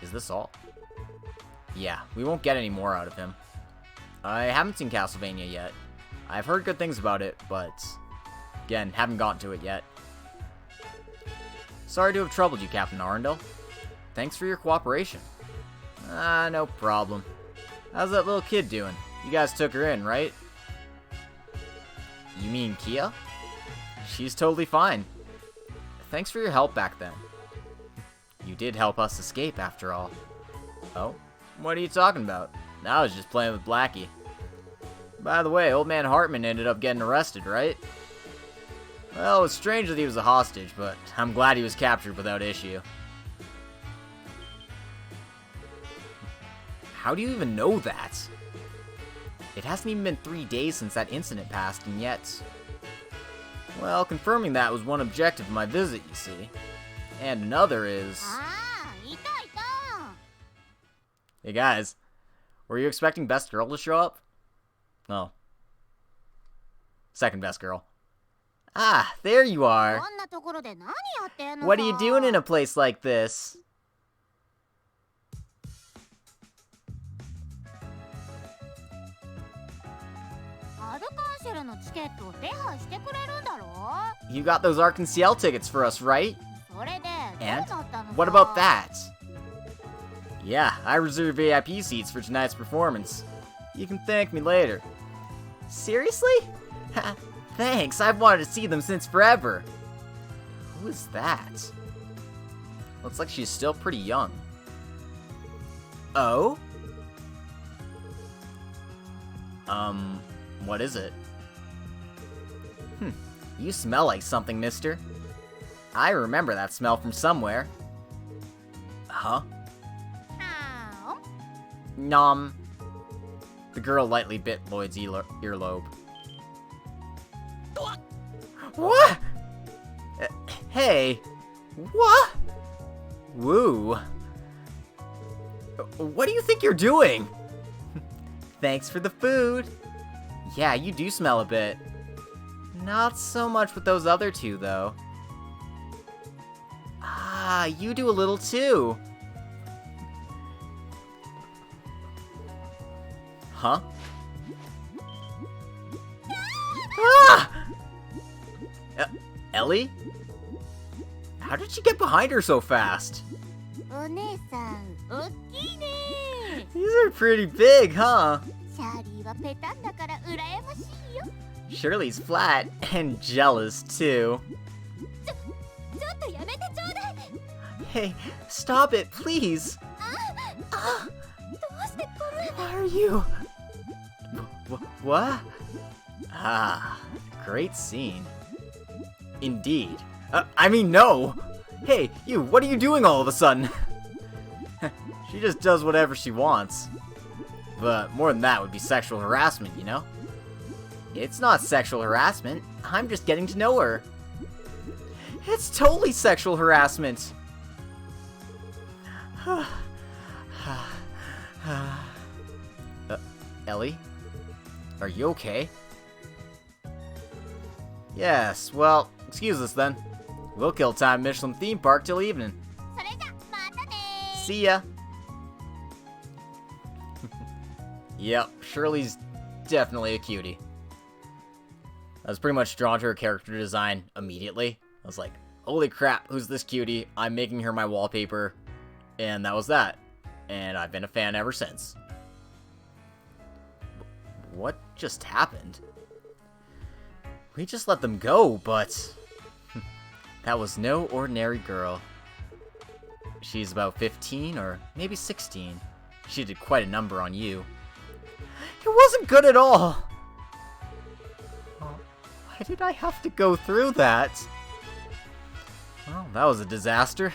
Is this all? Yeah, we won't get any more out of him. I haven't seen Castlevania yet. I've heard good things about it, but again, haven't gotten to it yet. Sorry to have troubled you, Captain Arundel. Thanks for your cooperation. No problem. How's that little kid doing? You guys took her in, right? You mean Kia? She's totally fine. Thanks for your help back then. You did help us escape, after all. Oh? What are you talking about? I was just playing with Blackie. By the way, old man Hartman ended up getting arrested, right? Well, it's strange that he was a hostage, but I'm glad he was captured without issue. How do you even know that? It hasn't even been 3 days since that incident passed, and yet... Well, confirming that was one objective of my visit, you see. And another is... Hey guys, were you expecting Best Girl to show up? No. Second Best Girl. Ah, there you are. What are you doing in a place like this? You got those Arc-en-Ciel tickets for us, right? And what about that? Yeah, I reserved VIP seats for tonight's performance. You can thank me later. Seriously? Thanks, I've wanted to see them since forever. Who is that? Looks like she's still pretty young. Oh? What is it? You smell like something, mister. I remember that smell from somewhere. Huh? Nom. The girl lightly bit Lloyd's earlobe. What? Hey. What? Woo. What do you think you're doing? Thanks for the food. Yeah, you do smell a bit. Not so much with those other two, though. Ah, you do a little too. Huh? Ah! Ellie? How did she get behind her so fast? お姉さん大きいね。 These are pretty big, huh? シャーリーはペタンだから羨ましいよ。 Shirley's flat and jealous too. ちょっとやめてちょうだい。 Hey, stop it, please. どうしてこれ。 What are you? What? Ah, great scene. Indeed. I mean, no! Hey, you, what are you doing all of a sudden? She just does whatever she wants. But more than that would be sexual harassment, you know? It's not sexual harassment. I'm just getting to know her. It's totally sexual harassment. Ellie? Are you okay? Yes, well, excuse us then. We'll kill time at Michelin theme park till evening. それじゃまたね。 See ya! Yep, Shirley's definitely a cutie. I was pretty much drawn to her character design immediately. I was like, holy crap, who's this cutie? I'm making her my wallpaper. And that was that. And I've been a fan ever since. What just happened? We just let them go, but... that was no ordinary girl. She's about 15 or maybe 16. She did quite a number on you. It wasn't good at all! Why did I have to go through that? Well, that was a disaster.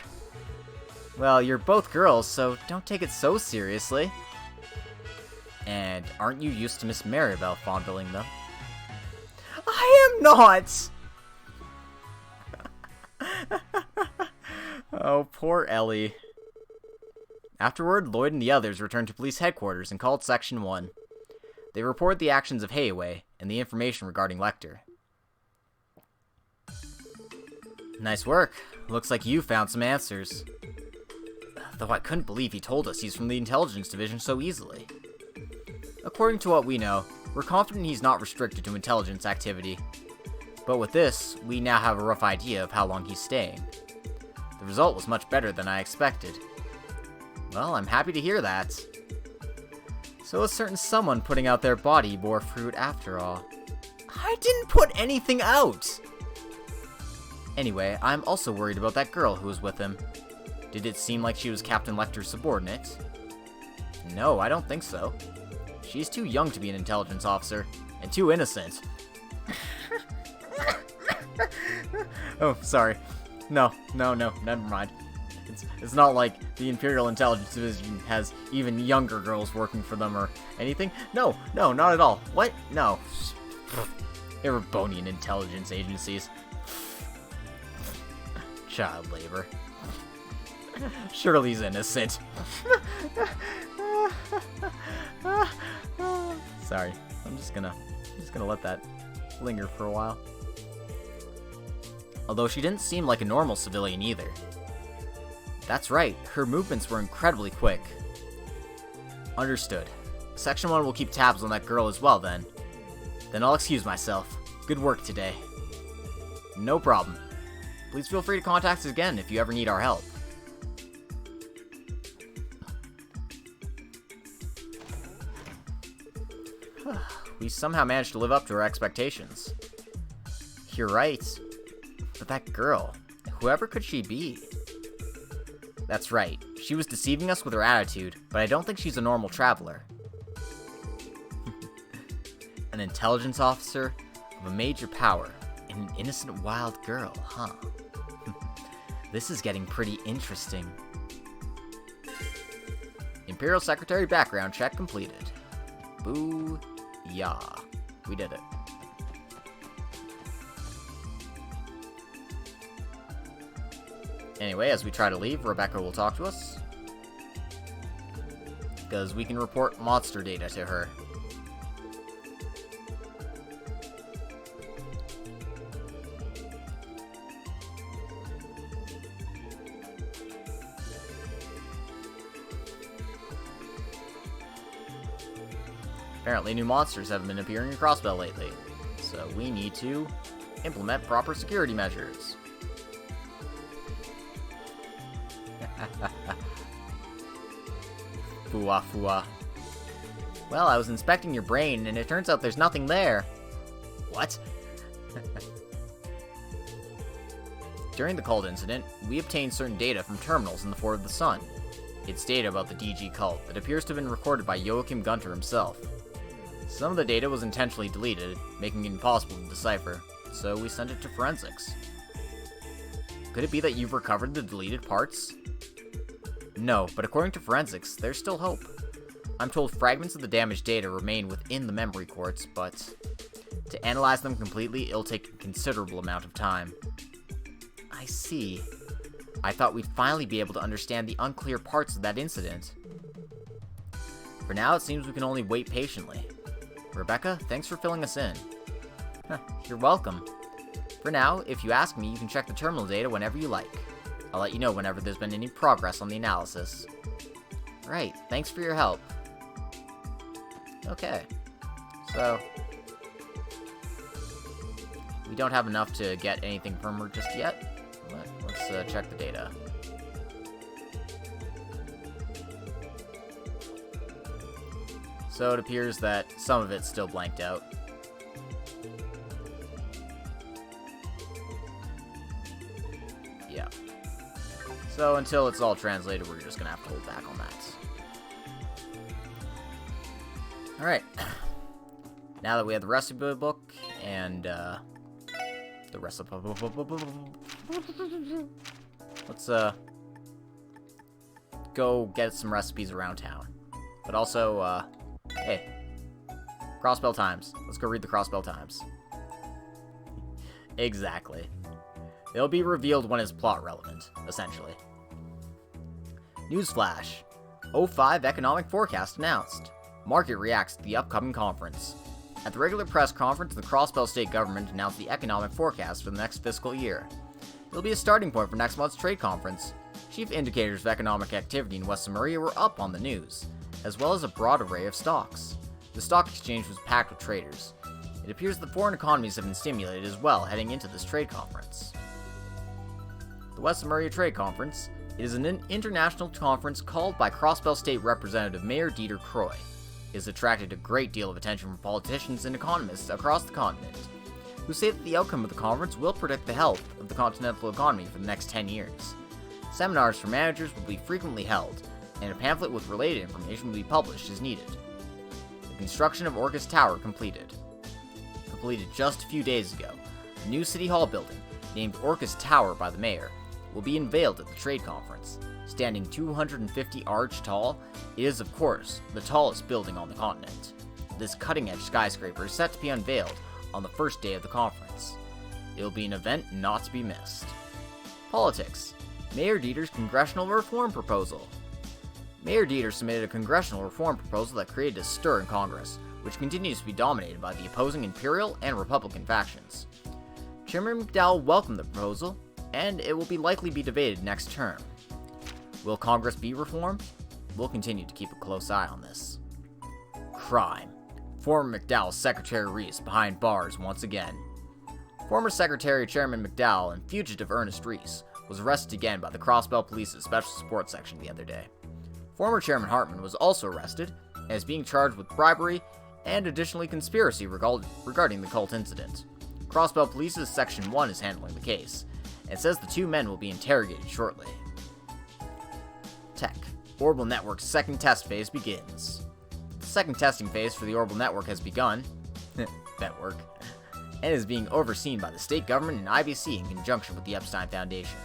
Well, you're both girls, so don't take it so seriously. And aren't you used to Miss Maribel fondling them? I am not! Oh, poor Ellie. Afterward, Lloyd and the others returned to police headquarters and called Section 1. They reported the actions of Hayaway and the information regarding Lecter. Nice work. Looks like you found some answers. Though I couldn't believe he told us he's from the Intelligence Division so easily. According to what we know, we're confident he's not restricted to intelligence activity. But with this, we now have a rough idea of how long he's staying. The result was much better than I expected. Well, I'm happy to hear that. So a certain someone putting out their body bore fruit after all. I didn't put anything out! Anyway, I'm also worried about that girl who was with him. Did it seem like she was Captain Lecter's subordinate? No, I don't think so. She's too young to be an intelligence officer, and too innocent. Oh, sorry. No, never mind. It's not like the Imperial Intelligence Division has even younger girls working for them or anything. No, not at all. What? No. Erebonian intelligence agencies. Child labor. Shirley's innocent. Sorry. I'm just gonna let that linger for a while. Although she didn't seem like a normal civilian either. That's right, her movements were incredibly quick. Understood. Section 1 will keep tabs on that girl as well then. Then I'll excuse myself. Good work today. No problem. Please feel free to contact us again if you ever need our help. We somehow managed to live up to our expectations. You're right. But that girl, whoever could she be? That's right, she was deceiving us with her attitude, but I don't think she's a normal traveler. An intelligence officer of a major power and an innocent wild girl, huh? This is getting pretty interesting. Imperial Secretary background check completed. Boo-yah. We did it. Anyway, as we try to leave, Rebecca will talk to us. Because we can report monster data to her. Apparently new monsters have been appearing in Crossbell lately, so we need to implement proper security measures. Fua fua. Well, I was inspecting your brain, and it turns out there's nothing there. What? During the cult incident, we obtained certain data from terminals in the Fort of the Sun. It's data about the DG cult that appears to have been recorded by Joachim Gunter himself. Some of the data was intentionally deleted, making it impossible to decipher, so we sent it to forensics. Could it be that you've recovered the deleted parts? No, but according to forensics, there's still hope. I'm told fragments of the damaged data remain within the memory quartz, but to analyze them completely, it'll take a considerable amount of time. I see. I thought we'd finally be able to understand the unclear parts of that incident. For now, it seems we can only wait patiently. Rebecca, thanks for filling us in. You're welcome. For now, if you ask me, you can check the terminal data whenever you like. I'll let you know whenever there's been any progress on the analysis. Right, thanks for your help. Okay, so we don't have enough to get anything from her just yet, but let's check the data. So it appears that some of it's still blanked out. Yeah. So until it's all translated, we're just gonna have to hold back on that. Alright. Now that we have the recipe book and the recipe, let's go get some recipes around town. But also, hey, Crossbell Times. Let's go read the Crossbell Times. Exactly. It'll be revealed when it's plot relevant, essentially. Newsflash. 05 economic forecast announced. Market reacts to the upcoming conference. At the regular press conference, the Crossbell State Government announced the economic forecast for the next fiscal year. It'll be a starting point for next month's trade conference. Chief indicators of economic activity in West Zemuria were up on the news, as well as a broad array of stocks. The stock exchange was packed with traders. It appears that foreign economies have been stimulated as well heading into this trade conference. The West Zemuria Trade Conference. It is an international conference called by Crossbell State Representative Mayor Dieter Croy. It has attracted a great deal of attention from politicians and economists across the continent, who say that the outcome of the conference will predict the health of the continental economy for the next 10 years. Seminars for managers will be frequently held, and a pamphlet with related information will be published as needed. The construction of Orcus Tower completed. Completed just a few days ago, a new City Hall building, named Orcus Tower by the mayor, will be unveiled at the trade conference. Standing 250 arch tall, it is of course the tallest building on the continent. This cutting-edge skyscraper is set to be unveiled on the first day of the conference. It will be an event not to be missed. Politics. Mayor Dieter's congressional reform proposal. Mayor Dieter submitted a congressional reform proposal that created a stir in Congress, which continues to be dominated by the opposing Imperial and Republican factions. Chairman McDowell welcomed the proposal, and it will likely be debated next term. Will Congress be reformed? We'll continue to keep a close eye on this. Crime. Former McDowell Secretary Reese behind bars once again. Former Secretary Chairman McDowell and fugitive Ernest Reese was arrested again by the Crossbell Police's Special Support Section the other day. Former Chairman Hartman was also arrested and is being charged with bribery and additionally conspiracy regarding the cult incident. Crossbell Police's Section 1 is handling the case, and says the two men will be interrogated shortly. Tech. Orbital Network's second test phase begins. The second testing phase for the Orbital Network has begun, network, and is being overseen by the state government and IBC in conjunction with the Epstein Foundation.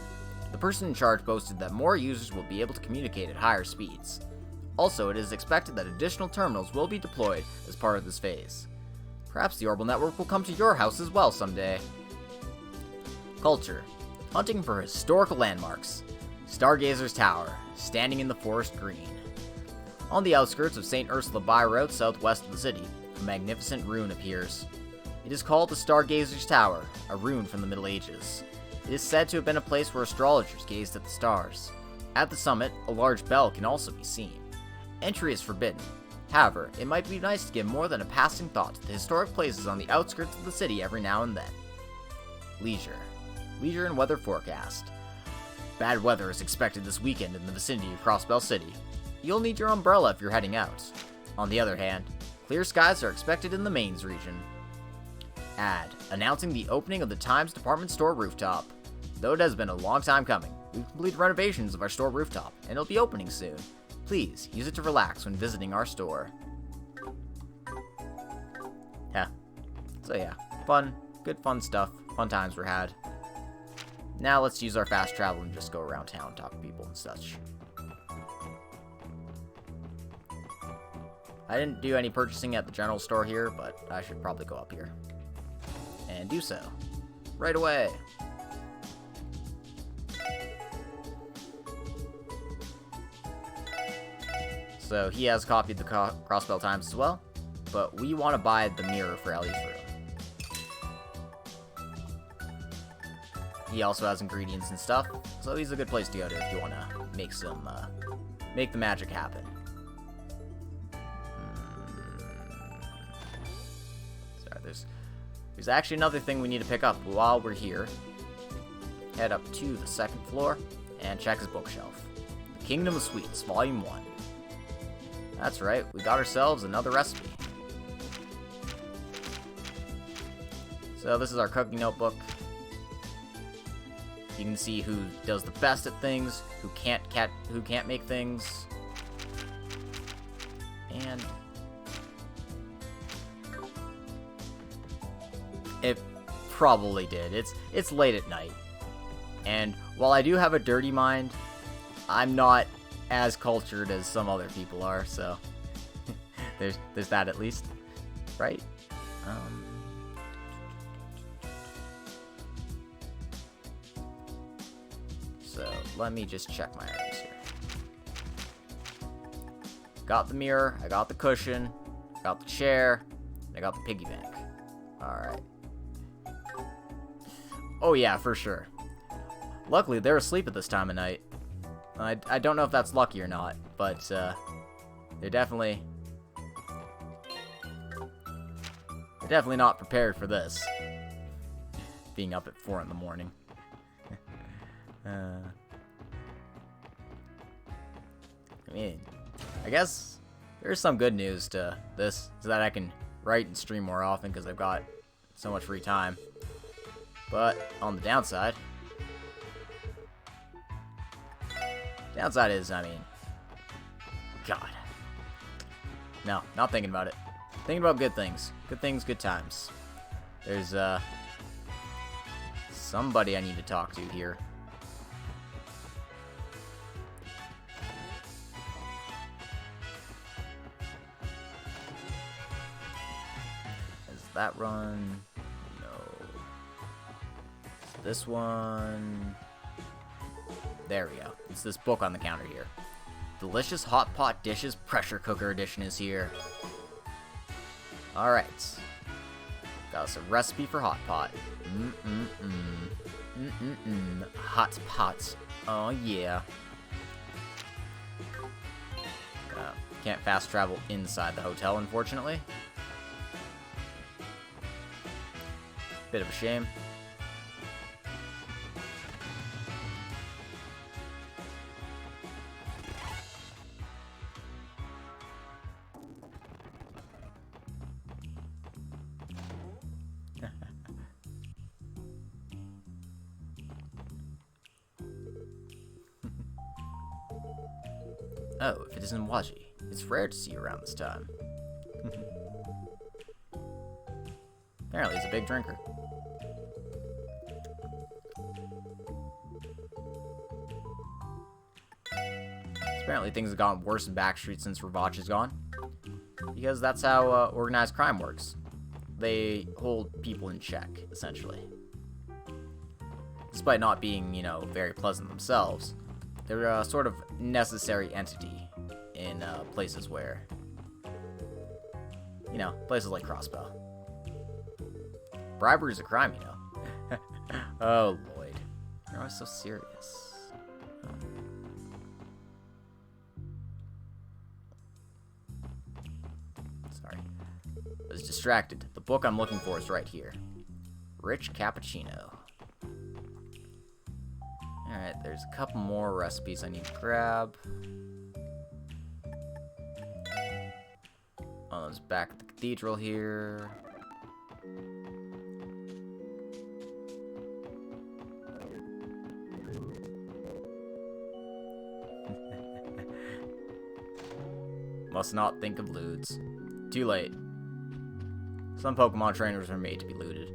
The person in charge boasted that more users will be able to communicate at higher speeds. Also, it is expected that additional terminals will be deployed as part of this phase. Perhaps the Orbital Network will come to your house as well someday. Culture. Hunting for historical landmarks. Stargazer's Tower, standing in the forest green. On the outskirts of St. Ursula by Road southwest of the city, a magnificent ruin appears. It is called the Stargazer's Tower, a ruin from the Middle Ages. It is said to have been a place where astrologers gazed at the stars. At the summit, a large bell can also be seen. Entry is forbidden. However, it might be nice to give more than a passing thought to the historic places on the outskirts of the city every now and then. Leisure. Leisure and weather forecast. Bad weather is expected this weekend in the vicinity of Crossbell City. you'll need your umbrella if you're heading out. On the other hand, clear skies are expected in the mains region. Ad, announcing the opening of the Times department store rooftop. Though it has been a long time coming, we've completed renovations of our store rooftop, and it'll be opening soon. Please, use it to relax when visiting our store. Yeah. So yeah, good fun stuff. Fun times were had. Now let's use our fast travel and just go around town and talk to people and such. I didn't do any purchasing at the general store here, but I should probably go up here. And do so. Right away. So he has copied the Crossbell Times as well, but we want to buy the mirror for Ellie's room. He also has ingredients and stuff, so he's a good place to go to if you want to make the magic happen. Sorry, there's actually another thing we need to pick up while we're here. Head up to the second floor and check his bookshelf. The Kingdom of Sweets, Volume 1. That's right, we got ourselves another recipe. So this is our cooking notebook. You can see who does the best at things, who can't make things, and it probably did. It's late at night, and while I do have a dirty mind, I'm not as cultured as some other people are. So there's that at least, right? So let me just check my items here. Got the mirror, I got the cushion, got the chair, I got the piggy bank. Alright. Oh yeah, for sure. Luckily, they're asleep at this time of night. I don't know if that's lucky or not, but they're definitely not prepared for this. Being up at 4 in the morning. I mean, I guess there's some good news to this, so that I can write and stream more often because I've got so much free time. But on the downside is, I mean, God. No, not thinking about it. Thinking about good things. Good things, good times. There's, somebody I need to talk to here. Does that run? No. This one. There we go. It's this book on the counter here. Delicious Hot Pot Dishes Pressure Cooker Edition is here. Alright. Got us a recipe for hot pot. Hot pot. Oh yeah. Can't fast travel inside the hotel, unfortunately. Bit of a shame. Oh, if it isn't Waji. It's rare to see you around this time. Apparently he's a big drinker. Apparently things have gotten worse in Backstreet since Ravach is gone. Because that's how organized crime works. They hold people in check, essentially. Despite not being, you know, very pleasant themselves, they're a sort of necessary entity in places where, you know, places like Crossbell. Bribery is a crime, you know. Oh, Lloyd. You're always so serious. Sorry. I was distracted. The book I'm looking for is right here. Rich Cappuccino. Alright, there's a couple more recipes I need to grab. us back at the cathedral here. Must not think of loots. Too late. Some Pokemon trainers are made to be looted.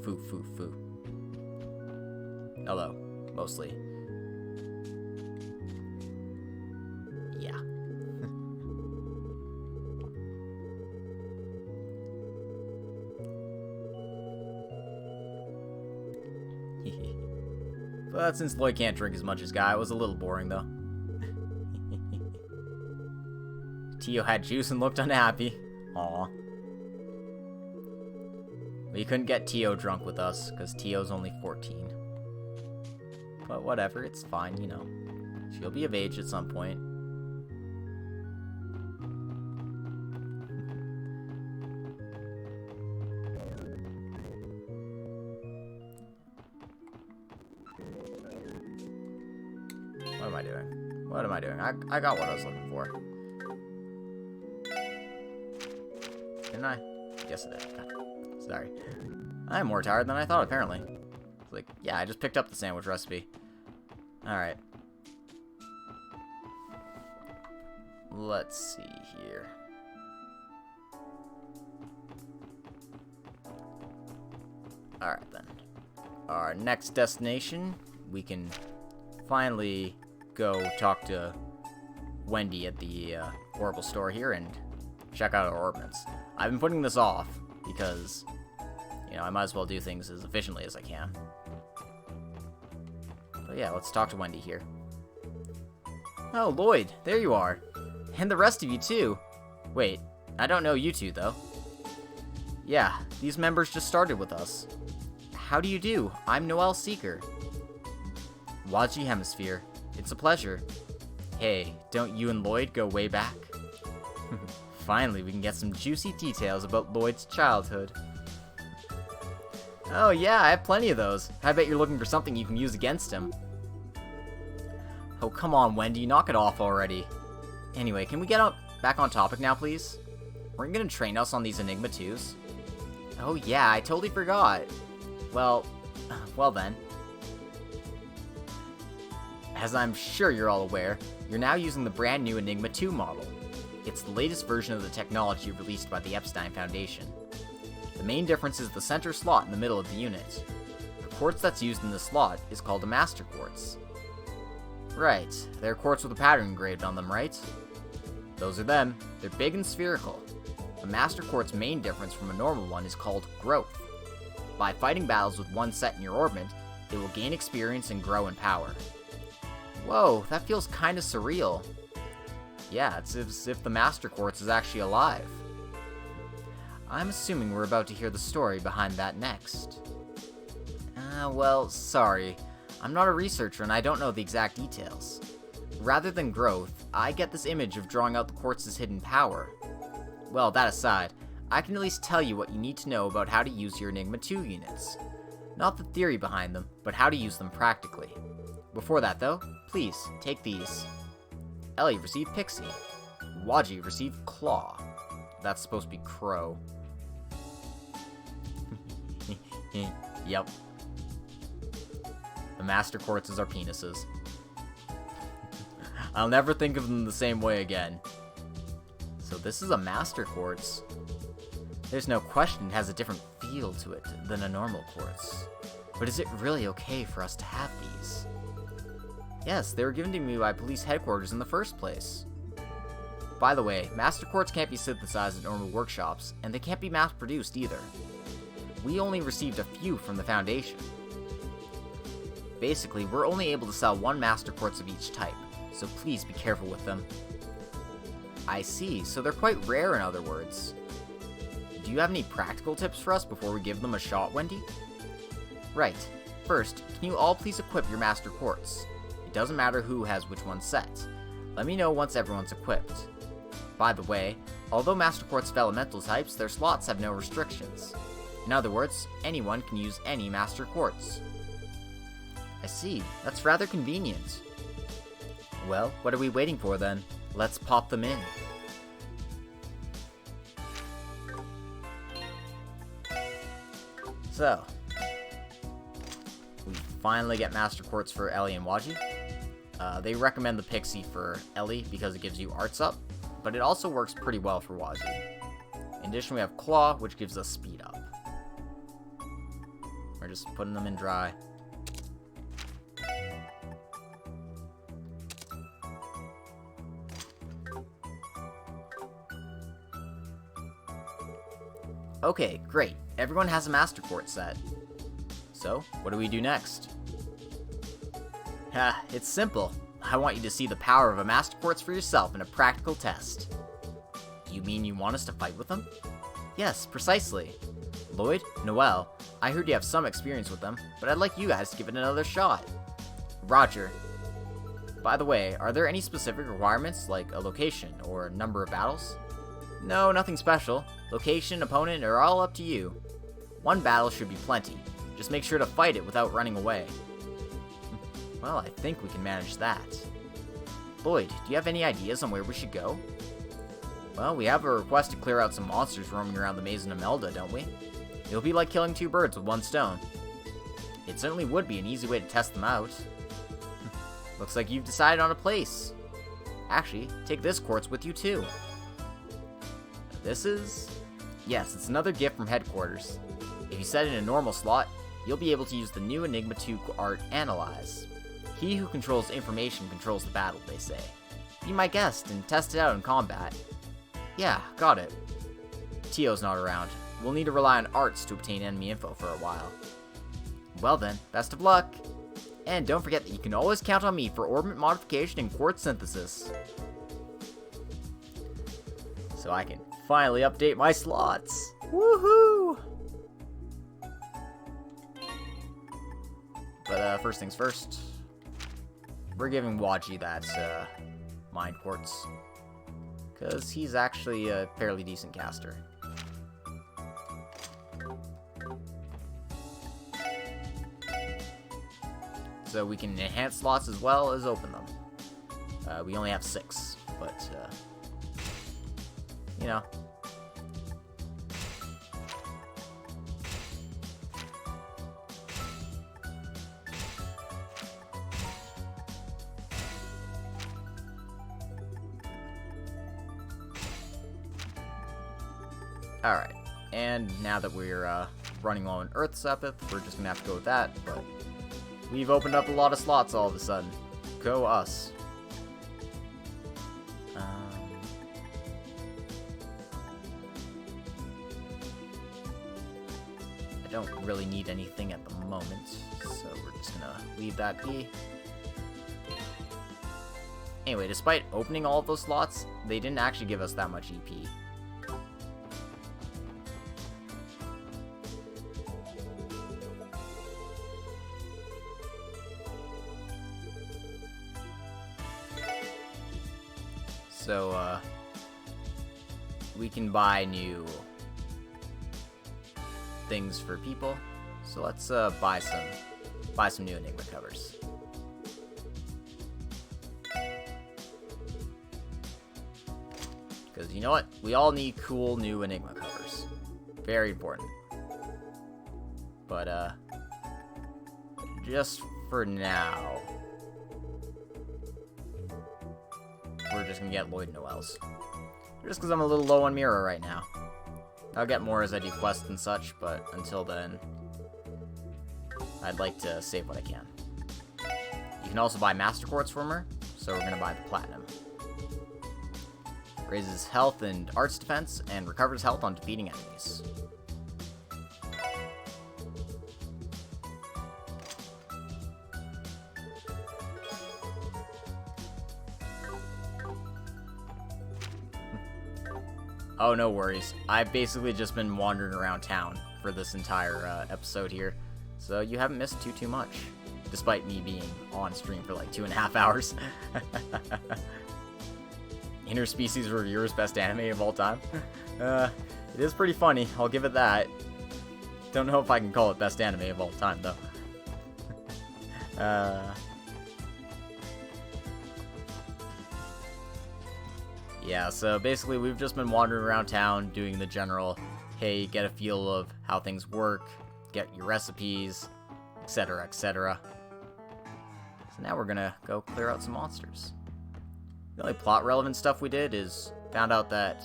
Foo, foo, foo. Hello, mostly. Yeah. But since Lloyd can't drink as much as Guy, it was a little boring though. Tio had juice and looked unhappy. Aw. We couldn't get Tio drunk with us, because Tio's only 14. But whatever, it's fine, you know. She'll be of age at some point. What am I doing? What am I doing? I got what I was looking for. Didn't I? Yes, I did. God. Sorry. I'm more tired than I thought, apparently. It's like, yeah, I just picked up the sandwich recipe. Alright. Let's see here. Alright, then. Our next destination, we can finally go talk to Wendy at the Oracle store here and check out our ordnance. I've been putting this off because, you know, I might as well do things as efficiently as I can. But yeah, let's talk to Wendy here. Oh, Lloyd, there you are. And the rest of you, too. Wait, I don't know you two, though. Yeah, these members just started with us. How do you do? I'm Noel Seeker. Waji Hemisphere. It's a pleasure. Hey, don't you and Lloyd go way back? Finally, we can get some juicy details about Lloyd's childhood. Oh yeah, I have plenty of those. I bet you're looking for something you can use against him. Oh, come on, Wendy, knock it off already. Anyway, can we get back on topic now, please? Weren't you gonna train us on these Enigma 2s? Oh yeah, I totally forgot. Well then. As I'm sure you're all aware, you're now using the brand new Enigma 2 model. It's the latest version of the technology released by the Epstein Foundation. The main difference is the center slot in the middle of the unit. The quartz that's used in this slot is called a master quartz. Right, they're quartz with a pattern engraved on them, right? Those are them. They're big and spherical. A master quartz main difference from a normal one is called growth. By fighting battles with one set in your orbit, it will gain experience and grow in power. Whoa, that feels kinda surreal. Yeah, it's as if the Master Quartz is actually alive. I'm assuming we're about to hear the story behind that next. Well, sorry. I'm not a researcher and I don't know the exact details. Rather than growth, I get this image of drawing out the quartz's hidden power. Well, that aside, I can at least tell you what you need to know about how to use your Enigma 2 units. Not the theory behind them, but how to use them practically. Before that, though, please, take these. Ellie received Pixie. Waji received Claw. That's supposed to be Crow. Yep. The Master Quartzes are penises. I'll never think of them the same way again. So this is a Master Quartz. There's no question it has a different feel to it than a normal quartz. But is it really okay for us to have these? Yes, they were given to me by police headquarters in the first place. By the way, Master Quartz can't be synthesized at normal workshops, and they can't be mass-produced either. We only received a few from the Foundation. Basically, we're only able to sell one Master Quartz of each type, so please be careful with them. I see, so they're quite rare in other words. Do you have any practical tips for us before we give them a shot, Wendy? Right. First, can you all please equip your Master Quartz? It doesn't matter who has which one set. Let me know once everyone's equipped. By the way, although Master Quartz have elemental types, their slots have no restrictions. In other words, anyone can use any Master Quartz. I see, that's rather convenient. Well, what are we waiting for then? Let's pop them in. So, we finally get Master Quartz for Ellie and Waji. They recommend the Pixie for Ellie because it gives you arts up, but it also works pretty well for Waji. In addition, we have Claw, which gives us speed up. We're just putting them in dry. Okay, great. Everyone has a Master Quartz set. So, what do we do next? It's simple. I want you to see the power of a Master Quartz for yourself in a practical test. You mean you want us to fight with them? Yes, precisely. Lloyd, Noelle, I heard you have some experience with them, but I'd like you guys to give it another shot. Roger. By the way, are there any specific requirements, like a location or number of battles? No, nothing special. Location, opponent are all up to you. One battle should be plenty. Just make sure to fight it without running away. Well, I think we can manage that. Lloyd, do you have any ideas on where we should go? Well, we have a request to clear out some monsters roaming around the maze in Imelda, don't we? It'll be like killing two birds with one stone. It certainly would be an easy way to test them out. Looks like you've decided on a place. Actually, take this quartz with you too. This is... Yes, it's another gift from headquarters. If you set it in a normal slot, you'll be able to use the new Enigma 2 art Analyze. He who controls information controls the battle, they say. Be my guest and test it out in combat. Yeah, got it. Tio's not around. We'll need to rely on arts to obtain enemy info for a while. Well then, best of luck! And don't forget that you can always count on me for orbit modification and quartz synthesis. So I can finally update my slots! Woohoo! But first things first, we're giving Waji that Mind Quartz, because he's actually a fairly decent caster. So we can enhance slots as well as open them. We only have 6, but, you know. Alright, and now that we're running low on Earth Sepith, we're just gonna have to go with that, but we've opened up a lot of slots all of a sudden. Go us. I don't really need anything at the moment, so we're just gonna leave that be. Anyway, despite opening all of those slots, they didn't actually give us that much EP. So, we can buy new things for people. So let's buy some new Enigma covers. Because you know what? We all need cool new Enigma covers. Very important. But just for now, we're just gonna get Lloyd Noel's. Just because I'm a little low on Mirror right now. I'll get more as I do quests and such, but until then, I'd like to save what I can. You can also buy Master Quartz from her, so we're gonna buy the Platinum. Raises health and arts defense, and recovers health on defeating enemies. Oh, no worries. I've basically just been wandering around town for this entire episode here, so you haven't missed too much, despite me being on stream for like 2.5 hours. Interspecies Reviewer's best anime of all time. It is pretty funny, I'll give it that. Don't know if I can call it best anime of all time, though. Yeah, so basically we've just been wandering around town doing the general, hey, get a feel of how things work, get your recipes, etc., etc. So now we're gonna go clear out some monsters. The only plot-relevant stuff we did is found out that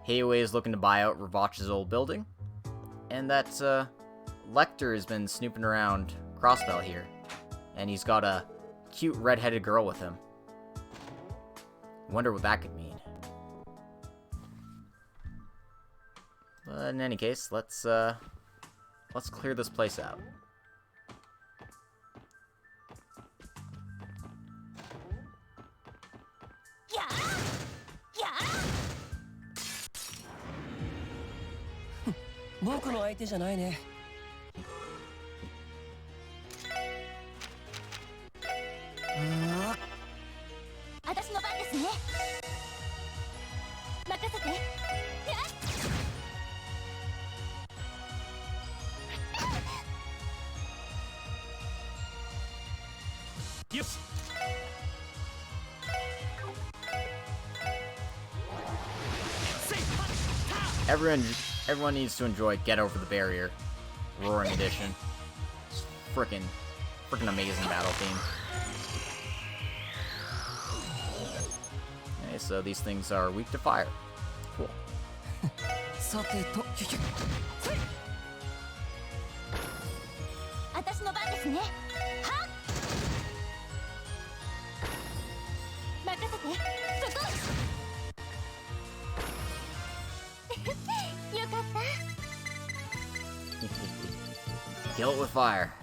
Heiwei is looking to buy out Ravach's old building, and that Lecter has been snooping around Crossbell here, and he's got a cute red-headed girl with him. Wonder what that could mean. But in any case, let's clear this place out. Yeah. Yeah. 僕の相手じゃないね。私の番ですね。任せて。よし。Everyone needs to enjoy Get Over the Barrier, Roaring Edition. It's frickin' amazing battle theme. Okay, so these things are weak to fire. Cool. さてと。私の番ですね。はっ。任せて。そこ。よかった。Kill it with fire.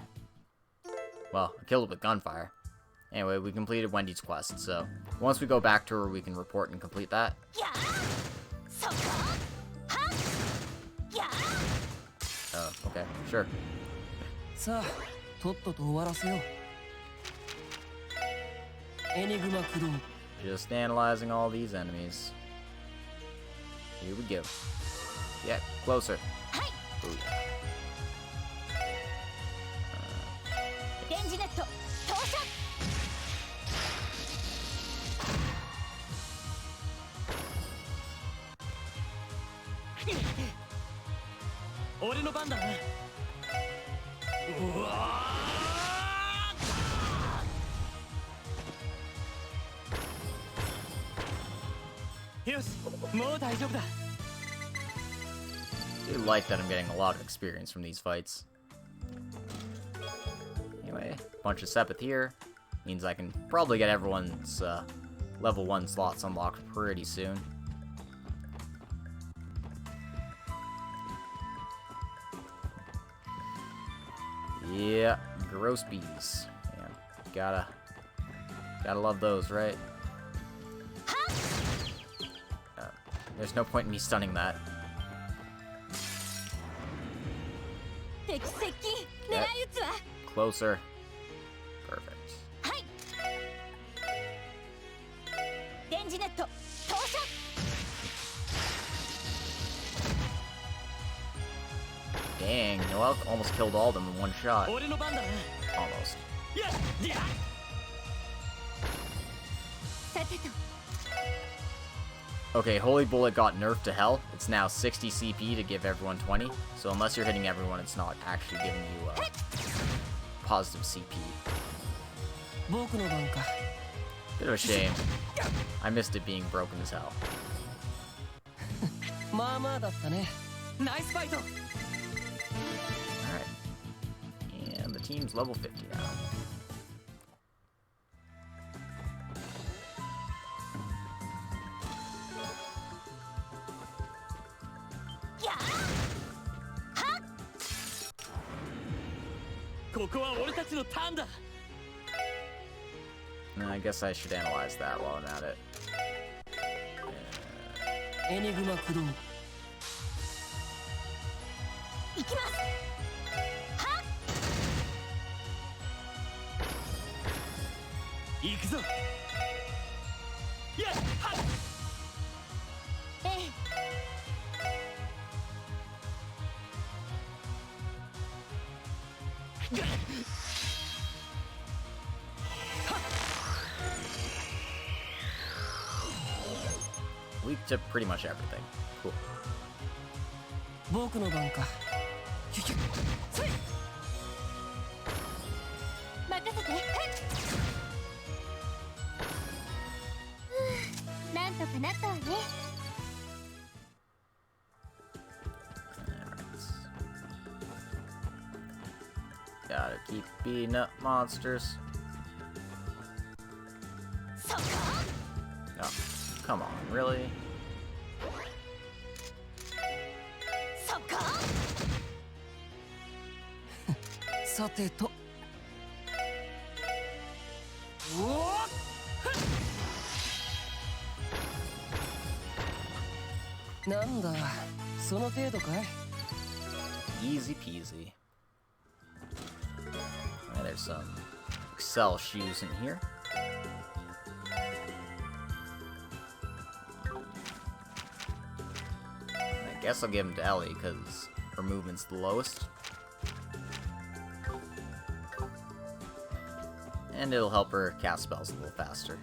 Well, kill it with gunfire. Anyway, we completed Wendy's quest, so once we go back to her, we can report and complete that. やあ。そこ。はっ。やあ。Oh, okay, sure. さあ、とっとと終わらせよう。エニグマ駆動。 Just analyzing all these enemies. Here we go. Yeah, closer. はい。 Ooh, yeah. レンジネット。投射。俺の番だな。うわー。よし、もう大丈夫だ。I do like that I'm getting a lot of experience from these fights. Anyway, bunch of Sepith here. Means I can probably get everyone's level 1 slots unlocked pretty soon. Yeah, gross bees. Yeah, gotta love those, right? There's no point in me stunning that. 敵接近。狙い撃つわ。 Closer. Perfect. はい。レンジネット。投射。 Dang, Noel almost killed all of them in one shot. 俺の番だな。 Almost. やっやっ。さてと。 Okay, Holy Bullet got nerfed to hell. It's now 60 CP to give everyone 20. So unless you're hitting everyone, it's not actually giving you positive CP. 僕の番か。 Bit of a shame. I missed it being broken as hell. まあまあだったね。ナイスファイト。 Alright. And the team's level 50 now. Yeah. ここは俺たちのターンだ。 I guess I should analyze that while I'm at it. エニグマ駆動。行きます。はっ。行くぞ。やっはっ。ええ。 Weak to pretty much everything. Cool. 僕の番か。任せて。なんとかなったわね。Gotta keep beating up monsters. そこ。 Oh, come on, really? そこ。さてと。なんだ、その程度かい。 Easy peasy. And there's some Excel shoes in here. I guess I'll give them to Ellie because her movement's the lowest. And it'll help her cast spells a little faster.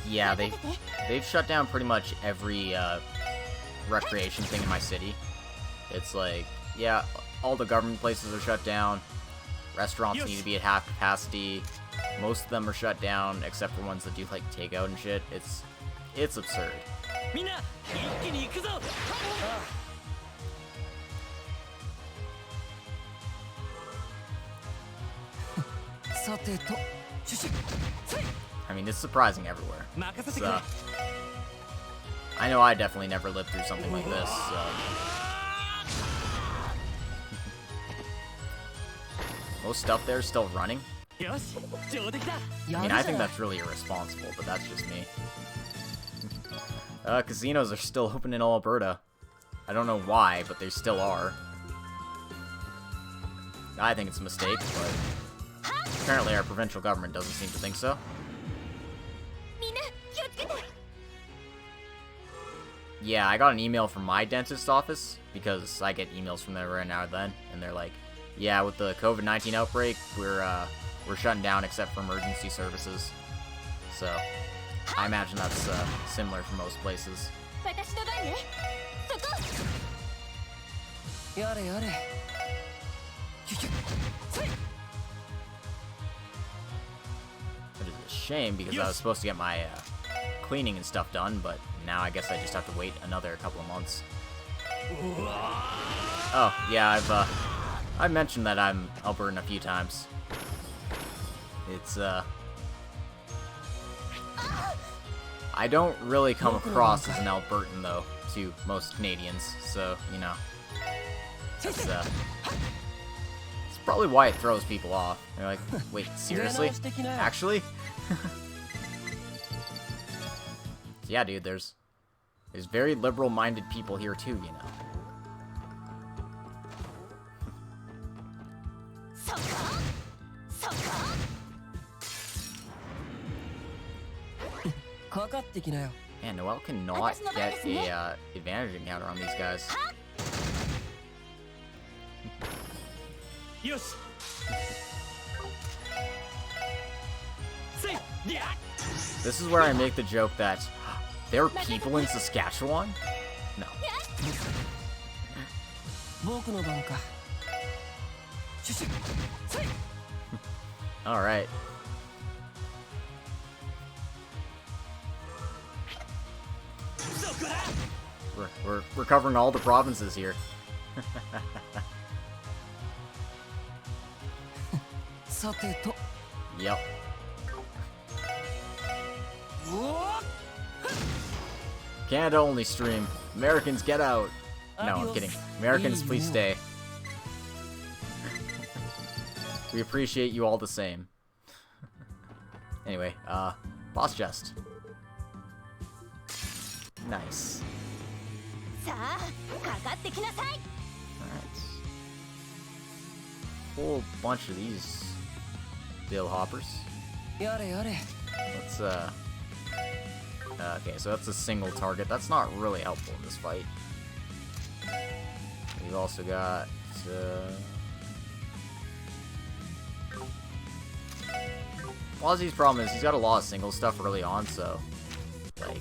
Yeah, they've shut down pretty much every recreation thing in my city. It's like, yeah, all the government places are shut down. Restaurants need to be at half capacity. Most of them are shut down, except for ones that do like takeout and shit. It's absurd. みんな一気に行くぞ。さてと。I mean, it's surprising everywhere. 任せて It's, くれ。 I know I definitely never lived through something like this, so... Most stuff there is still running. よし、上出来だ。 I mean, I think that's really irresponsible, but that's just me. Casinos are still open in Alberta. I don't know why, but they still are. I think it's a mistake, but apparently our provincial government doesn't seem to think so. Yeah, I got an email from my dentist's office, because I get emails from there right now and then, and they're like, yeah, with the COVID-19 outbreak, we're shutting down except for emergency services. So, I imagine that's similar for most places. 私の番ね。そこ。やれやれ。 Which is a shame, because I was supposed to get my cleaning and stuff done, but now I guess I just have to wait another couple of months. Oh, yeah, I've mentioned that I'm Albertan a few times. It's, I don't really come across as an Albertan, though, to most Canadians, so, you know. It's probably why it throws people off. They're like, wait, seriously? Actually? Yeah, dude, there's very liberal-minded people here, too, you know. そこ。そこ。かかってきなよ。 Man, Noelle cannot get a advantage encounter on these guys. よし。せい、りゃ。 This is where I make the joke that there are people in Saskatchewan? No. 僕の番か。シュシュ。せい。 Alright. We're covering all the provinces here. さてと。 Yep. Canada only stream. Americans, get out. No, I'm kidding. Americans, please stay. We appreciate you all the same. Anyway, boss chest. Nice. さあ、かかってきなさい。 Alright. Whole bunch of these Bill Hoppers. やれやれ Let's, okay, so that's a single target. That's not really helpful in this fight. We've also got, Wazi's problem is he's got a lot of single stuff early on, so, like,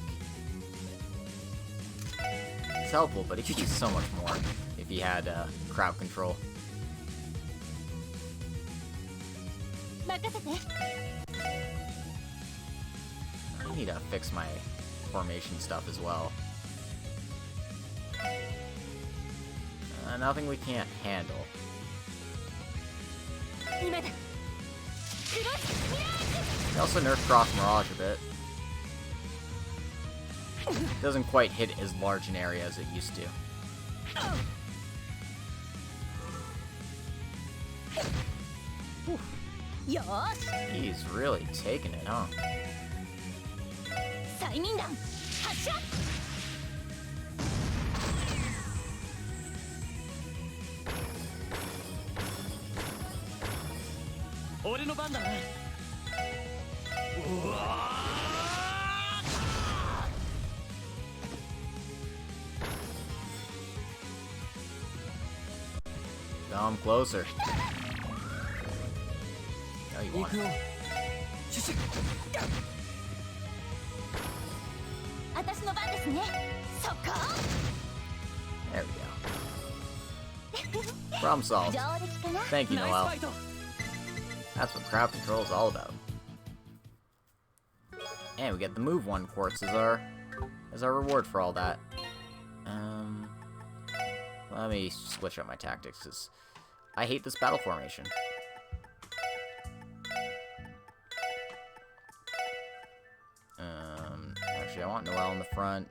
it's helpful, but he could use so much more if he had, crowd control. 任せて I need to fix my formation stuff as well. Nothing we can't handle. 今だクロスミラー They also nerfed Cross Mirage a bit. Doesn't quite hit as large an area as it used to. Whew. よーし He's really taking it, huh? 催眠弾発射 俺の番だな Come closer. No, you 行 want く it. よシュシュ 私の番ですねそこ There we go. Problem solved. 上出来かな Thank you, ナイス Noel. ファイト That's what crowd control is all about. And we get the move one quartz as our reward for all that. Let me switch up my tactics because I hate this battle formation. Actually, I want Noel in the front.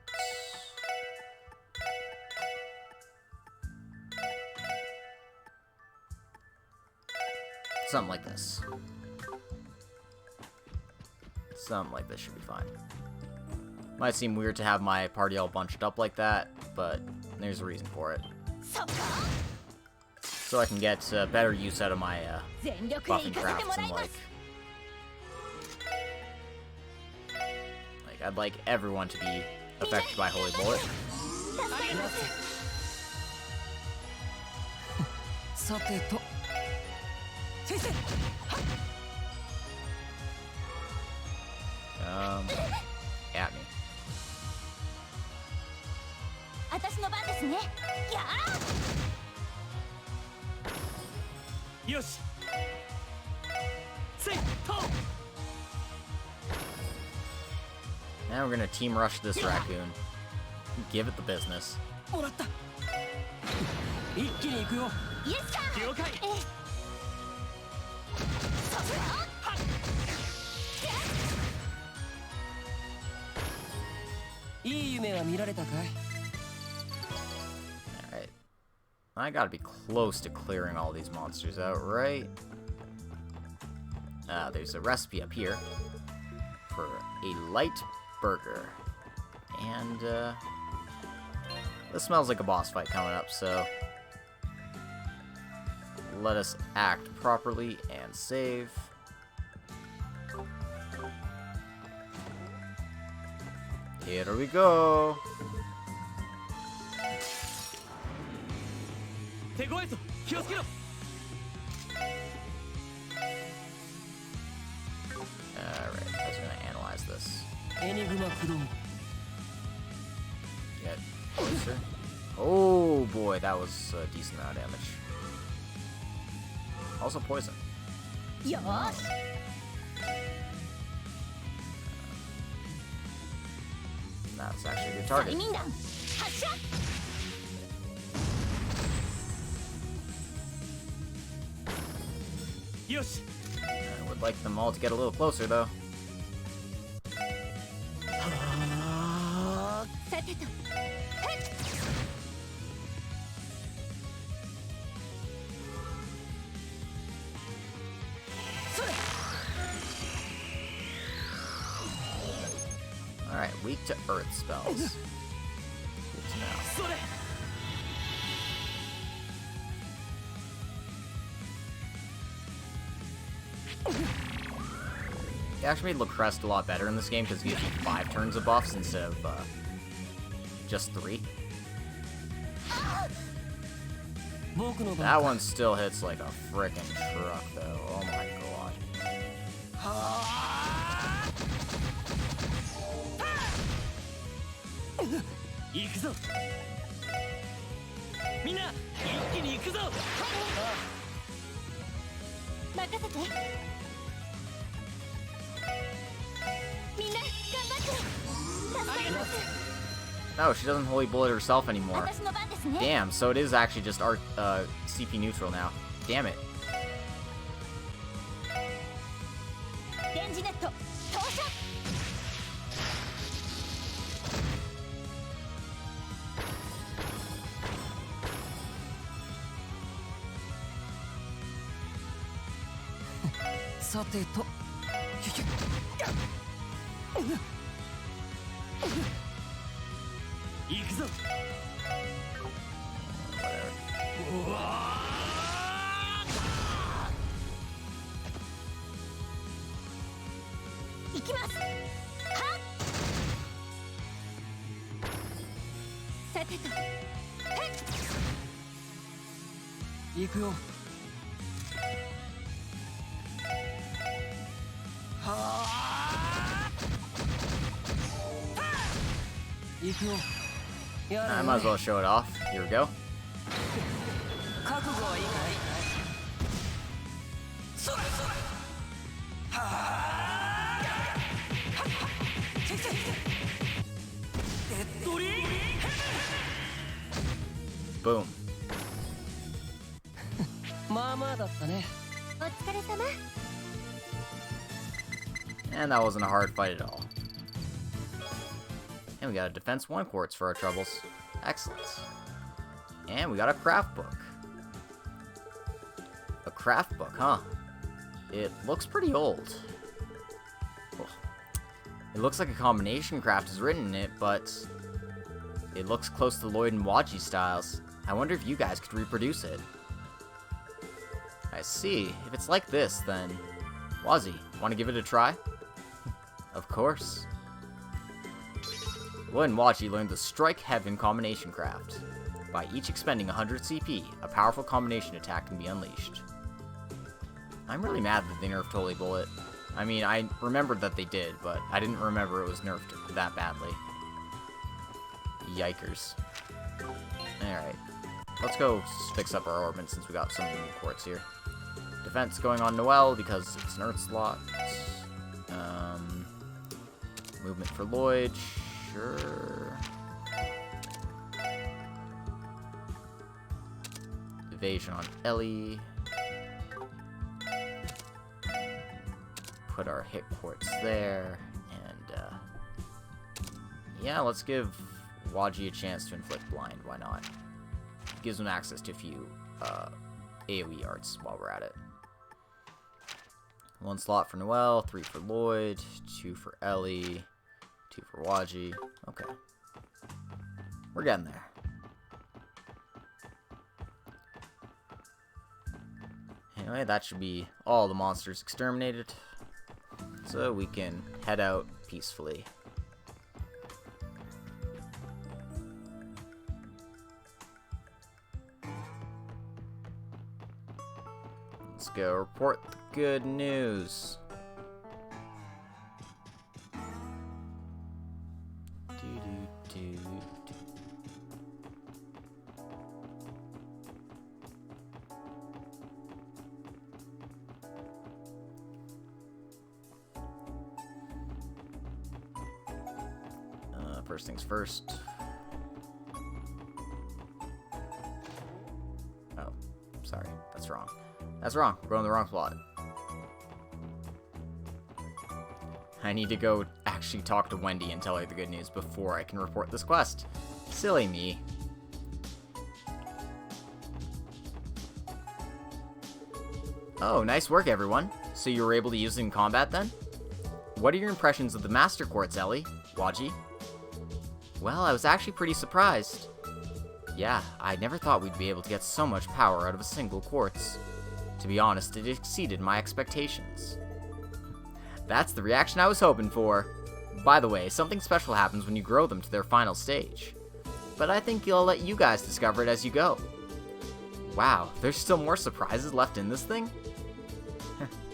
Something like this. Something like this should be fine. Might seem weird to have my party all bunched up like that, but there's a reason for it. そこ So I can get better use out of my 全力で buffing 行かせて crafts もら and いま like... す I'd like everyone to be affected by Holy Bullet. さてと先生 At me. 私の番ですねやらよしせいと Now we're gonna team rush this raccoon. Give it the business. もらった一気に行くよイエスサー了解ええそこ いい夢は見られたかい Alright. I gotta be close to clearing all these monsters out, right? There's a recipe up here for a light burger. And, this smells like a boss fight coming up, so let us act properly and save. Here we go. 手ごわいぞ気をつけろ Alright, I was gonna analyze this. エニグマ駆動 Get closer. Oh boy, that was a decent amount of damage. Also poison. よーし That's actually a good 催 target. 眠弾発射 よし I would like them all to get a little closer though. さてと Alright, weak to earth spells. Good to know. それ Alright, They actually made Lucrest a lot better in this game because it gives you 5 turns of buffs instead of just 3. That one still hits like a frickin' truck, though. Oh my god. No, she doesn't holy bullet herself anymore. Damn, so it is actually just CP neutral now. Damn it. I might as well show it off. Here we go. Boom. And that wasn't a hard fight at all. And we got a Defense 1 quartz for our troubles. Excellent. And we got a craft book. A craft book, huh? It looks pretty old. Ugh. It looks like a combination craft is written in it, but it looks close to Lloyd and Waji styles. I wonder if you guys could reproduce it. I see. If it's like this, then... Wazi, want to give it a try? Of course. Lloyd and Waji learned the Strike Heaven combination craft. By each expending 100 CP, a powerful combination attack can be unleashed. I'm really mad that they nerfed Holy Bullet. I mean, I remembered that they did, but I didn't remember it was nerfed that badly. Yikers. Alright. Let's go fix up our orbit since we got some new quartz here. Defense going on Noelle because it's an Earth slot. Movement for Lloyd. Sure. Evasion on Ellie. Put our hit quartz there. And, yeah, let's give Waji a chance to inflict blind. Why not? Gives him access to a few AoE arts while we're at it. 1 slot for Noelle, 3 for Lloyd, 2 for Ellie, 2 for Waji. Okay. We're getting there. Anyway, that should be all the monsters exterminated. So we can head out peacefully. Let's go report the good news. First things first. Oh, sorry. That's wrong. That's wrong. We're going to the wrong plot. I need to go actually talk to Wendy and tell her the good news before I can report this quest. Silly me. Oh, nice work, everyone. So you were able to use it in combat then? What are your impressions of the Master Quartz, Ellie? Waji? Well, I was actually pretty surprised. Yeah, I never thought we'd be able to get so much power out of a single quartz. To be honest, it exceeded my expectations. That's the reaction I was hoping for. By the way, something special happens when you grow them to their final stage. But I think I'll let you guys discover it as you go. Wow, there's still more surprises left in this thing?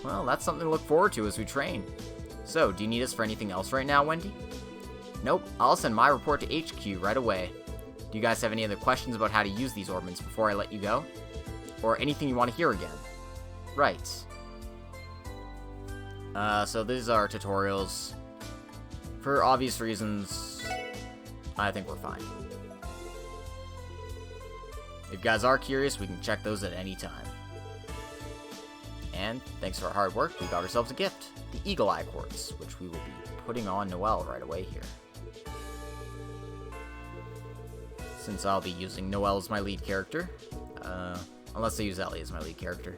Well, that's something to look forward to as we train. So, do you need us for anything else right now, Wendy? Nope, I'll send my report to HQ right away. Do you guys have any other questions about how to use these orbments before I let you go? Or anything you want to hear again? Right. So these are tutorials. For obvious reasons, I think we're fine. If you guys are curious, we can check those at any time. And thanks to our hard work, we got ourselves a gift, the Eagle Eye Quartz, which we will be putting on Noelle right away here. Since I'll be using Noelle as my lead character, unless I use Ellie as my lead character.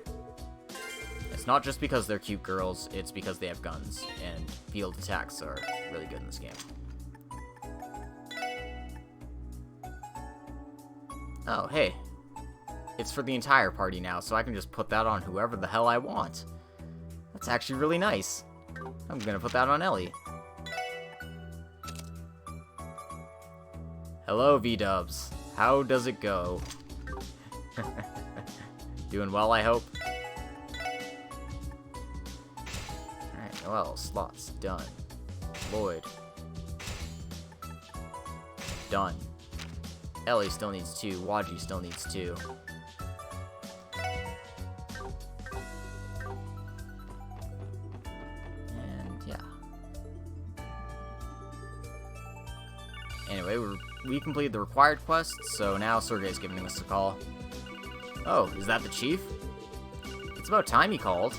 It's not just because they're cute girls, it's because they have guns, and field attacks are really good in this game. Oh, hey. It's for the entire party now, so I can just put that on whoever the hell I want. That's actually really nice. I'm gonna put that on Ellie. Hello, V-dubs. How does it go? Doing well, I hope? Alright, well, slots, done. Lloyd. Done. Ellie still needs 2, Waji still needs 2. And, yeah. Anyway, we completed the required quests, so now Sergey's giving us a call. Oh, is that the chief? It's about time he called.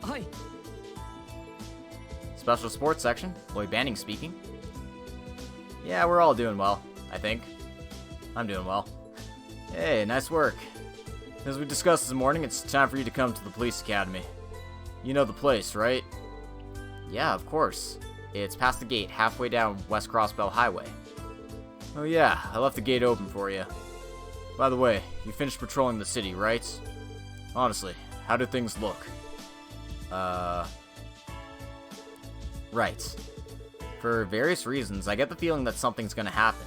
Hi. Special sports section, Lloyd Banning speaking. Yeah, we're all doing well, I think. I'm doing well. Hey, nice work. As we discussed this morning, it's time for you to come to the police academy. You know the place, right? Yeah, of course. It's past the gate, halfway down West Crossbell Highway. Oh yeah, I left the gate open for you. By the way, you finished patrolling the city, right? Honestly, how do things look? Right. For various reasons, I get the feeling that something's gonna happen.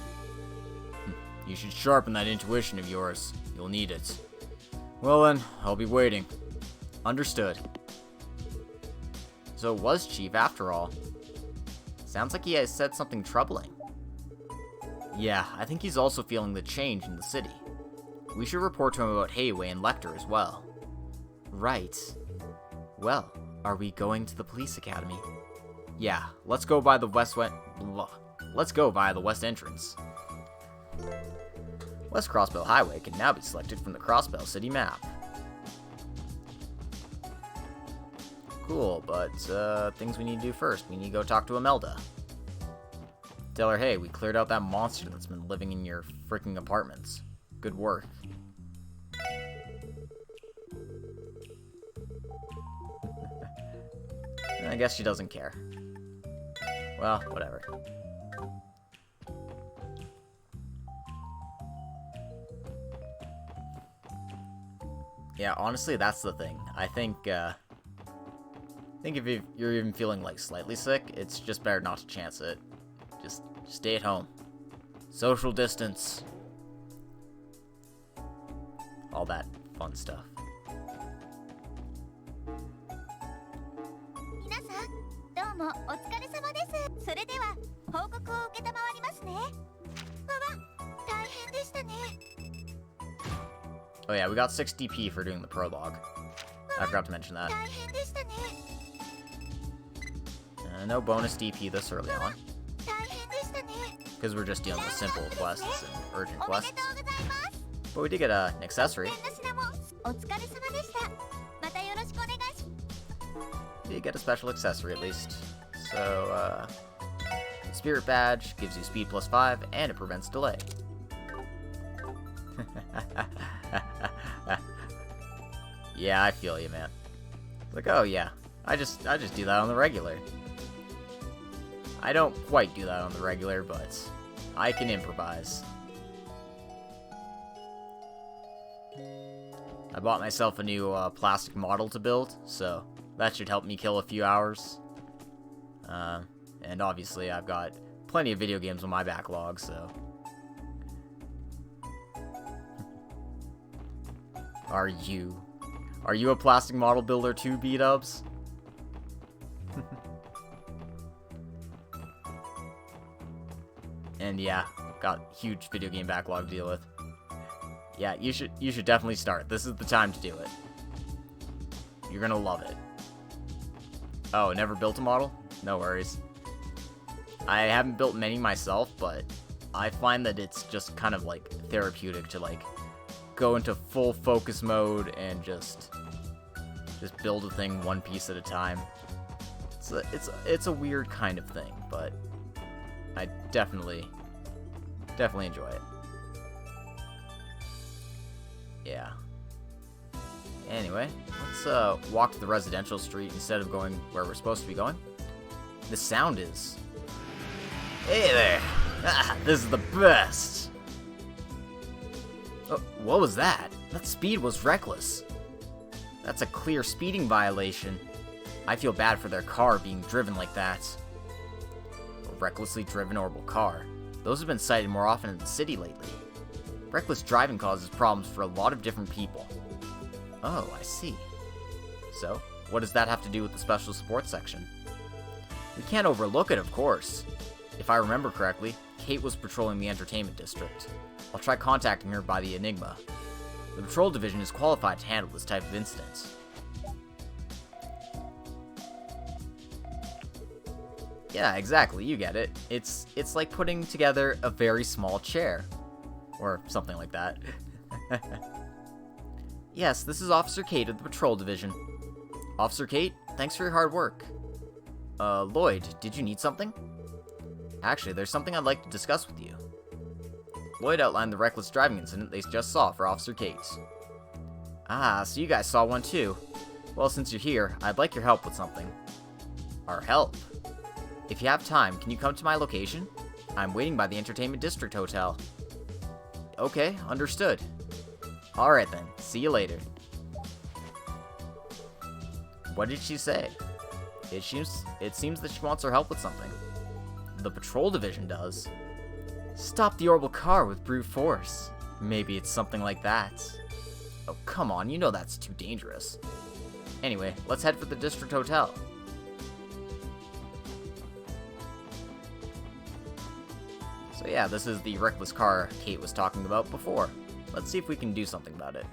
You should sharpen that intuition of yours. You'll need it. Well then, I'll be waiting. Understood. So it was Chief after all. Sounds like he has said something troubling. Yeah, I think he's also feeling the change in the city. We should report to him about Hayway and Lecter as well. Right. Well, are we going to the police academy? Yeah, let's go by the west entrance. West Crossbell Highway can now be selected from the Crossbell City map. Cool, but things we need to do first. We need to go talk to Imelda. Tell her, hey, we cleared out that monster that's been living in your freaking apartments. Good work. I guess she doesn't care. Well, whatever. Yeah, honestly, that's the thing. I think if you're even feeling like slightly sick, it's just better not to chance it. Just stay at home. Social distance. All that fun stuff. 皆さん、どうもお疲れ様です。それでは報告を受けたまわりますね。わわ、大変でしたね。 Oh yeah, we got 6 DP for doing the prologue. I forgot to mention that. 大変でしたね。 No bonus DP this early on, 大変でしたね。 because we're just dealing with simple quests and urgent おめで quests. とうございます。 But we did get an accessory. 変な品もお疲れ様でした。またよろしくお願いします。 We did get a special accessory at least. So, Spirit Badge gives you speed plus 5 and it prevents delay. Yeah, I feel you, man. Like, oh yeah, I just do that on the regular. I don't quite do that on the regular, but I can improvise. I bought myself a new plastic model to build, so that should help me kill a few hours. And obviously I've got plenty of video games on my backlog, so... Are you a plastic model builder too, B-dubs? And yeah, got huge video game backlog to deal with. Yeah, you should definitely start. This is the time to do it. You're gonna love it. Oh, never built a model? No worries. I haven't built many myself, but I find that it's just kind of like therapeutic to like go into full focus mode and just build a thing one piece at a time. It's a weird kind of thing, but I definitely enjoy it. Yeah. Anyway, let's walk to the residential street instead of going where we're supposed to be going. The sound is... Hey there! Ah, this is the best! Oh, what was that? That speed was reckless. That's a clear speeding violation. I feel bad for their car being driven like that. A recklessly driven orbital car. Those have been sighted more often in the city lately. Reckless driving causes problems for a lot of different people. Oh, I see. So, what does that have to do with the special support section? We can't overlook it, of course. If I remember correctly, Kate was patrolling the entertainment district. I'll try contacting her by the Enigma. The patrol division is qualified to handle this type of incident. Yeah, exactly, you get it. It's like putting together a very small chair. Or something like that. Yes, this is Officer Kate of the Patrol Division. Officer Kate, thanks for your hard work. Lloyd, did you need something? Actually, there's something I'd like to discuss with you. Lloyd outlined the reckless driving incident they just saw for Officer Kate. Ah, so you guys saw one too. Well, since you're here, I'd like your help with something. Our help? If you have time, can you come to my location? I'm waiting by the Entertainment District Hotel. Okay, understood. Alright then, see you later. What did she say? It seems that she wants our help with something. The patrol division does. Stop the orbital car with brute force. Maybe it's something like that. Oh, come on, you know that's too dangerous. Anyway, let's head for the district hotel. So yeah, this is the reckless car Kate was talking about before. Let's see if we can do something about it.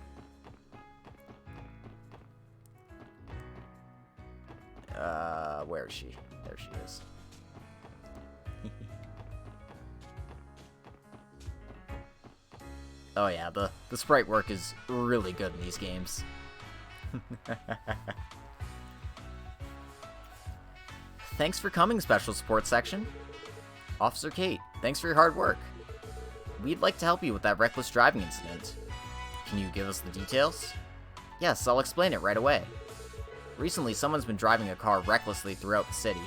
Where is she? There she is. Oh yeah, the sprite work is really good in these games. Thanks for coming, Special Support Section. Officer Kate, thanks for your hard work. We'd like to help you with that reckless driving incident. Can you give us the details? Yes, I'll explain it right away. Recently, someone's been driving a car recklessly throughout the city.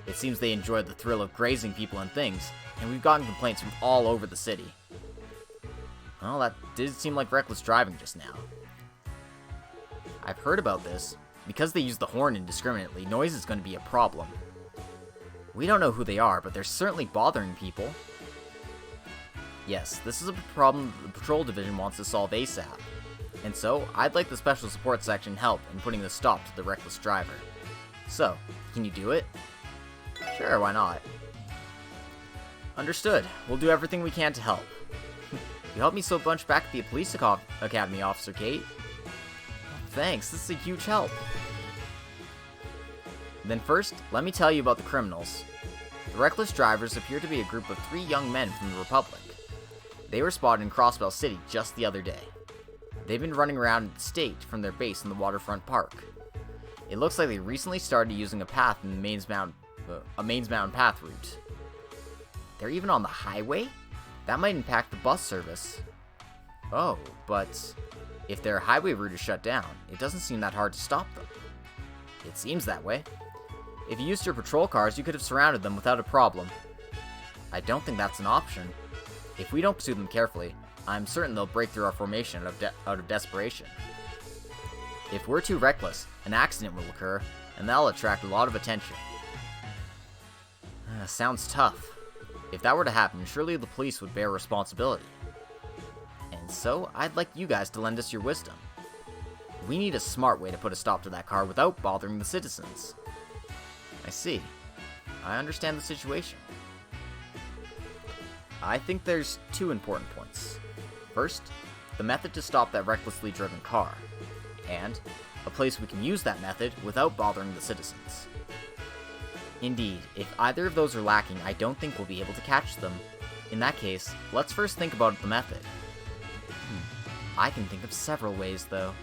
It seems they enjoyed the thrill of grazing people and things, and we've gotten complaints from all over the city. Well, that did seem like reckless driving just now. I've heard about this. Because they use the horn indiscriminately, noise is going to be a problem. We don't know who they are, but they're certainly bothering people. Yes, this is a problem that the Patrol Division wants to solve ASAP. And so, I'd like the Special Support Section help in putting a stop to the reckless driver. So, can you do it? Sure, why not? Understood. We'll do everything we can to help. You helped me so much back at the Police Academy, Officer Kate. Thanks, this is a huge help. Then first, let me tell you about the criminals. The reckless drivers appear to be a group of 3 young men from the Republic. They were spotted in Crossbell City just the other day. They've been running around the state from their base in the waterfront park. It looks like they recently started using a path in the Mains Mountain path route. They're even on the highway? That might impact the bus service. Oh, but if their highway route is shut down, it doesn't seem that hard to stop them. It seems that way. If you used your patrol cars, you could have surrounded them without a problem. I don't think that's an option. If we don't pursue them carefully, I'm certain they'll break through our formation out of desperation. If we're too reckless, an accident will occur, and that'll attract a lot of attention. Sounds tough. If that were to happen, surely the police would bear responsibility. And so, I'd like you guys to lend us your wisdom. We need a smart way to put a stop to that car without bothering the citizens. I see. I understand the situation. I think there's two important points. First, the method to stop that recklessly driven car, and a place we can use that method without bothering the citizens. Indeed, if either of those are lacking, I don't think we'll be able to catch them. In that case, let's first think about the method. I can think of several ways, though.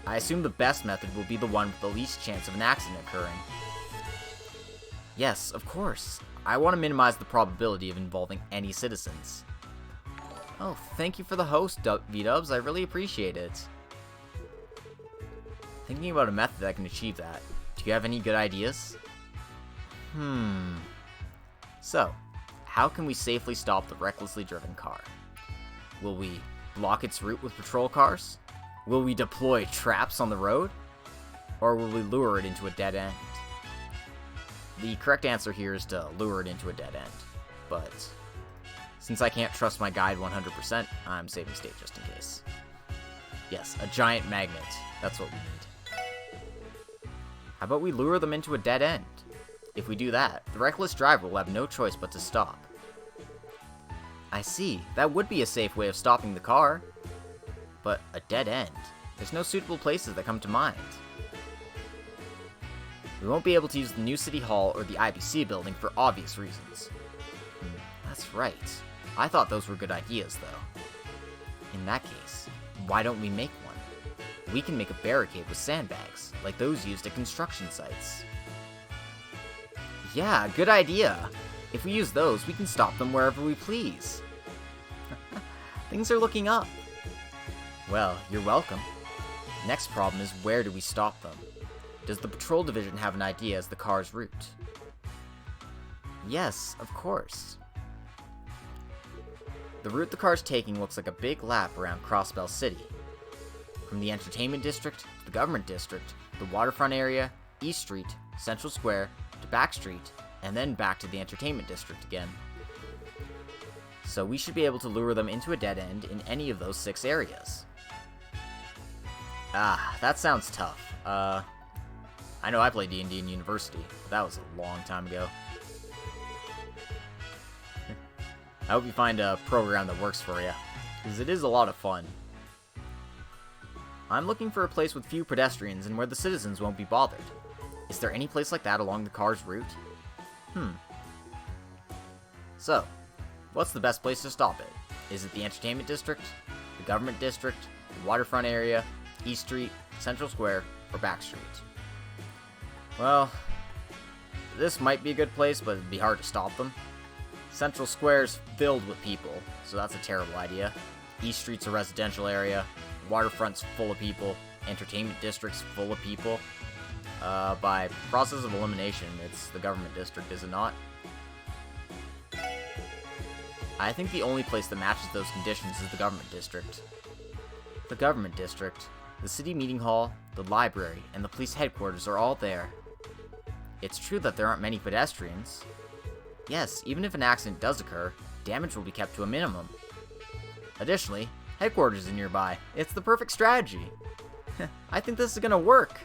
I assume the best method will be the one with the least chance of an accident occurring. Yes, of course. I want to minimize the probability of involving any citizens. Oh, thank you for the host, V-Dubs. I really appreciate it. Thinking about a method that can achieve that. Do you have any good ideas? So, how can we safely stop the recklessly driven car? Will we block its route with patrol cars? Will we deploy traps on the road? Or will we lure it into a dead end? The correct answer here is to lure it into a dead end, but since I can't trust my guide 100%, I'm saving state just in case. Yes, a giant magnet. That's what we need. How about we lure them into a dead end? If we do that, the reckless driver will have no choice but to stop. I see. That would be a safe way of stopping the car. But a dead end. There's no suitable places that come to mind. We won't be able to use the new City Hall or the IBC building for obvious reasons. That's right. I thought those were good ideas, though. In that case, why don't we make one? We can make a barricade with sandbags, like those used at construction sites. Yeah, good idea! If we use those, we can stop them wherever we please. Things are looking up. Well, you're welcome. Next problem is, where do we stop them? Does the patrol division have an idea as the car's route? Yes, of course. The route the car's taking looks like a big lap around Crossbell City. From the entertainment district to the government district, the waterfront area, East Street, Central Square, to Back Street, and then back to the entertainment district again. So we should be able to lure them into a dead end in any of those 6 areas. Ah, that sounds tough. I know I played D&D in university, but that was a long time ago. I hope you find a program that works for you, because it is a lot of fun. I'm looking for a place with few pedestrians and where the citizens won't be bothered. Is there any place like that along the car's route? So, what's the best place to stop it? Is it the entertainment district, the government district, the waterfront area, East Street, Central Square, or Back Street? Well, this might be a good place, but it'd be hard to stop them. Central Square's filled with people, so that's a terrible idea. East Street's a residential area, waterfront's full of people, entertainment district's full of people. By process of elimination, it's the government district, is it not? I think the only place that matches those conditions is the government district. The government district, the city meeting hall, the library, and the police headquarters are all there. It's true that there aren't many pedestrians. Yes, even if an accident does occur, damage will be kept to a minimum. Additionally, headquarters is nearby. It's the perfect strategy. I think this is gonna work.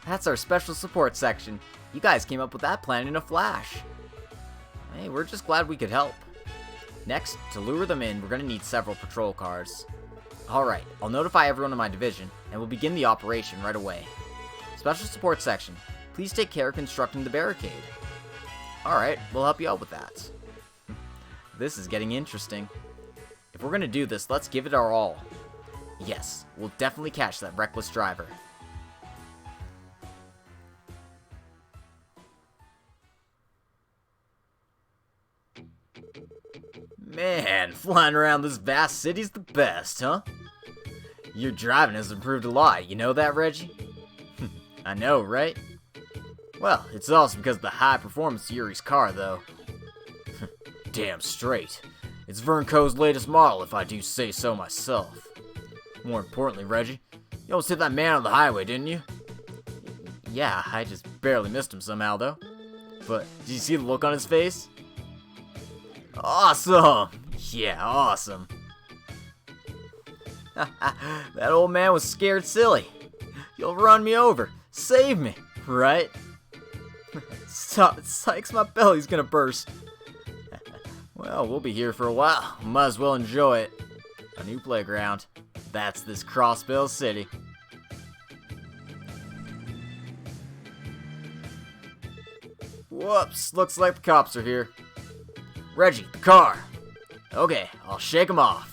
That's our special support section. You guys came up with that plan in a flash. Hey, we're just glad we could help. Next, to lure them in, we're gonna need several patrol cars. Alright, I'll notify everyone in my division, and we'll begin the operation right away. Special support section, please take care of constructing the barricade. Alright, we'll help you out with that. This is getting interesting. If we're gonna do this, let's give it our all. Yes, we'll definitely catch that reckless driver. Man, flying around this vast city's the best, huh? Your driving has improved a lot, you know that, Reggie? I know, right? Well, it's also because of the high-performance Yuri's car, though. Damn straight. It's Vernco's latest model, if I do say so myself. More importantly, Reggie, you almost hit that man on the highway, didn't you? Yeah, I just barely missed him somehow, though. But did you see the look on his face? Awesome! Yeah, awesome. That old man was scared silly. You'll run me over. Save me, right? Stop, it psychs, my belly's gonna burst. Well, we'll be here for a while. Might as well enjoy it. A new playground. That's this Crossbell city. Whoops, looks like the cops are here. Reggie, the car. Okay, I'll shake them off.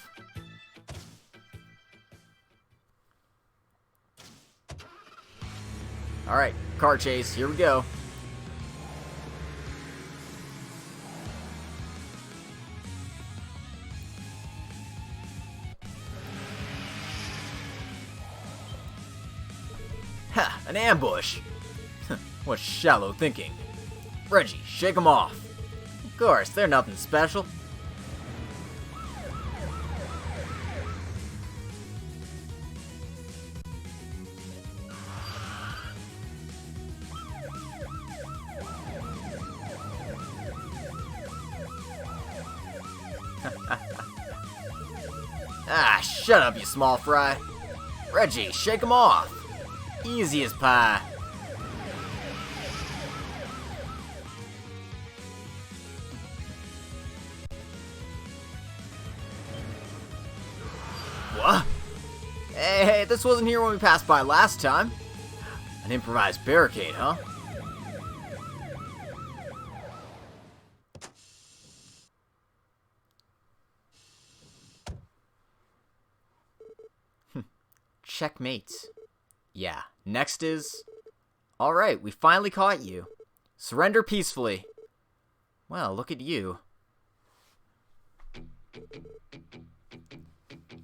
Alright, car chase, here we go. Ha, an ambush. What shallow thinking. Reggie, shake them off. Of course, they're nothing special. Ah, shut up, you small fry. Reggie, shake them off. Easy as pie. What? Hey, this wasn't here when we passed by last time. An improvised barricade, huh? Checkmate. Yeah, next is... Alright, we finally caught you. Surrender peacefully. Well, look at you.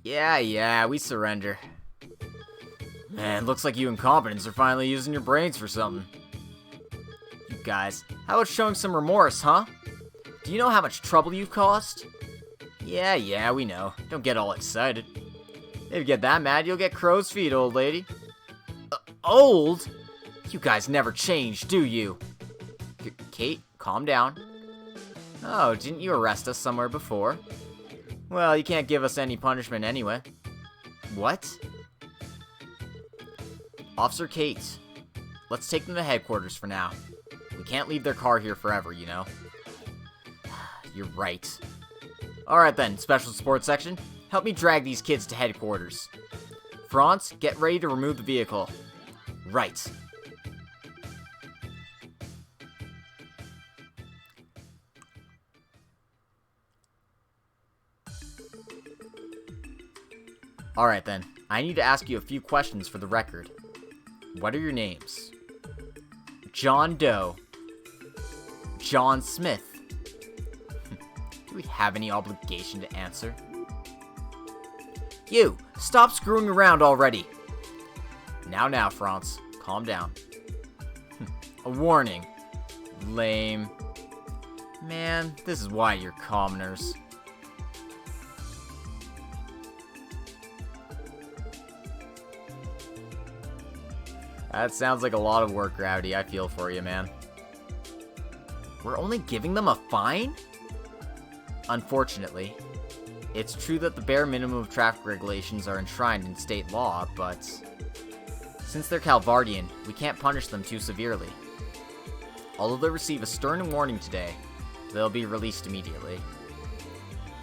Yeah, we surrender. Man, looks like you incompetents are finally using your brains for something. You guys, how about showing some remorse, huh? Do you know how much trouble you've caused? Yeah, we know. Don't get all excited. If you get that mad, you'll get crow's feet, old lady. Old? You guys never change, do you? Kate, calm down. Oh, didn't you arrest us somewhere before? Well, you can't give us any punishment anyway. What? Officer Kate, let's take them to headquarters for now. We can't leave their car here forever, you know. You're right. Alright then, Special Support Section. Help me drag these kids to headquarters. Franz, get ready to remove the vehicle. Right. Alright then, I need to ask you a few questions for the record. What are your names? John Doe. John Smith. Do we have any obligation to answer? You, stop screwing around already. Now, Franz, calm down. A warning. Lame. Man, this is why you're commoners. That sounds like a lot of work, Gravity. I feel for you, man. We're only giving them a fine? Unfortunately. It's true that the bare minimum of traffic regulations are enshrined in state law, but since they're Calvardian, we can't punish them too severely. Although they receive a stern warning today, they'll be released immediately.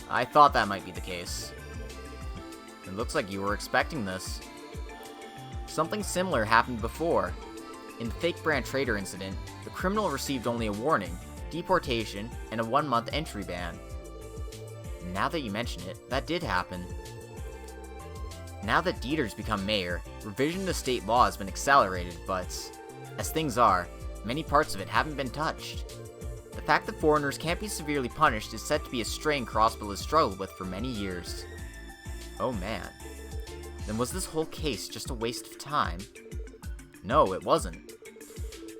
I thought that might be the case. It looks like you were expecting this. Something similar happened before. In the fake brand trader incident, the criminal received only a warning, deportation, and a 1-month entry ban. Now that you mention it, that did happen. Now that Dieter's become mayor, revision to state law has been accelerated, but as things are, many parts of it haven't been touched. The fact that foreigners can't be severely punished is said to be a strain Crossbell has struggled with for many years. Oh man. Then was this whole case just a waste of time? No, it wasn't.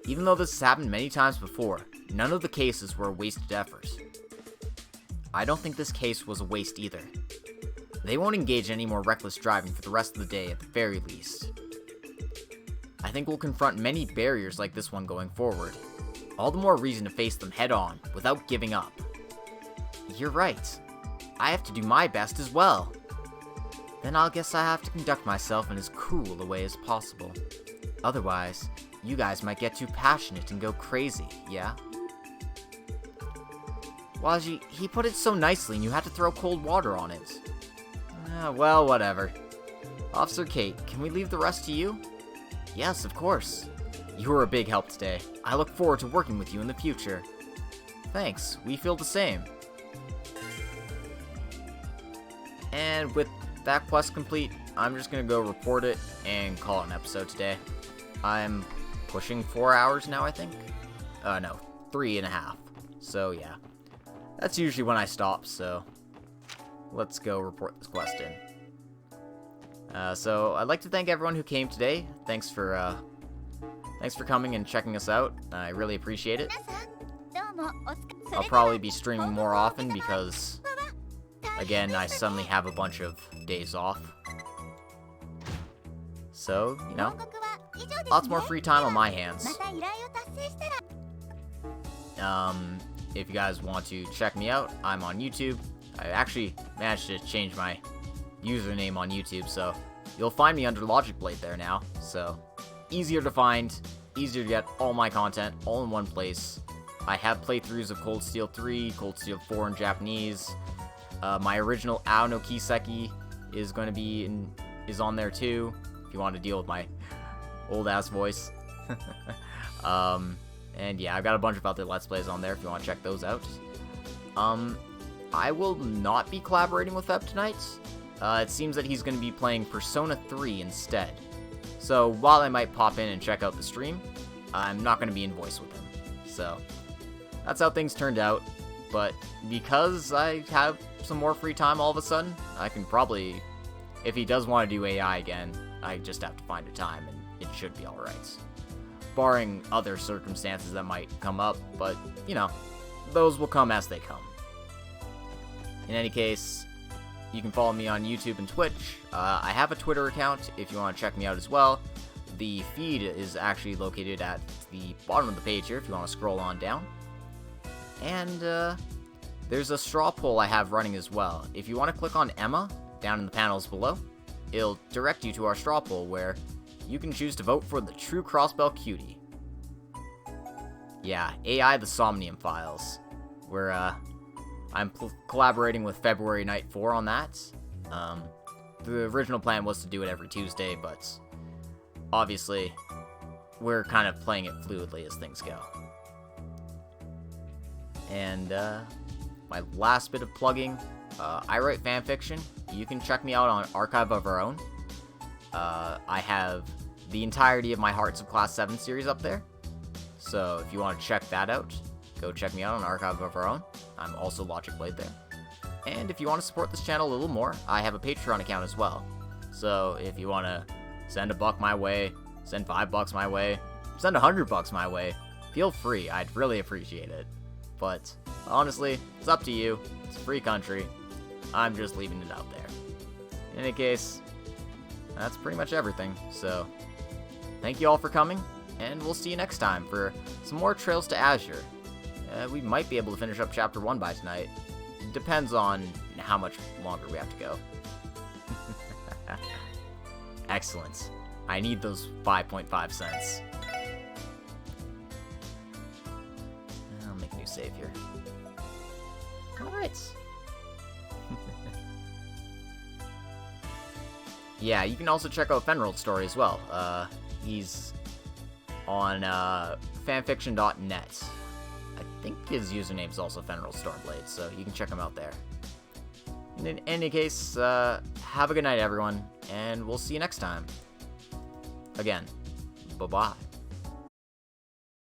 Even though this has happened many times before, none of the cases were a wasted effort. I don't think this case was a waste either. They won't engage in any more reckless driving for the rest of the day at the very least. I think we'll confront many barriers like this one going forward. all the more reason to face them head on, without giving up. You're right. I have to do my best as well. Then I'll guess I have to conduct myself in as cool a way as possible. Otherwise, you guys might get too passionate and go crazy, yeah? Waji, he put it so nicely and you had to throw cold water on it. Well, whatever. Officer Kate, can we leave the rest to you? Yes, of course. You were a big help today. I look forward to working with you in the future. Thanks, we feel the same. And with that quest complete, I'm just gonna go report it and call it an episode today. I'm pushing 4 hours now, I think? No, 3.5. So yeah, that's usually when I stop, so let's go report this quest in. So I'd like to thank everyone who came today. Thanks for coming and checking us out. I really appreciate it. どうもお疲れ。 I'll probably be streaming more often because, again, I suddenly have a bunch of days off. So, you know, 報告は以上ですね。 lots more free time on my hands. また依頼を達成したら。 If you guys want to check me out, I'm on YouTube. I actually managed to change my username on YouTube, so you'll find me under Logic Blade there now. So, easier to find, easier to get all my content all in one place. I have playthroughs of Cold Steel 3, Cold Steel 4 in Japanese. My original Ao no Kiseki is going to be is on there too, if you want to deal with my old ass voice. And yeah, I've got a bunch of other Let's Plays on there if you want to check those out. I will not be collaborating with Feb tonight. It seems that he's going to be playing Persona 3 instead. So while I might pop in and check out the stream, I'm not going to be in voice with him. So that's how things turned out. But because I have some more free time all of a sudden, I can probably, if he does want to do AI again, I just have to find a time and it should be alright. Barring other circumstances that might come up, but, you know, those will come as they come. In any case, you can follow me on YouTube and Twitch. I have a Twitter account if you want to check me out as well. The feed is actually located at the bottom of the page here if you want to scroll on down. And there's a straw poll I have running as well. If you want to click on Emma down in the panels below, it'll direct you to our straw poll where you can choose to vote for the true Crossbell cutie. Yeah, AI the Somnium Files. Where I'm collaborating with February Night 4 on that. The original plan was to do it every Tuesday, but obviously we're kind of playing it fluidly as things go. And my last bit of plugging, I write fanfiction. You can check me out on Archive of Our Own. I have the entirety of my Hearts of Class 7 series up there. So if you want to check that out, go check me out on Archive of Our Own. I'm also Logic Blade there. And if you want to support this channel a little more, I have a Patreon account as well. So if you want to send $1 my way, send $5 my way, send $100 my way, feel free. I'd really appreciate it. But honestly, it's up to you. It's a free country. I'm just leaving it out there. In any case, that's pretty much everything. So thank you all for coming, and we'll see you next time for some more Trails to Azure. We might be able to finish up Chapter 1 by tonight. Depends on how much longer we have to go. Excellent. I need those 5.5 cents. I'll make a new save here. Alright. Yeah, you can also check out Fenrold's story as well. He's on fanfiction.net. I think his username is also Fenrold Stormblade, so you can check him out there. And in any case, have a good night, everyone, and we'll see you next time. Again, bye-bye.